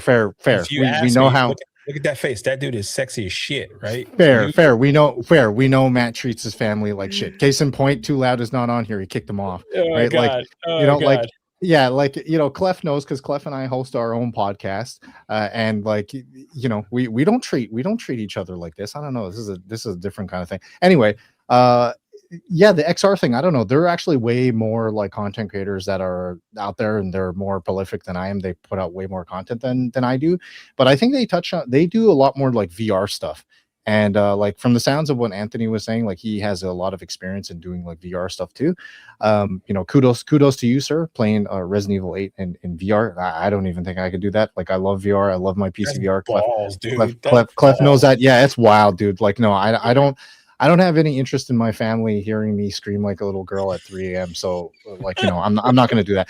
We know how. Look at that face. That dude is sexy as shit, right? Fair. We know Matt treats his family like shit. Case in point, Too Loud is not on here. He kicked him off. Oh right? God. Like Klef knows, because Klef and I host our own podcast, and like we don't treat each other like this. I don't know. This is a different kind of thing. Anyway, yeah, the XR thing, I don't know. There are actually way more like content creators that are out there, and they're more prolific than I am. They put out way more content than I do, but I think they do a lot more like VR stuff. And like from the sounds of what Anthony was saying, like he has a lot of experience in doing like VR stuff too. Kudos to you, sir, playing Resident Evil 8 in VR. I don't even think I could do that. Like I love VR. I love my PC VR. Balls, dude. Klef knows that. Yeah, it's wild, dude. Like no, I don't have any interest in my family hearing me scream like a little girl at 3 a.m. So like, I'm not going to do that.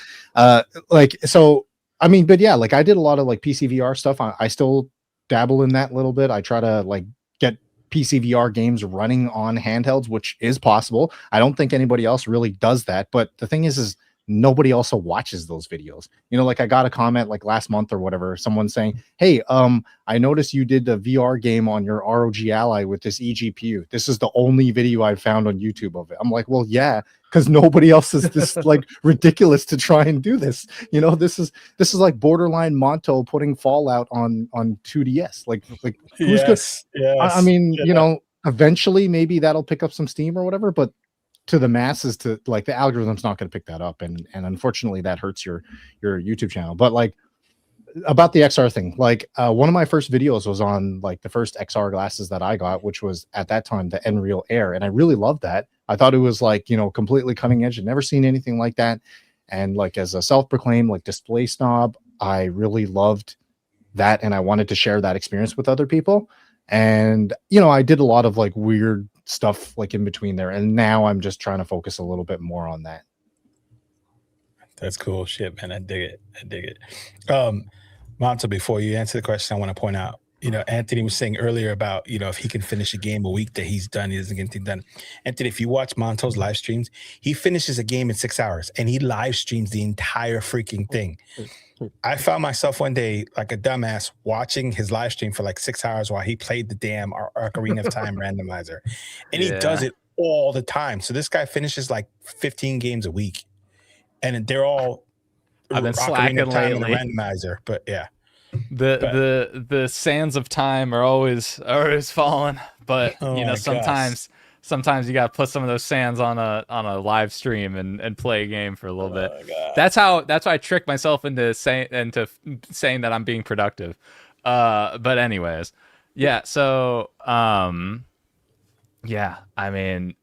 So, I mean, but yeah, like I did a lot of like PC VR stuff. I still dabble in that a little bit. I try to like get PC VR games running on handhelds, which is possible. I don't think anybody else really does that. But the thing is nobody also watches those videos. You know, like I got a comment like last month or whatever, someone saying, "Hey, I noticed you did the VR game on your ROG Ally with this eGPU. This is the only video I've found on YouTube of it." I'm like, well, yeah, because nobody else is this like ridiculous to try and do this. You know, this is like borderline Monto putting Fallout on 2DS. Like who's good? I mean, you know, eventually maybe that'll pick up some steam or whatever, but to the masses, to like the algorithm's not going to pick that up, and unfortunately that hurts your YouTube channel. But like about the XR thing, like one of my first videos was on like the first XR glasses that I got, which was at that time the Nreal Air, and I really loved that. I thought it was like, you know, completely cutting edge. I'd never seen anything like that, and like as a self-proclaimed like display snob, I really loved that, and I wanted to share that experience with other people. And you know, I did a lot of like weird stuff like in between there, and now I'm just trying to focus a little bit more on that. That's cool shit, man. I dig it. Monto, before you answer the question, I want to point out, you know, Anthony was saying earlier about, you know, if he can finish a game a week that he's done, he doesn't get anything done. Anthony, if you watch Monto's live streams, he finishes a game in 6 hours and he live streams the entire freaking thing. I found myself one day like a dumbass watching his live stream for like 6 hours while he played the damn Ocarina of Time randomizer. And he does it all the time. So this guy finishes like 15 games a week. And they're all I've been slacking lately. Randomizer, but yeah. The sands of time are always falling. But you know, sometimes you gotta put some of those sands on a live stream and play a game for a little bit. That's why I trick myself into saying that I'm being productive. But anyways, yeah. So yeah. I mean,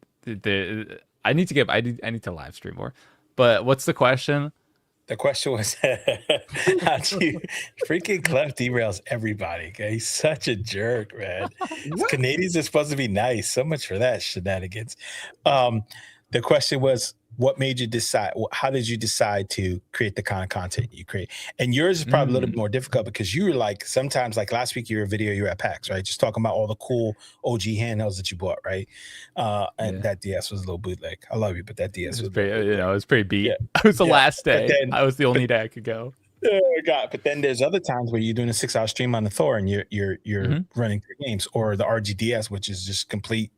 I need to live stream more. But what's the question? The question was, how'd you freaking Klef derails everybody? Okay? He's such a jerk, man. Canadians are supposed to be nice. So much for that shenanigans. The question was, what made you decide? How did you decide to create the kind of content you create? And yours is probably a little bit more difficult because you were like, sometimes like last week, you were at PAX, right? Just talking about all the cool OG handhelds that you bought, right? And that DS was a little bootleg. I love you, but that DS was pretty, you know, it was pretty beat. Yeah. It was the last day. I was the only day I could go. Oh my God. But then there's other times where you're doing a 6-hour stream on the Thor and you're running through games, or the RGDS, which is just complete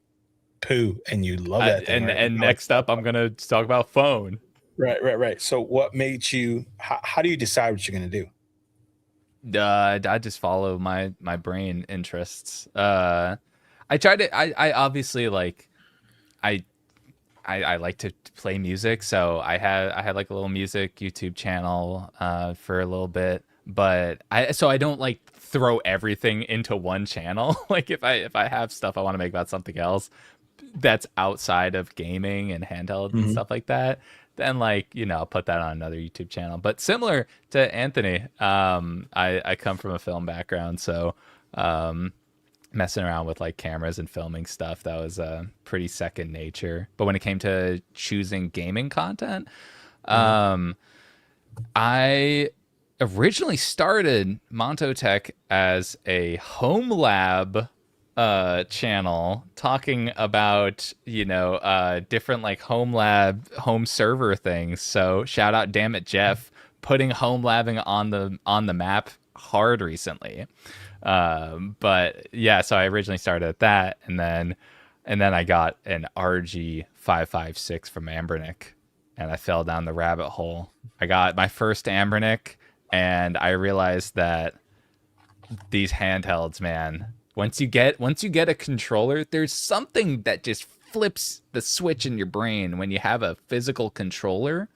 poo, and you love that thing, right? And next up I'm gonna talk about phone. Right. So what made you, how do you decide what you're gonna do? I just follow my brain interests. I obviously like I like to play music, so I had like a little music YouTube channel for a little bit, but I don't like throw everything into one channel. Like if I have stuff I want to make about something else that's outside of gaming and handheld and stuff like that, then like, you know, I'll put that on another YouTube channel. But similar to Anthony, I come from a film background, so messing around with like cameras and filming stuff, that was pretty second nature. But when it came to choosing gaming content, I originally started Monto Tech as a home lab channel talking about, you know, different like home lab, home server things. So shout out, damn it, Jeff, putting home labbing on the map hard recently. But yeah, so I originally started at that, and then I got an RG556 from Anbernic, and I fell down the rabbit hole. I got my first Anbernic, and I realized that these handhelds, man, once you get a controller, there's something that just flips the switch in your brain when you have a physical controller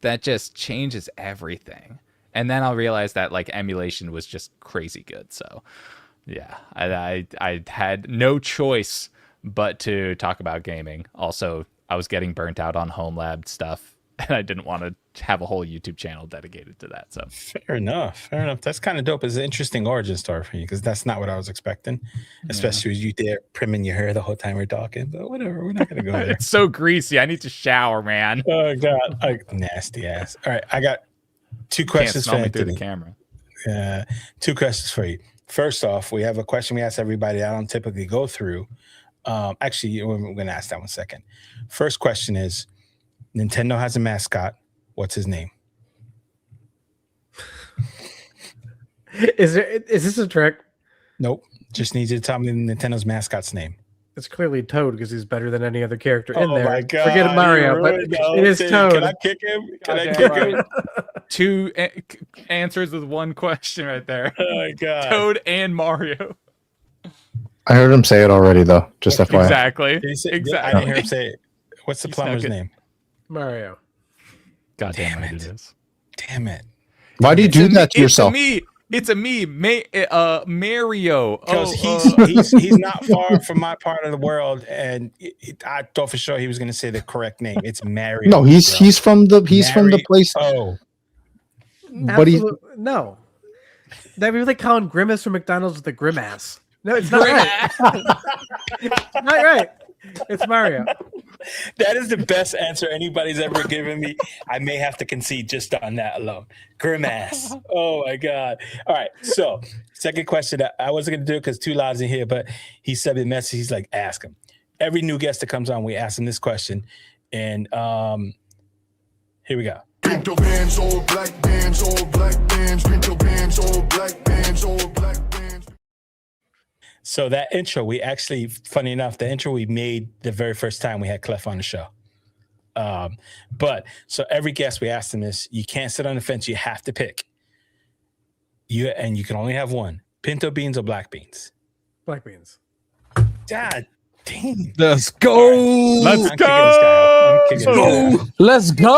that just changes everything. And then I'll realize that like emulation was just crazy good. So yeah, I had no choice but to talk about gaming. Also, I was getting burnt out on home lab stuff, and I didn't want to have a whole YouTube channel dedicated to that. So fair enough. That's kind of dope. It's an interesting origin story for you, because that's not what I was expecting, especially with you there primming your hair the whole time we're talking. But whatever, we're not going to go there. It's so greasy. I need to shower, man. Oh God, nasty ass. All right, I got two questions for Anthony. Through the camera. 2 questions for you. first off, we have a question we ask everybody. I don't typically go through. Actually, we're going to ask that one second. First question is: Nintendo has a mascot. What's his name? Is this a trick? Nope. Just need you to tell me Nintendo's mascot's name. It's clearly Toad because he's better than any other character in Oh there. my God, Forget Mario, you but ruined the whole it is thing. Toad. Can I kick him? Can I Goddamn kick him? right. Two answers with one question right there. Oh my God. Toad and Mario. I heard him say it already, though. Just FYI. Exactly. Did he say, Exactly. I didn't hear him say it. What's the He's plumber's not good. name? Mario. God damn Damn it. it. It is. Damn it. Why do you do that to yourself? It's a me, Mario. Because he's not far from my part of the world, and I thought for sure he was going to say the correct name. It's Mario. No, bro. he's from the place. Oh, But he's No. That'd be like calling Grimace from McDonald's the Grimace. No, it's not right. Not right. It's Mario. that is the best answer anybody's ever given me. I may have to concede just on that alone. Grimace. Oh my God. All right. So, second question. I wasn't going to do it because Tula isn't here, but he sent me a message. He's like, ask him. Every new guest that comes on, we ask him this question. And here we go. Pinto bands, all black bands, all black bands. Pinto bands, all black bands, all black bands. So that intro, we actually, funny enough, the intro we made the very first time we had Klef on the show. But so every guest we asked him this, you can't sit on the fence. You have to pick. You can only have one: pinto beans or black beans. Black beans. God dang! Let's go. Let's I'm kicking this guy out. I'm kicking this guy out. Let's go.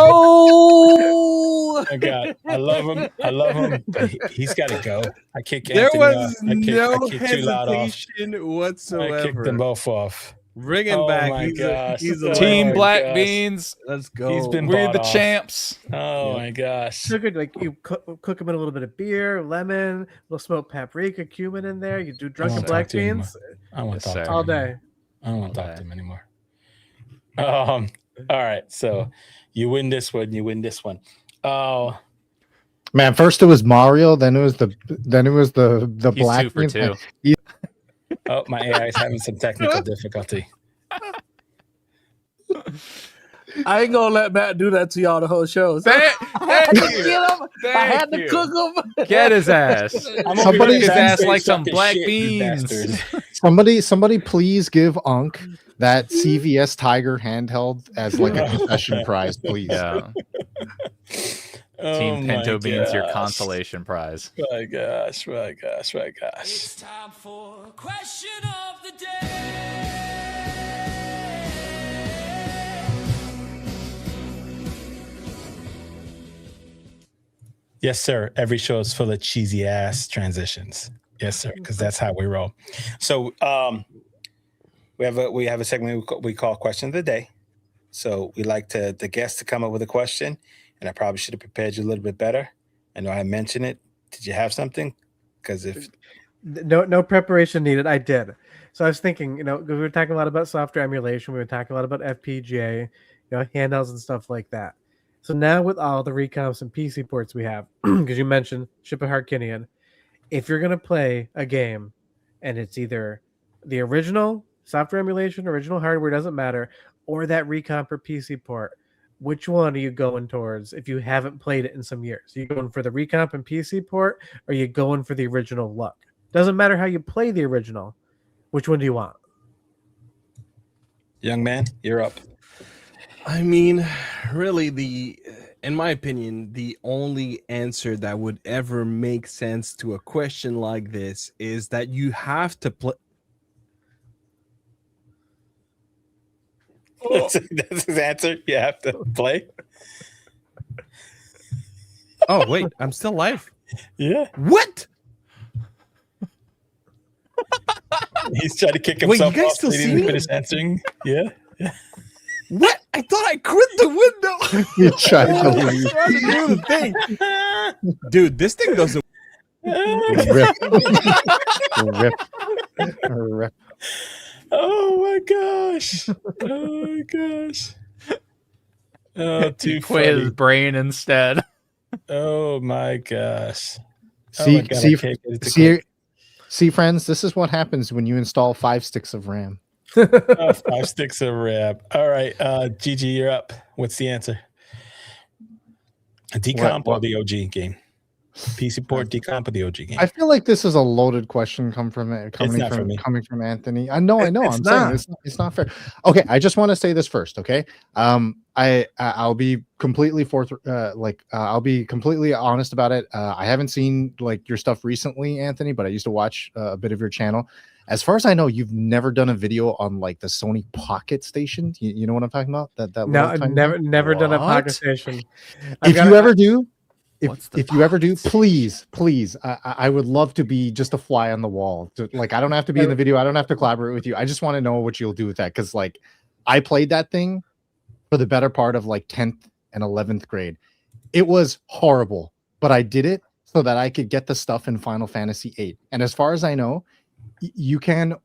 Oh my God, I love him. But he's got to go. I kicked There Anthony was off. I kicked Too Loud off. hesitation whatsoever. I kicked them both off. Bring him Oh back. my gosh. He's a Team my Black gosh. Beans. Let's go. He's been We're bought the off. champs. Oh Yeah. my gosh. Sugar, like you cook them in a little bit of beer, lemon, a little smoked paprika, cumin in there. You do drunken won't black talk to you beans I don't want Yes, to talk sir. to him all anymore. day. I don't want to talk Okay. to him anymore. All right. So you win this one. You win this one. Oh, man. First it was Mario, then it was the He's black 2 for beans. 2. oh, my AI is having some technical difficulty. I ain't gonna let Matt do that to y'all the whole show. So Thank I had to you. get him. I had Thank to you. cook him. Get his ass. I'm Somebody- over here his ass backstage like some talking black shit, you beans. bastard. Somebody, please give Unk that CVS Tiger handheld as like a concession prize, please. Yeah. Oh Team my Pinto Beans, your gosh. consolation prize. My gosh. It's time for question of the day. Yes, sir. Every show is full of cheesy ass transitions. Yes, sir. Because that's how we roll. So we have a segment we call question of the day. So we like the guest to come up with a question, and I probably should have prepared you a little bit better. I know I mentioned it. Did you have something? Because if No preparation needed. I did. So I was thinking, we were talking a lot about software emulation. We were talking a lot about FPGA, handhelds and stuff like that. So now with all the recomps and PC ports we have, because you mentioned Ship of Harkinian, if you're gonna play a game and it's either the original software emulation, original hardware, doesn't matter, or that recomp or PC port, which one are you going towards if you haven't played it in some years? Are you going for the recomp and PC port, or are you going for the original look? Doesn't matter how you play the original. Which one do you want? young man, you're up. I mean, really, in my opinion, the only answer that would ever make sense to a question like this is that you have to play. That's his answer. You have to play. Oh wait, I'm still live. Yeah. What? He's trying to kick Wait, you himself guys off. still He see didn't me? finish answering. Yeah. What? I thought I quit the window. You tried I to was leave. trying to do the thing. Dude, this thing doesn't. Rip. Oh my gosh. Oh my gosh. Oh, too Quit his funny. brain instead. Oh my gosh. Oh See, my God, I see, can't get it to see, click. See, friends, this is what happens when you install 5 sticks of RAM. 5 sticks of RAM. All right, Gigi, you're up. What's the answer? A decomp or What? the OG game? PC port, decomp, or the OG game? I feel like this is a loaded question coming from Anthony. I know. It's I'm not. saying it's not fair. Okay, I just want to say this first. Okay, I'll be completely I'll be completely honest about it. I haven't seen like your stuff recently, Anthony, but I used to watch a bit of your channel. As far as I know, you've never done a video on like the Sony Pocket Station. You know what I'm talking about? That No, little I've tiny never done a What? Pocket Station. if you ever do, What's the if you ever do, box? please, I would love to be just a fly on the wall. Like, I don't have to be in the video. I don't have to collaborate with you. I just want to know what you'll do with that. Because like, I played that thing for the better part of like 10th and 11th grade. It was horrible, but I did it so that I could get the stuff in Final Fantasy VIII. And as far as I know, you can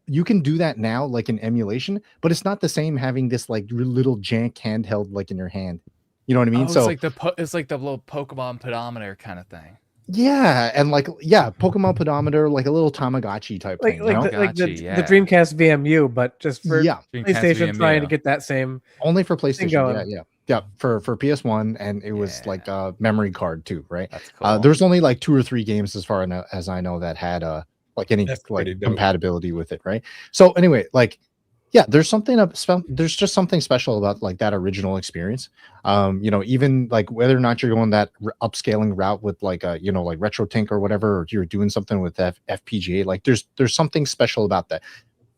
do that now, like in emulation, but it's not the same having this like little jank handheld like in your hand. You know what I mean? Oh, So it's like the little Pokemon pedometer kind of thing. yeah, and like Pokemon pedometer, like a little Tamagotchi type Like thing. You know? the Dreamcast VMU, but just for Yeah, Dreamcast PlayStation, VMU. trying to get that same. only for PlayStation. going. Yeah. For PS1, and it was like a memory card too, right? That's cool. There's only like 2 or 3 games as far as I know that had like any That's like pretty dope. compatibility with it, right? So anyway, like yeah, there's just something special about like that original experience. You know, even like whether or not you're going that upscaling route with like a like RetroTink or whatever, or you're doing something with FPGA, like there's something special about that.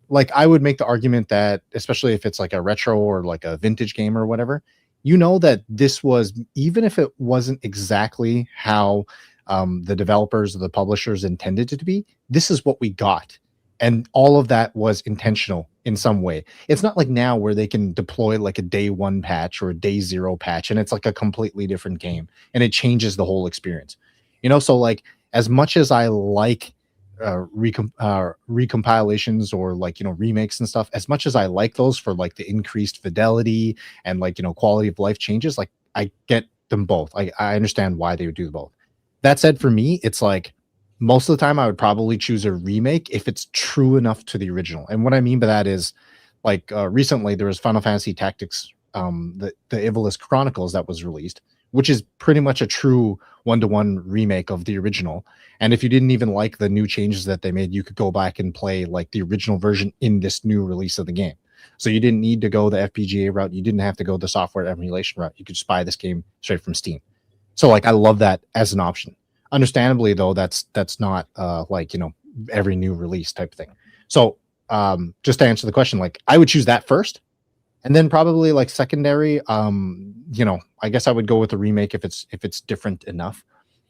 Like I would make the argument that especially if it's like a retro or like a vintage game or whatever, that this was, even if it wasn't exactly how the developers or the publishers intended it to be, this is what we got. And all of that was intentional in some way. It's not like now where they can deploy like a day 1 patch or a day 0 patch, and it's like a completely different game and it changes the whole experience. So like as much as I like recompilations or like remakes and stuff, as much as I like those for like the increased fidelity and like quality of life changes, like I get them both. I understand why they would do both. That said, for me, it's like most of the time I would probably choose a remake if it's true enough to the original. And what I mean by that is like recently there was Final Fantasy Tactics, the Ivalice Chronicles that was released, which is pretty much a true 1-to-1 remake of the original. And if you didn't even like the new changes that they made, you could go back and play like the original version in this new release of the game. So you didn't need to go the FPGA route. You didn't have to go the software emulation route. You could just buy this game straight from Steam. So like I love that as an option. Understandably though, that's not like every new release type of thing. So just to answer the question, like I would choose that first, and then probably like secondary, I guess I would go with a remake if it's different enough.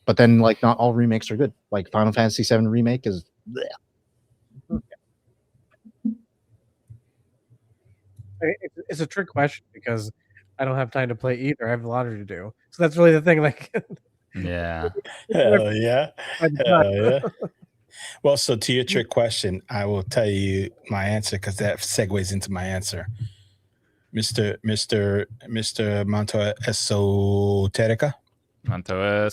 But then like not all remakes are good. Like Final Fantasy VII remake is bleh. It's a trick question because I don't have time to play either. I have laundry to do, so that's really the thing. Like, Yeah. Hell yeah. I'm Hell done. yeah. Well, so to your trick question, I will tell you my answer because that segues into my answer. Mr. Monto Esoterica. Monto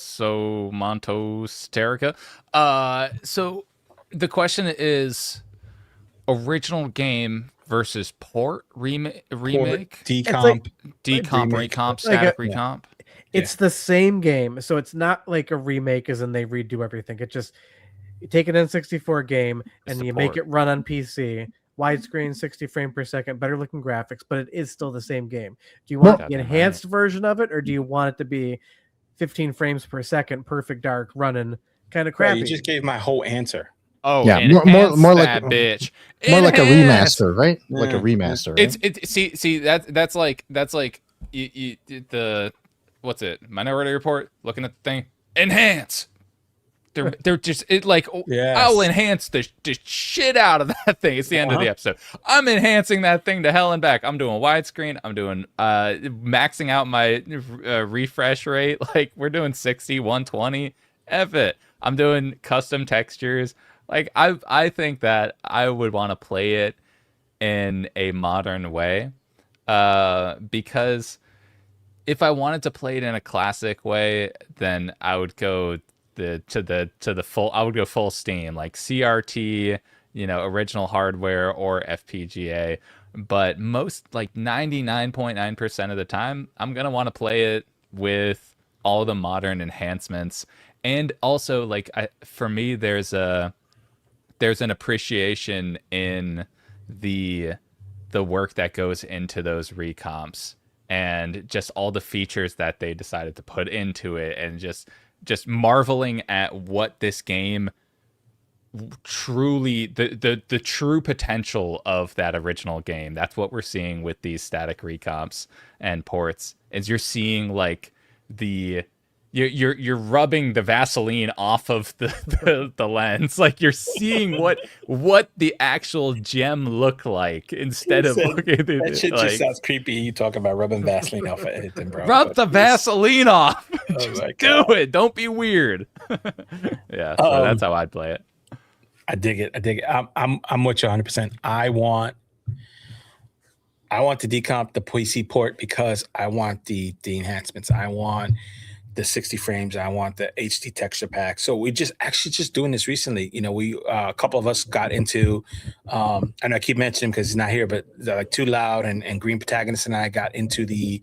Sterica. So the question is original game versus port remake, Decomp. decomp, remake. recomp, Like static a- recomp. It's the same game, so it's not like a remake, as in they redo everything. It just you take an N64 game and It's you the make port. it run on PC, widescreen, 60 frame per second, better looking graphics, but it is still the same game. Do you want the Goddamn enhanced version of it, or do you want it to be 15 frames per second, perfect dark, running kind of Right, crappy? you just gave my whole answer. Oh, Yeah, enhance more like that bitch. more like a Enhance! remaster, right? Like a Yeah. remaster. Right? It's see that's like you the what's it? Minority Report looking at the thing. Enhance. They're just it like Yes. I'll enhance the shit out of that thing. It's the end of the episode. I'm enhancing that thing to hell and back. I'm doing widescreen. I'm doing maxing out my refresh rate. Like we're doing 60, 120. F it. I'm doing custom textures. Like I think that I would want to play it in a modern way, because if I wanted to play it in a classic way, then I would go the full. I would go full Steam, like CRT, original hardware or FPGA. But most, like 99.9% of the time, I'm gonna want to play it with all the modern enhancements. And also, like, for me, there's an appreciation in the work that goes into those recomps and just all the features that they decided to put into it, and just marveling at what this game truly, the true potential of that original game. That's what we're seeing with these static recomps and ports, is you're seeing like you're rubbing the Vaseline off of the lens. Like, you're seeing what the actual gem look like instead of looking at that shit like, just sounds creepy. You talking about rubbing Vaseline off of anything, bro? rub the Vaseline off. Oh Just my do God. it. Don't be weird. Yeah, so that's how I'd play it. I dig it. I'm with you 100%. I want to decomp the PC port because I want the enhancements. I want the 60 frames. I want the HD texture pack. So we just doing this recently. We a couple of us got into, and I keep mentioning him because he's not here, but like Too Loud and Green Protagonist and I got into the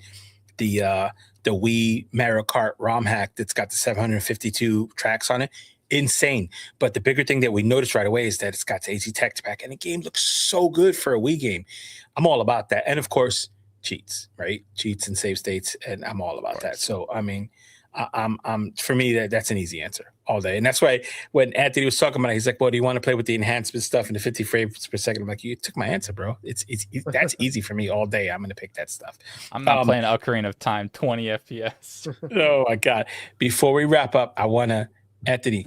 Wii Mario Kart ROM hack that's got the 752 tracks on it. Insane. But the bigger thing that we noticed right away is that it's got the HD texture pack, and the game looks so good for a Wii game. I'm all about that. And of course, cheats, right? Cheats and save states, and I'm all about that. So I mean, I'm for me that's an easy answer all day. And that's why when Anthony was talking about it, he's like, "Well, do you want to play with the enhancement stuff and the 50 frames per second?" I'm like, "You took my answer, bro. It's that's easy for me all day. I'm gonna pick that stuff." I'm not playing Ocarina of Time 20 FPS. Oh my God. Before we wrap up, I want to, Anthony,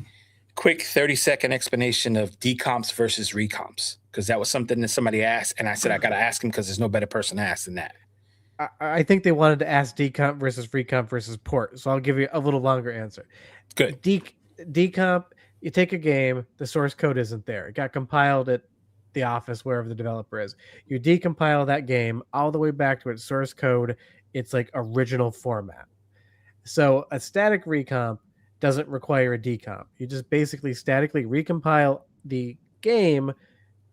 quick 30-second explanation of decomps versus recomps, because that was something that somebody asked, and I said I got to ask him because there's no better person to ask than that. I think they wanted to ask decomp versus recomp versus port, so I'll give you a little longer answer. Good. Decomp, you take a game, the source code isn't there. It got compiled at the office, wherever the developer is. You decompile that game all the way back to its source code. It's like original format. So a static recomp doesn't require a decomp. You just basically statically recompile the game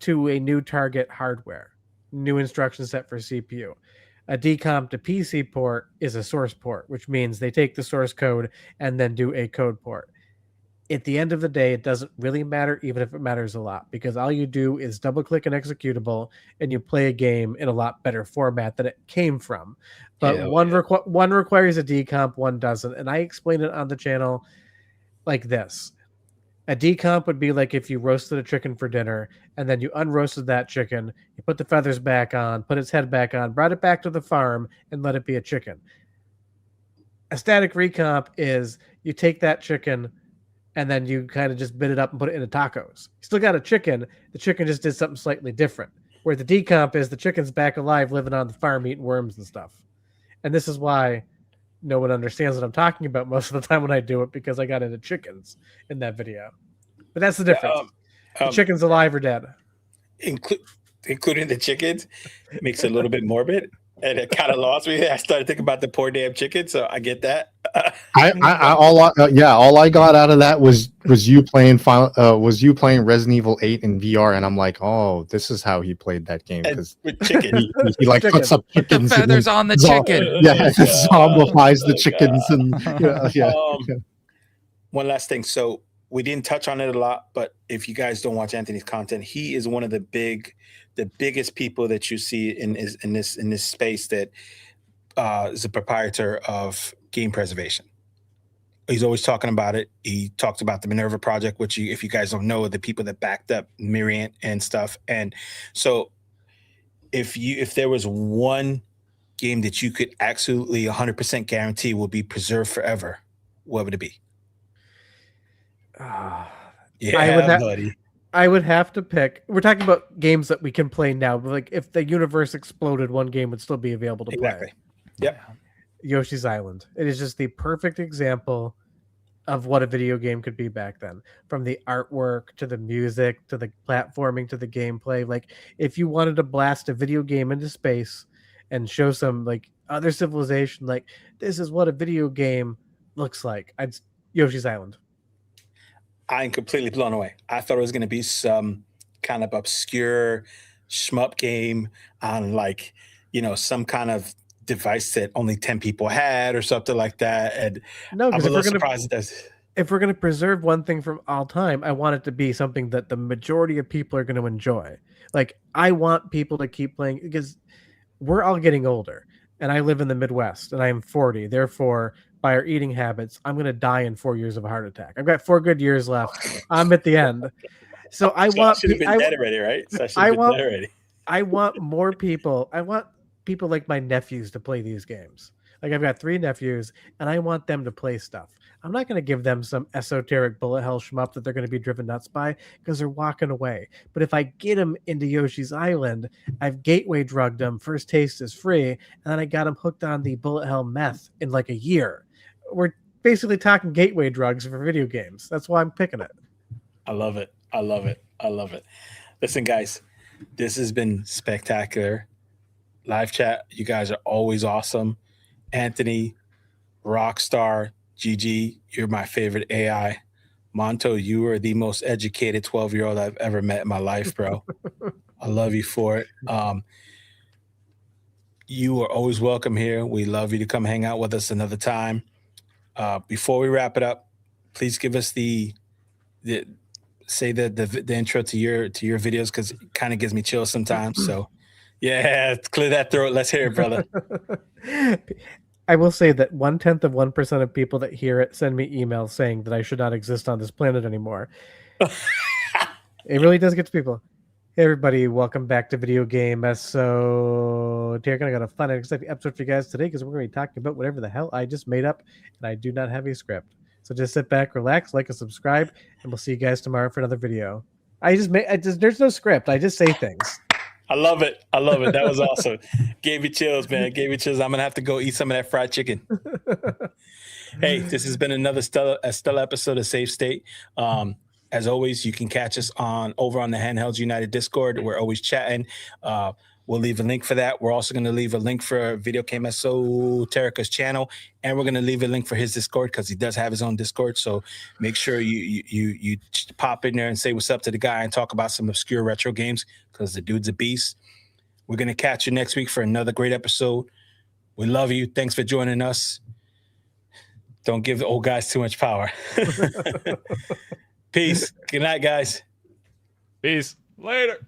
to a new target hardware, new instruction set for CPU. A decomp to PC port is a source port, which means they take the source code and then do a code port. At the end of the day, it doesn't really matter, even if it matters a lot, because all you do is double click an executable and you play a game in a lot better format than it came from. But one requires a decomp, one doesn't. And I explained it on the channel like this. A decomp would be like if you roasted a chicken for dinner and then you unroasted that chicken, you put the feathers back on, put its head back on, brought it back to the farm, and let it be a chicken. A static recomp is you take that chicken and then you kind of just bit it up and put it into tacos. You still got a chicken. The chicken just did something slightly different. Where the decomp is the chicken's back alive, living on the farm, eating worms and stuff. And this is why no one understands what I'm talking about most of the time when I do it, because I got into chickens in that video. But that's the difference. The chicken's alive or dead. Including the chickens makes it a little bit morbid, and it kind of lost me. I started thinking about the poor damn chicken, so I get that. All I got out of that was you playing Resident Evil 8 in VR, and I'm like, oh, this is how he played that game, because with chicken, he like puts up chickens, The feathers on the chicken. zombifies the chickens, and One last thing. So we didn't touch on it a lot, but if you guys don't watch Anthony's content, he is one of the biggest people that you see in this space that is a proprietor of game preservation. He's always talking about it. He talked about the Minerva project, which if you guys don't know, the people that backed up Miriant and stuff. And so if there was one game that you could absolutely 100% guarantee will be preserved forever, what would it be? Buddy. I would have to pick. We're talking about games that we can play now, but like if the universe exploded, one game would still be available to play. Yep. Yoshi's Island. It is just the perfect example of what a video game could be back then. From the artwork to the music to the platforming to the gameplay. Like if you wanted to blast a video game into space and show some like other civilization, like this is what a video game looks like. Yoshi's Island. I'm completely blown away. I thought it was going to be some kind of obscure shmup game on like, some kind of device that only 10 people had or something like that. And No, I'm because a little surprised it does. if we're gonna preserve one thing from all time, I want it to be something that the majority of people are going to enjoy. Like, I want people to keep playing because we're all getting older, and I live in the Midwest, and I am 40. Therefore, by our eating habits, I'm going to die in 4 years of a heart attack. I've got 4 good years left. I'm at the end. So I So I want should have been dead already, right? So I should I have been want dead already. I want more people. I want people like my nephews to play these games. Like, I've got 3 nephews, and I want them to play stuff. I'm not going to give them some esoteric bullet hell shmup that they're going to be driven nuts by because they're walking away. But if I get them into Yoshi's Island, I've gateway drugged them. First taste is free, and then I got them hooked on the bullet hell meth in like a year. We're basically talking gateway drugs for video games. That's why I'm picking it. I love it. I love it. I love it. Listen, guys, this has been spectacular. Live chat, you guys are always awesome. Anthony, Rockstar, GG, you're my favorite AI. Monto, you are the most educated 12-year-old I've ever met in my life, bro. I love you for it. You are always welcome here. We love you to come hang out with us another time. Before we wrap it up, please give us the intro to your videos because it kind of gives me chills sometimes. So, yeah, clear that throat. Let's hear it, brother. I will say that 0.1% of people that hear it send me emails saying that I should not exist on this planet anymore. It really does get to people. Hey, everybody, welcome back to Video Game Esoterica. I got a fun and exciting episode for you guys today because we're going to be talking about whatever the hell I just made up, and I do not have a script. So just sit back, relax, like and subscribe, and we'll see you guys tomorrow for another video. There's no script. I just say things. I love it. I love it. That was awesome. Gave me chills, man. Gave me chills. I'm going to have to go eat some of that fried chicken. Hey, this has been another stellar episode of Safe State. As always, you can catch us over on the Handhelds United Discord. We're always chatting. We'll leave a link for that. We're also going to leave a link for Video Game Esoterica's channel, and we're going to leave a link for his Discord because he does have his own Discord. So make sure you pop in there and say what's up to the guy and talk about some obscure retro games because the dude's a beast. We're going to catch you next week for another great episode. We love you. Thanks for joining us. Don't give the old guys too much power. Peace. Good night, guys. Peace. Later.